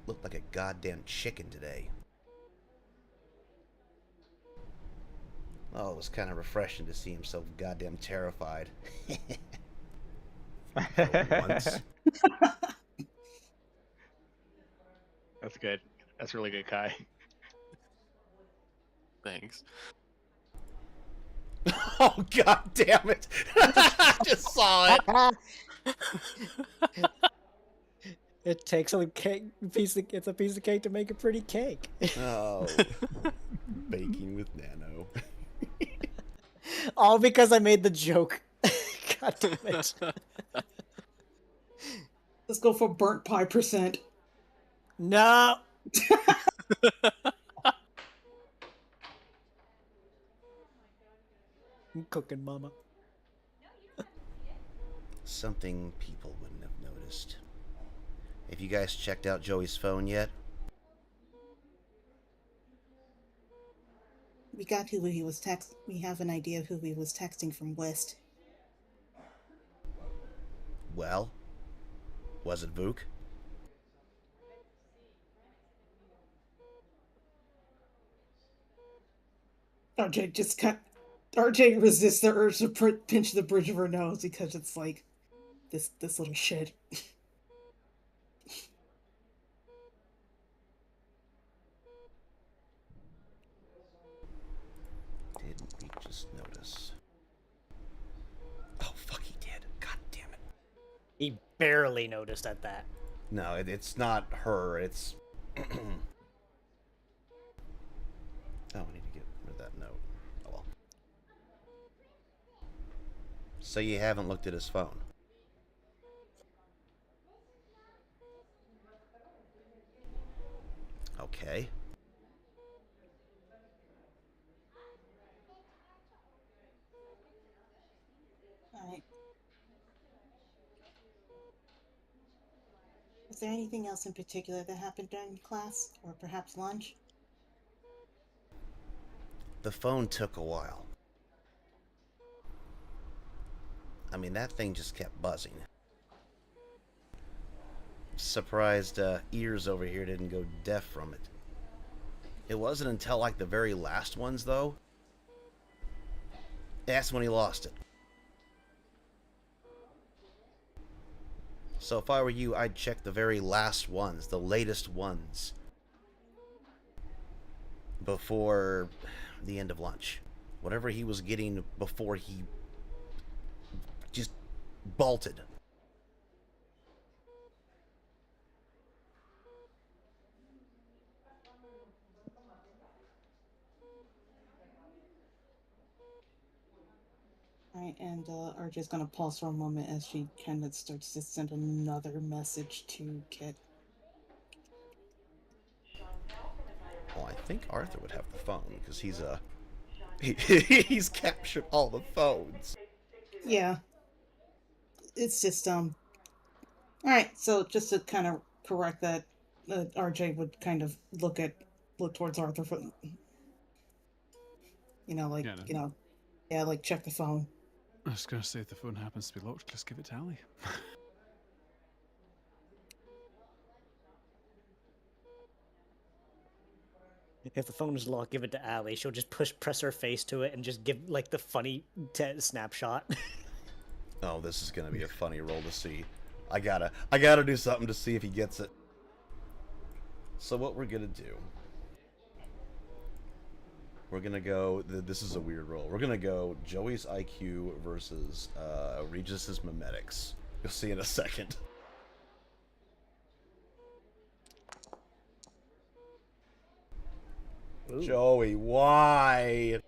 Looked like a goddamn chicken today. Oh, it was kind of refreshing to see him so goddamn terrified. For once. That's good. That's really good, Kai. Thanks. Oh, god damn it! I just saw it! It takes a cake it's a piece of cake to make a pretty cake. Oh. Baking with Nano. All because I made the joke. God damn it. Let's go for burnt pie %. No. I'm cooking, mama. Something people wouldn't have noticed. Have you guys checked out Joey's phone yet? We got who he was we have an idea of who he was texting from West. Well? Was it Vuk? RJ resists the urge to pinch the bridge of her nose because it's like this little shit. Didn't we just notice? Oh, fuck, he did. God damn it. He barely noticed at that. No, it's not her. It's... Oh, I need to get rid of that note. Oh, well. So you haven't looked at his phone? Okay. Alright. there anything else in particular that happened during class, or perhaps lunch? The phone took a while. I mean, that thing just kept buzzing. Surprised ears over here didn't go deaf from it. It wasn't until like the very last ones, though. That's when he lost it. So if I were you, I'd check the very last ones, the latest ones, before the end of lunch. Whatever he was getting before he just bolted. Alright, and RJ's gonna pause for a moment as she kind of starts to send another message to Kit. Well, I think Arthur would have the phone because he's captured all the phones. Yeah. It's just alright, so just to kind of correct that, RJ would kind of look towards Arthur for, like, Yeah, no. Like check the phone. I was going to say, if the phone happens to be locked, just give it to Ali. If the phone is locked, give it to Allie. She'll just press her face to it and just give like the funny snapshot. Oh, this is gonna be a funny roll to see. I gotta do something to see if he gets it. So what we're gonna do? We're gonna go. This is a weird roll. We're gonna go Joey's IQ versus Regis's mimetics. You'll see in a second. Ooh. Joey, why?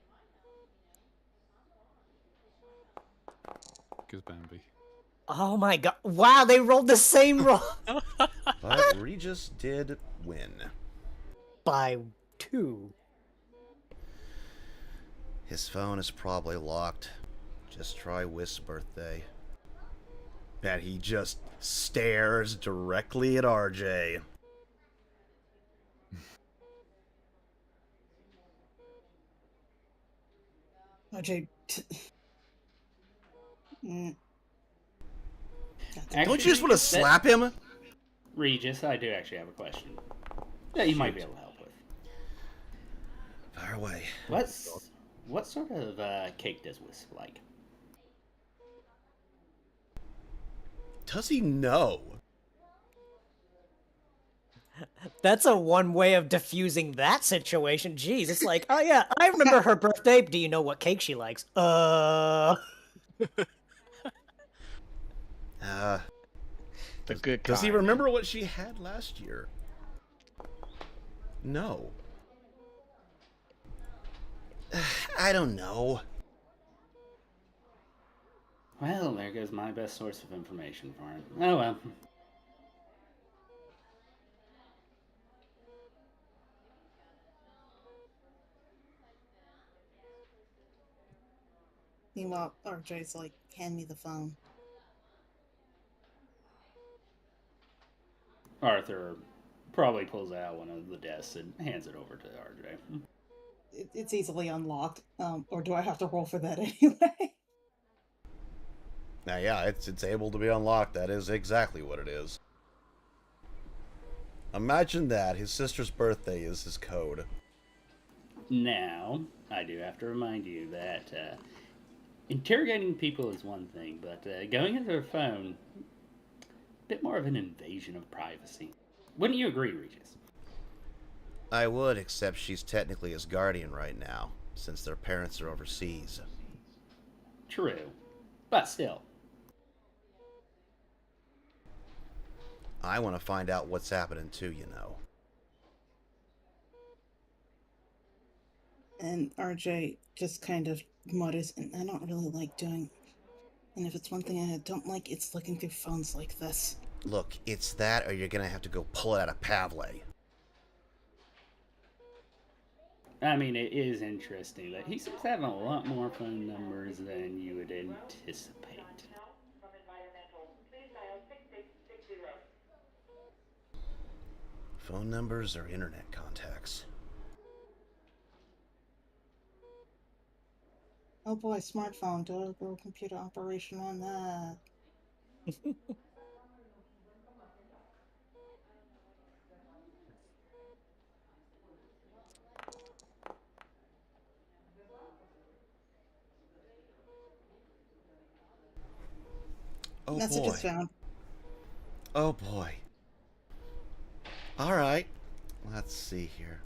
Goes Bambi. Oh my god! Wow, they rolled the same roll. But Regis did win by 2. His phone is probably locked. Just try Whist's birthday. And he just stares directly at RJ. RJ. Don't you just want to slap him? Regis, I do actually have a question that you might be able to help with. Fire away. What sort of cake does Wisp like? Does he know? That's a one way of diffusing that situation. Jeez, it's like, oh yeah, I remember her birthday. Do you know what cake she likes? Does he remember what she had last year? No. I don't know. Well, there goes my best source of information for him. Oh well. Meanwhile, RJ's like, hand me the phone. Arthur probably pulls out one of the desks and hands it over to RJ. It's easily unlocked. Or do I have to roll for that anyway? Now, yeah, it's able to be unlocked. That is exactly what it is. Imagine that. His sister's birthday is his code. Now, I do have to remind you that interrogating people is one thing, but going into their phone, a bit more of an invasion of privacy. Wouldn't you agree, Regis? I would, except she's technically his guardian right now, since their parents are overseas. True, but still. I want to find out what's happening too, you know. And RJ just kind of mutters, and I don't really like doing... And if it's one thing I don't like, it's looking through phones like this. Look, it's that or you're going to have to go pull it out of Pavley. I mean, it is interesting that he seems to have a lot more phone numbers than you would anticipate. Phone numbers or internet contacts? Oh boy, smartphone. Do a go computer operation on that. Oh Messages boy. found. Oh boy. All right. Let's see here.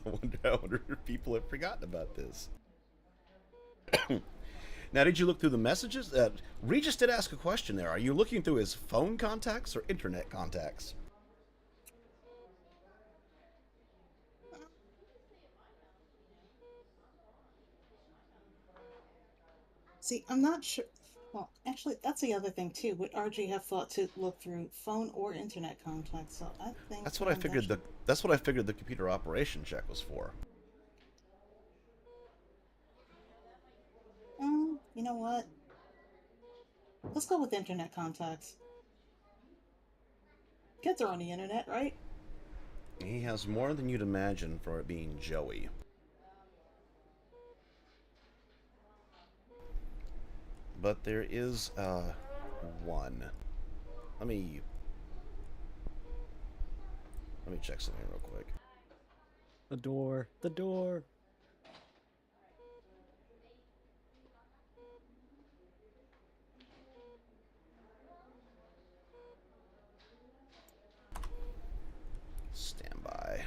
I wonder if people have forgotten about this. Now, did you look through the messages? Regis did ask a question there. Are you looking through his phone contacts or internet contacts? See, I'm not sure. Well, actually, that's the other thing too. Would RG have thought to look through phone or internet contacts? So I think That's what I figured. That's what I figured the computer operation check was for. You know what? Let's go with internet contacts. Kids are on the internet, right? He has more than you'd imagine for it being Joey. But there is one. Let me check something real quick. The door. The door. Stand by.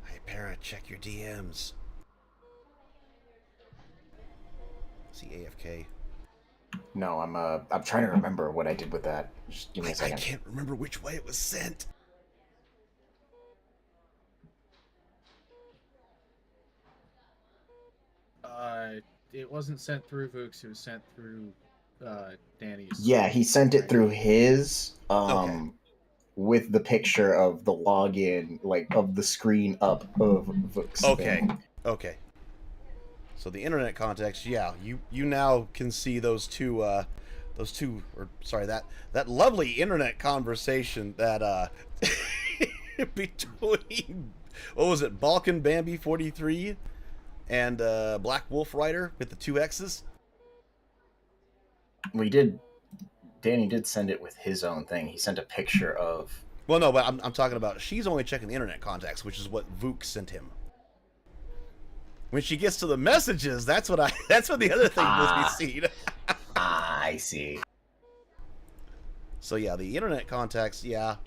Hey, Parrot, check your DMs. See AFK. No, I'm trying to remember what I did with that. Just give me a second. I can't remember which way it was sent. It wasn't sent through Vooks. It was sent through Danny's. Yeah, he sent it through his Okay. with the picture of the login, like of the screen up of Vooks. Okay. Thing. Okay. So the internet contacts, yeah, you now can see those two, or sorry, that lovely internet conversation that between, what was it, Balkan Bambi 43 and Black Wolf Rider with the two X's. Danny did send it with his own thing. He sent a picture of. Well, no, but I'm talking about she's only checking the internet contacts, which is what Vuk sent him. When she gets to the messages, that's what the other thing must be seen. I see. So yeah, the internet contacts, yeah.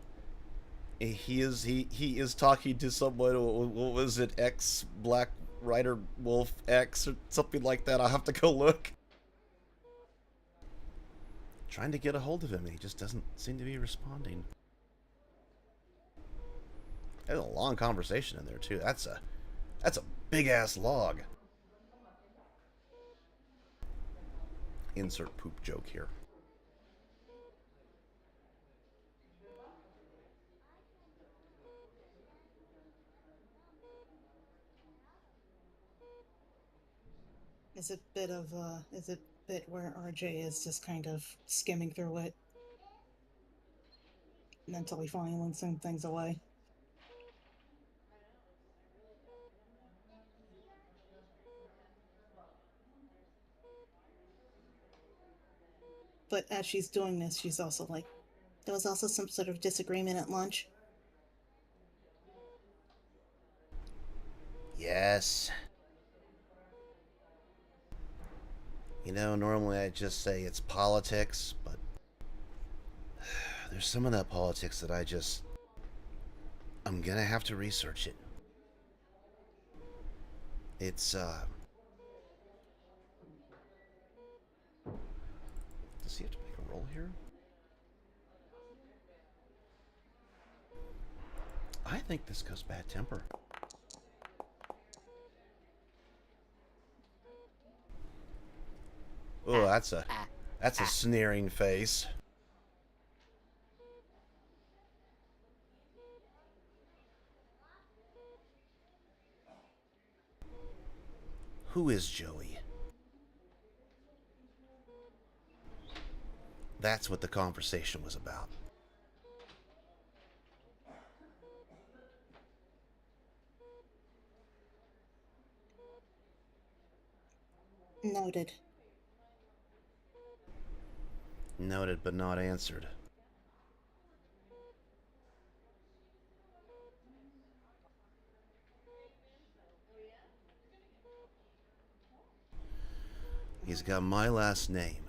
He is talking to someone. What was it? X Black Rider Wolf X or something like that. I'll have to go look. Trying to get a hold of him, he just doesn't seem to be responding. There's a long conversation in there too. That's a big ass log. Insert poop joke here. Is it bit where RJ is just kind of skimming through it, mentally filing some things away? But as she's doing this, she's also like, There was also some sort of disagreement at lunch. Yes. You know, normally I just say it's politics, but there's some of that politics that I'm gonna have to research it. It's, does he have to make a roll here? I think this goes bad temper. Oh, that's a sneering face. Who is Joey? That's what the conversation was about. Noted. Noted but not answered. He's got my last name.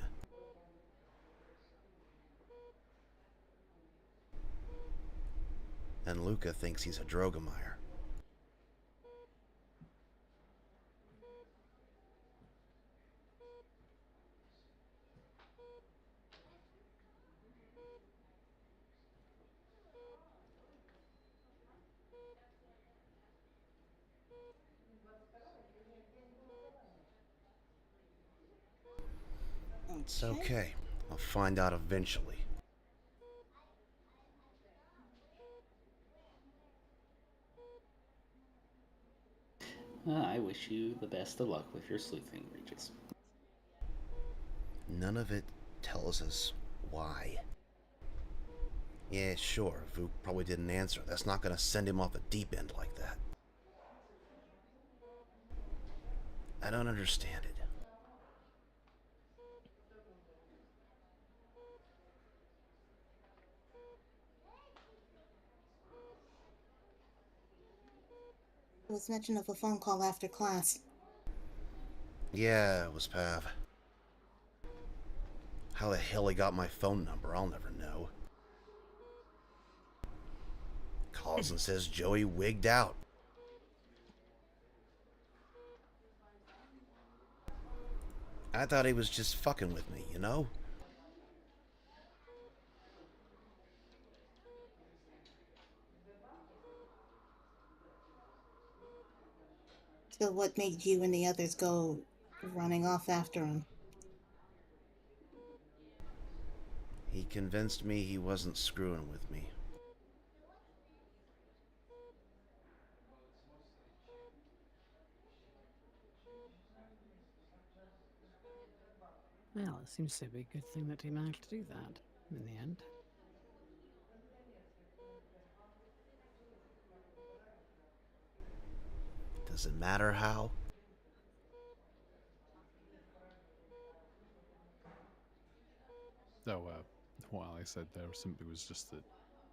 And Luca thinks he's a Drogomeyer. It's okay. I'll find out eventually. I wish you the best of luck with your sleuthing, Regis. None of it tells us why. Yeah, sure, Vuk probably didn't answer. That's not gonna send him off a deep end like that. I don't understand it. There was mention of a phone call after class. Yeah, it was Pav. How the hell he got my phone number, I'll never know. Calls and says Joey wigged out. I thought he was just fucking with me, you know? So what made you and the others go running off after him? He convinced me he wasn't screwing with me. Well, it seems to be a good thing that he managed to do that in the end. Does it matter how? So, what Ali said there simply was just that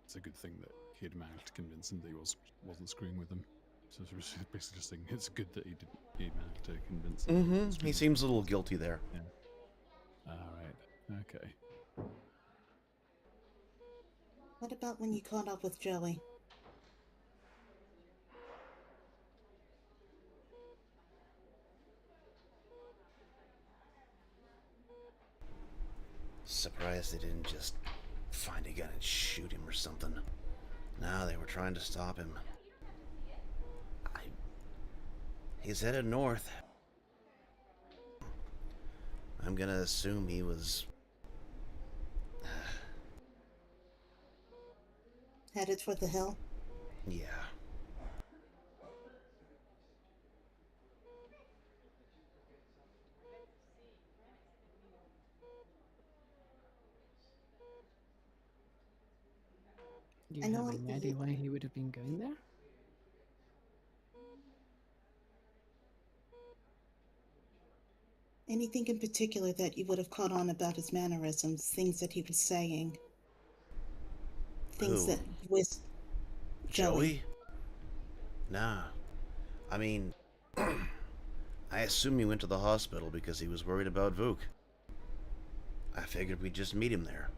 it's a good thing that he had managed to convince him that he wasn't screwing with him. So it was basically just saying it's good that he managed to convince him. Mm-hmm. He seems a little guilty there. Yeah. All right. Okay. What about when you caught up with Joey? Surprised they didn't just find a gun and shoot him or something. No, they were trying to stop him. He's headed north. I'm gonna assume he was... Headed for the hill? Yeah. Do you have any idea why he would have been going there? Anything in particular that you would have caught on about his mannerisms, things that he was saying? Things Who? that with Joey? Nah. I mean, I assume he went to the hospital because he was worried about Vuk. I figured we'd just meet him there.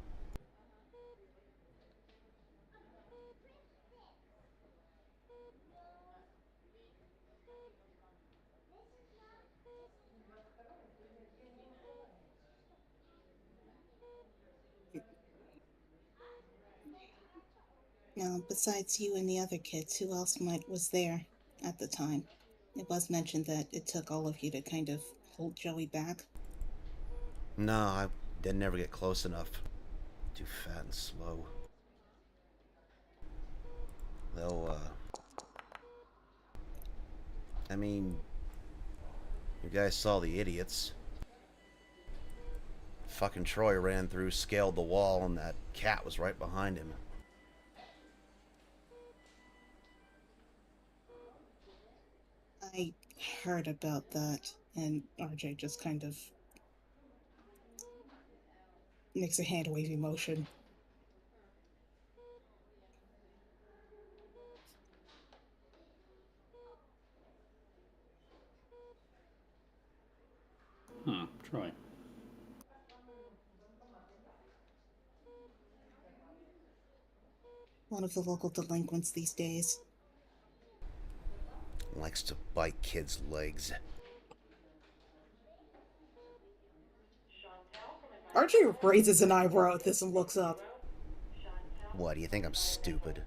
Now, besides you and the other kids, who else was there at the time? It was mentioned that it took all of you to kind of hold Joey back. No, I didn't ever get close enough. Too fat and slow. Though, I mean, you guys saw the idiots. Fucking Troy ran through, scaled the wall, and that cat was right behind him. I heard about that, and RJ just kind of makes a hand wavy motion. Troy. One of the local delinquents these days. Likes to bite kids' legs. RJ raises an eyebrow at this and looks up. What, do you think I'm stupid?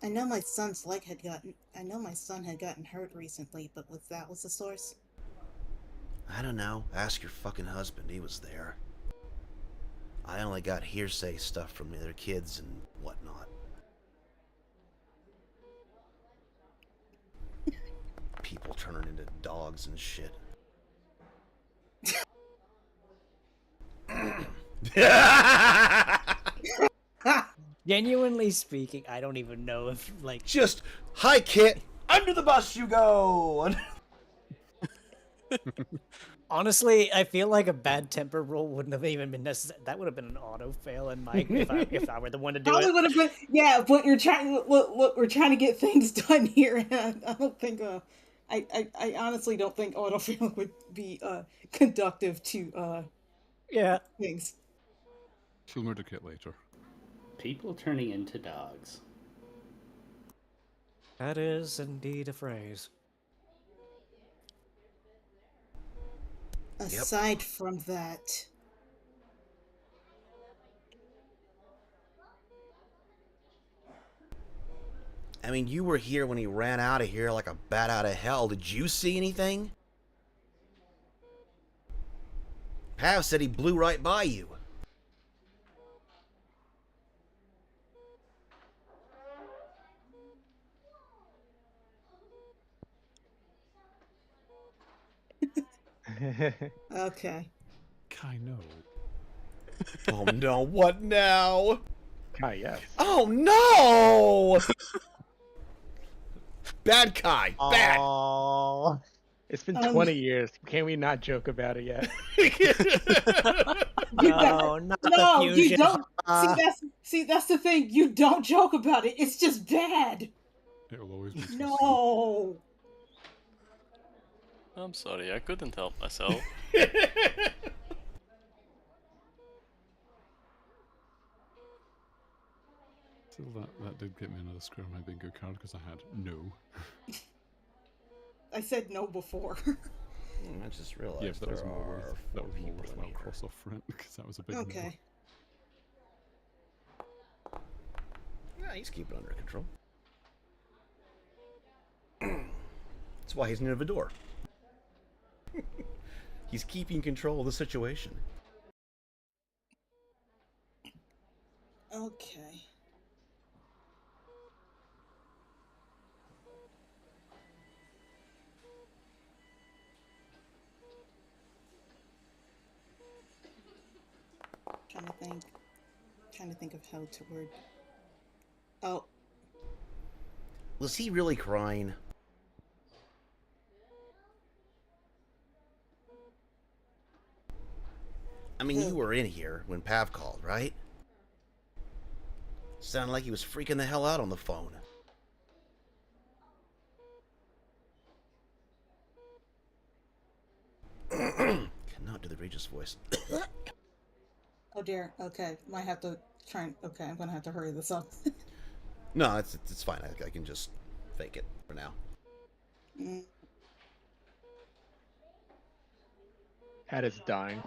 I know my son had gotten hurt recently, but that was the source? I don't know. Ask your fucking husband. He was there. I only got hearsay stuff from the other kids and whatnot. People turning into dogs and shit. Genuinely speaking, I don't even know if, like... Just, hi, Kit! Under the bus you go! Honestly, I feel like a bad temper roll wouldn't have even been necessary. That would have been an auto fail in my if I were the one to do Probably it. would have been, yeah, but you're trying. Look, we're trying to get things done here, and I don't think. I honestly don't think autofill would be conductive to yeah things. She'll murder Kit later. People turning into dogs. That is indeed a phrase. Aside from that, I mean, you were here when he ran out of here like a bat out of hell. Did you see anything? Pav said he blew right by you. okay. Kai, no. Oh no, what now? Kai, yes. Oh no! Bad Kai, bad! Oh. It's been 20 years. Can we not joke about it yet? No, not the No, fusion. you don't. See, that's the thing. You don't joke about it. It's just bad. It will always be. No. I'm sorry, I couldn't help myself. Still, that did get me another square on my bingo card because I had no. I said no before. I just realized Yeah, but that was there more are worth. That was more people in worthwhile here. cross off for it because that was a big. Okay. Yeah, he's keeping it under control. That's why he's near the door. He's keeping control of the situation. Okay. Trying to think of how to word. Oh. Was he really crying? I mean, you were in here when Pav called, right? Sounded like he was freaking the hell out on the phone. Cannot do the Regis voice. Oh dear. Okay, might have to try. Okay, I'm gonna have to hurry this up. No, it's fine. I can just fake it for now. At its dying.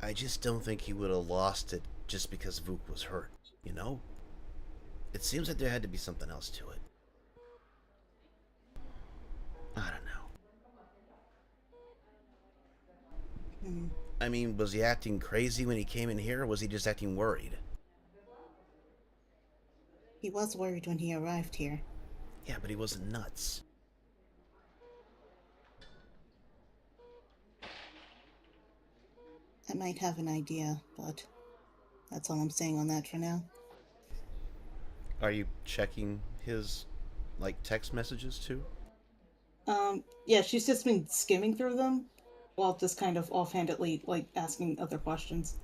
I just don't think he would have lost it just because Vuk was hurt, you know? It seems like there had to be something else to it. I don't know. I mean, was he acting crazy when he came in here, or was he just acting worried? He was worried when he arrived here. Yeah, but he wasn't nuts. I might have an idea, but that's all I'm saying on that for now. Are you checking his, like, text messages too? Yeah, she's just been skimming through them while just kind of offhandedly, like, asking other questions.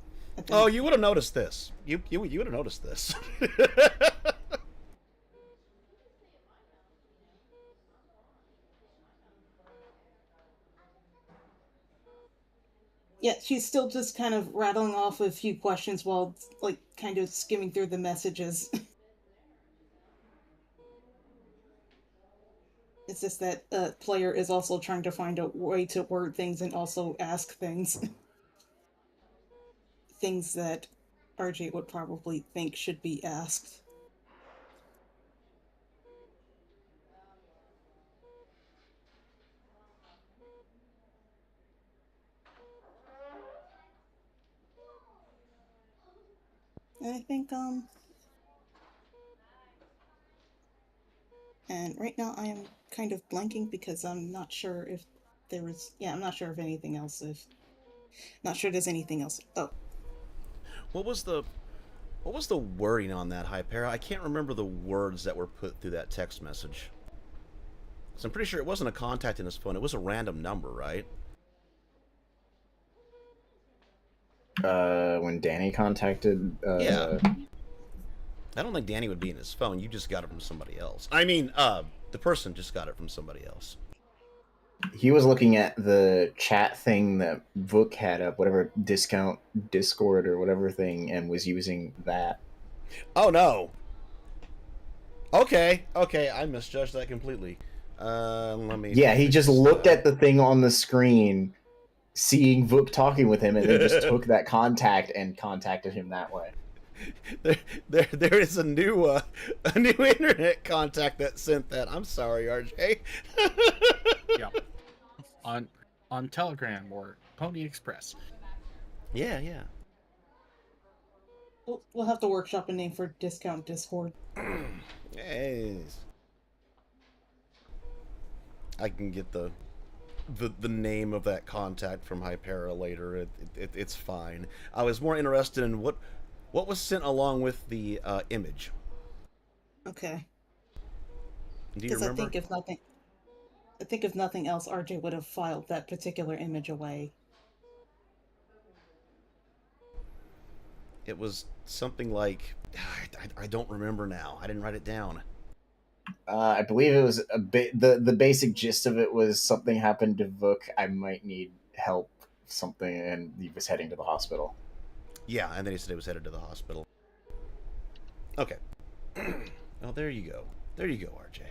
Oh, you would have noticed this. You would have noticed this. Yeah, she's still just kind of rattling off a few questions while, like, kind of skimming through the messages. It's just that player is also trying to find a way to word things and also ask things. Things that RJ would probably think should be asked. And I think, and right now I am kind of blanking because I'm not sure if there was, I'm not sure if anything else, not sure there's anything else. Oh. What was the wording on that, Hypera? I can't remember the words that were put through that text message. So I'm pretty sure it wasn't a contact in his phone. It was a random number, right? When Danny contacted... Yeah. I don't think Danny would be in his phone. You just got it from somebody else. I mean, the person just got it from somebody else. He was looking at the chat thing that Vuk had up, whatever discount Discord or whatever thing, and was using that. Oh, no. Okay, I misjudged that completely. Let me... Yeah, he just looked at the thing on the screen, seeing Vuk talking with him, and then just took that contact and contacted him that way. There is a new internet contact that sent that. I'm sorry, RJ. Yeah. On Telegram or Pony Express. Yeah. We'll have to workshop a name for Discount Discord. Yes. I can get the name of that contact from Hypera later. It's fine. I was more interested in what was sent along with the image. Okay. Do you remember? I think if nothing else, RJ would have filed that particular image away. It was something like I don't remember now. I didn't write it down. I believe it was a bit. The basic gist of it was something happened to Vuk. I might need help. Something, and he was heading to the hospital. Yeah, and then he said he was headed to the hospital. Okay. Well, there you go. There you go, RJ.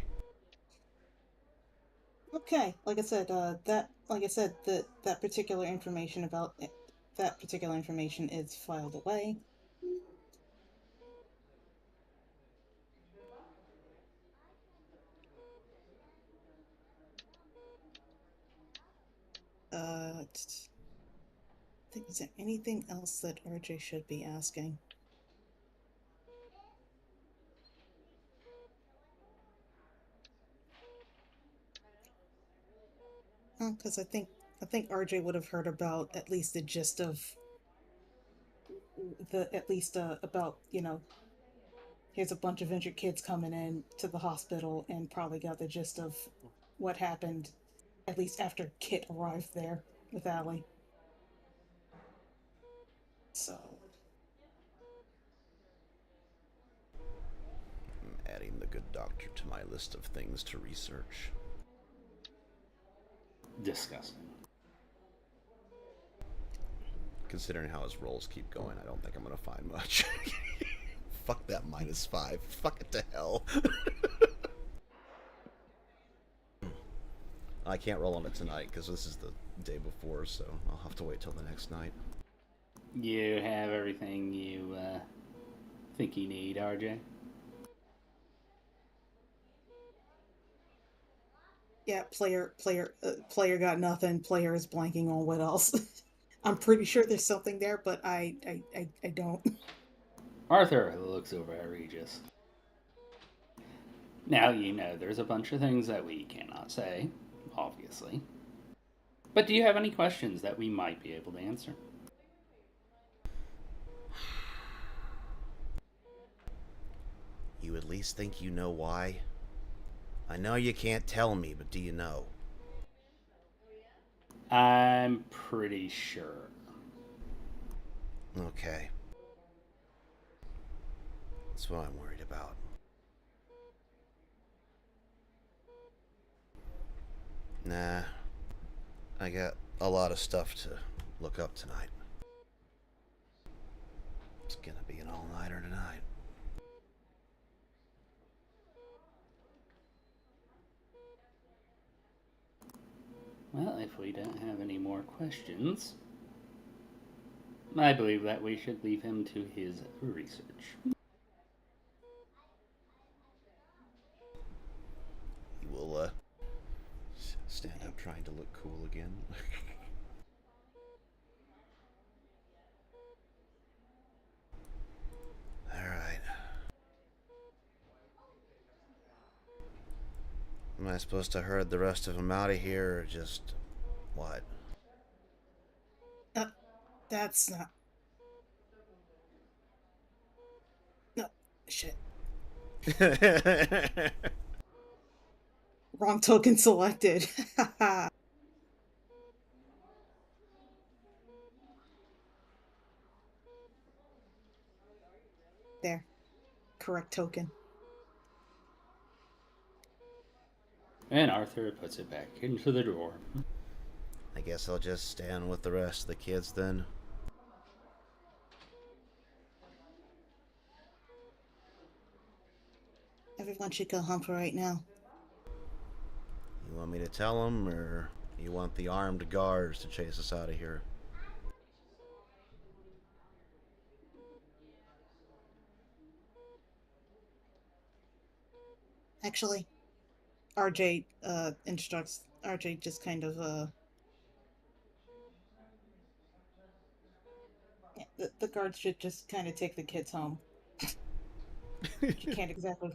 Okay, like I said, that particular information about it, that particular information is filed away. Is there anything else that RJ should be asking? Because I think RJ would have heard about at least the gist of about, here's a bunch of injured kids coming in to the hospital, and probably got the gist of what happened at least after Kit arrived there with Allie. So I'm adding the good doctor to my list of things to research. Disgusting. Considering how his rolls keep going, I don't think I'm gonna find much. Fuck that -5. Fuck it to hell. I can't roll on it tonight because this is the day before, so I'll have to wait till the next night. You have everything you think you need, RJ? Yeah, player got nothing. Player is blanking on what else. I'm pretty sure there's something there, but I don't. Arthur looks over at Regis. Now, you know, there's a bunch of things that we cannot say, obviously. But do you have any questions that we might be able to answer? You at least think you know why? I know you can't tell me, but do you know? I'm pretty sure. Okay. That's what I'm worried about. Nah. I got a lot of stuff to look up tonight. It's gonna be an all-nighter tonight. Well, if we don't have any more questions, I believe that we should leave him to his research. You will, stand up trying to look cool again. Alright. Am I supposed to herd the rest of them out of here, or just... what? That's not... No, shit. Wrong token selected. There. Correct token. And Arthur puts it back into the drawer. I guess I'll just stand with the rest of the kids then. Everyone should go home for right now. You want me to tell them, or you want the armed guards to chase us out of here? Actually, RJ instructs... RJ just kind of yeah, the guards should just kind of take the kids home. You can't exactly...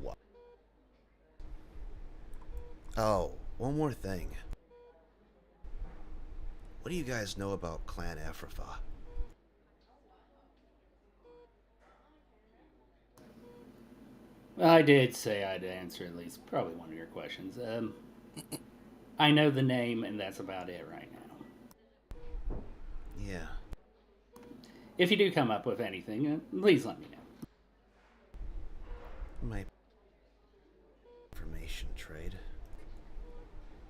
What? Oh, one more thing. What do you guys know about Clan Ephrathah? I did say I'd answer at least probably one of your questions. I know the name, and that's about it right now. Yeah. If you do come up with anything, please let me know. My information trade.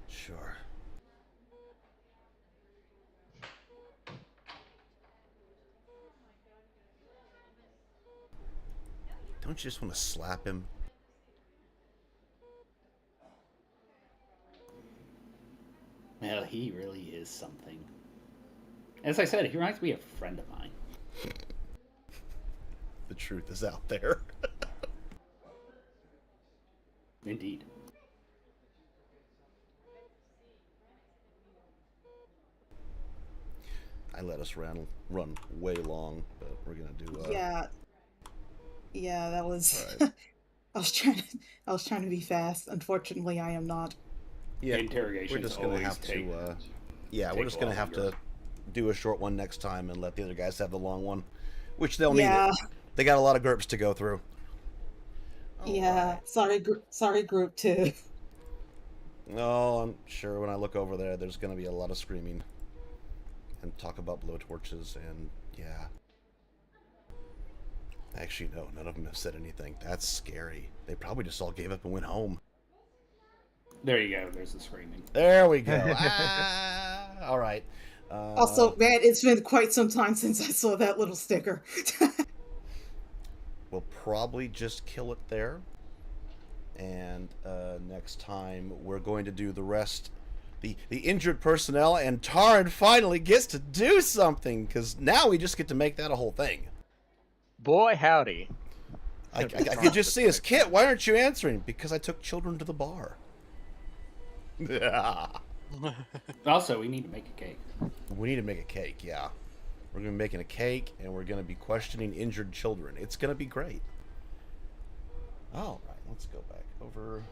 Sure. Don't you just want to slap him? Well, he really is something. As I said, he reminds me of a friend of mine. The truth is out there. Indeed. I let us run way long, but we're gonna do. Yeah, that was. Right. I was trying to be fast. Unfortunately, I am not. Yeah, interrogations we're just gonna have to. Yeah, we're just gonna have to do a short one next time and let the other guys have the long one, which they'll need. It. They got a lot of GURPS to go through. Yeah, sorry, group 2. Oh, I'm sure when I look over there, there's gonna be a lot of screaming and talk about blowtorches and yeah. Actually, no, none of them have said anything. That's scary. They probably just all gave up and went home. There you go. There's the screaming. There we go. All right. Also, man, it's been quite some time since I saw that little sticker. We'll probably just kill it there. And next time, we're going to do the the injured personnel, and Taran finally gets to do something, because now we just get to make that a whole thing. Boy, howdy. I could just see us. Kit, why aren't you answering? Because I took children to the bar. Also, we need to make a cake. We need to make a cake, yeah. We're going to be making a cake, and we're going to be questioning injured children. It's going to be great. All right, let's go back over.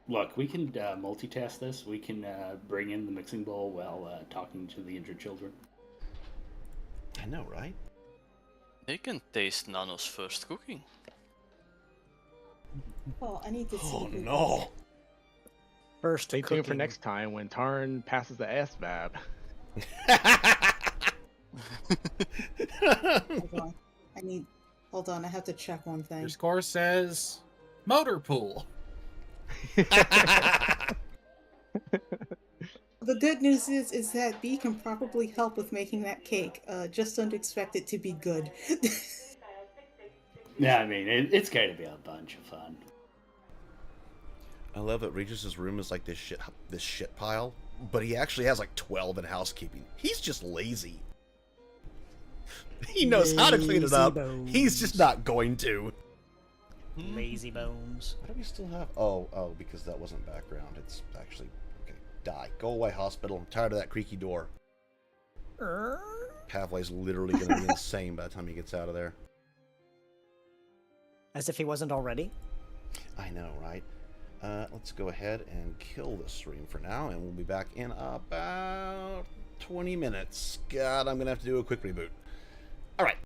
Look, we can multitask this. We can bring in the mixing bowl while talking to the injured children. I know, right? You can taste Nano's first cooking. Oh, I need to see. Oh, no. First Stay tuned for cooking. next time when Tarn passes the SVAB. Hold on. Hold on, I have to check one thing. Your score says motor pool. The good news is that B can probably help with making that cake. Just don't expect it to be good. Yeah, I mean, it's going to be a bunch of fun. I love that Regis's room is like this shit pile, but he actually has like 12 in housekeeping. He's just lazy. He knows how to clean it up. Bones. He's just not going to. Lazy bones. Why do we still have... Oh, because that wasn't background. It's actually... Okay, die. Go away, hospital. I'm tired of that creaky door. Pavley's literally going to be insane by the time he gets out of there. As if he wasn't already. I know, right? Let's go ahead and kill the stream for now, and we'll be back in about 20 minutes. God, I'm going to have to do a quick reboot. All right.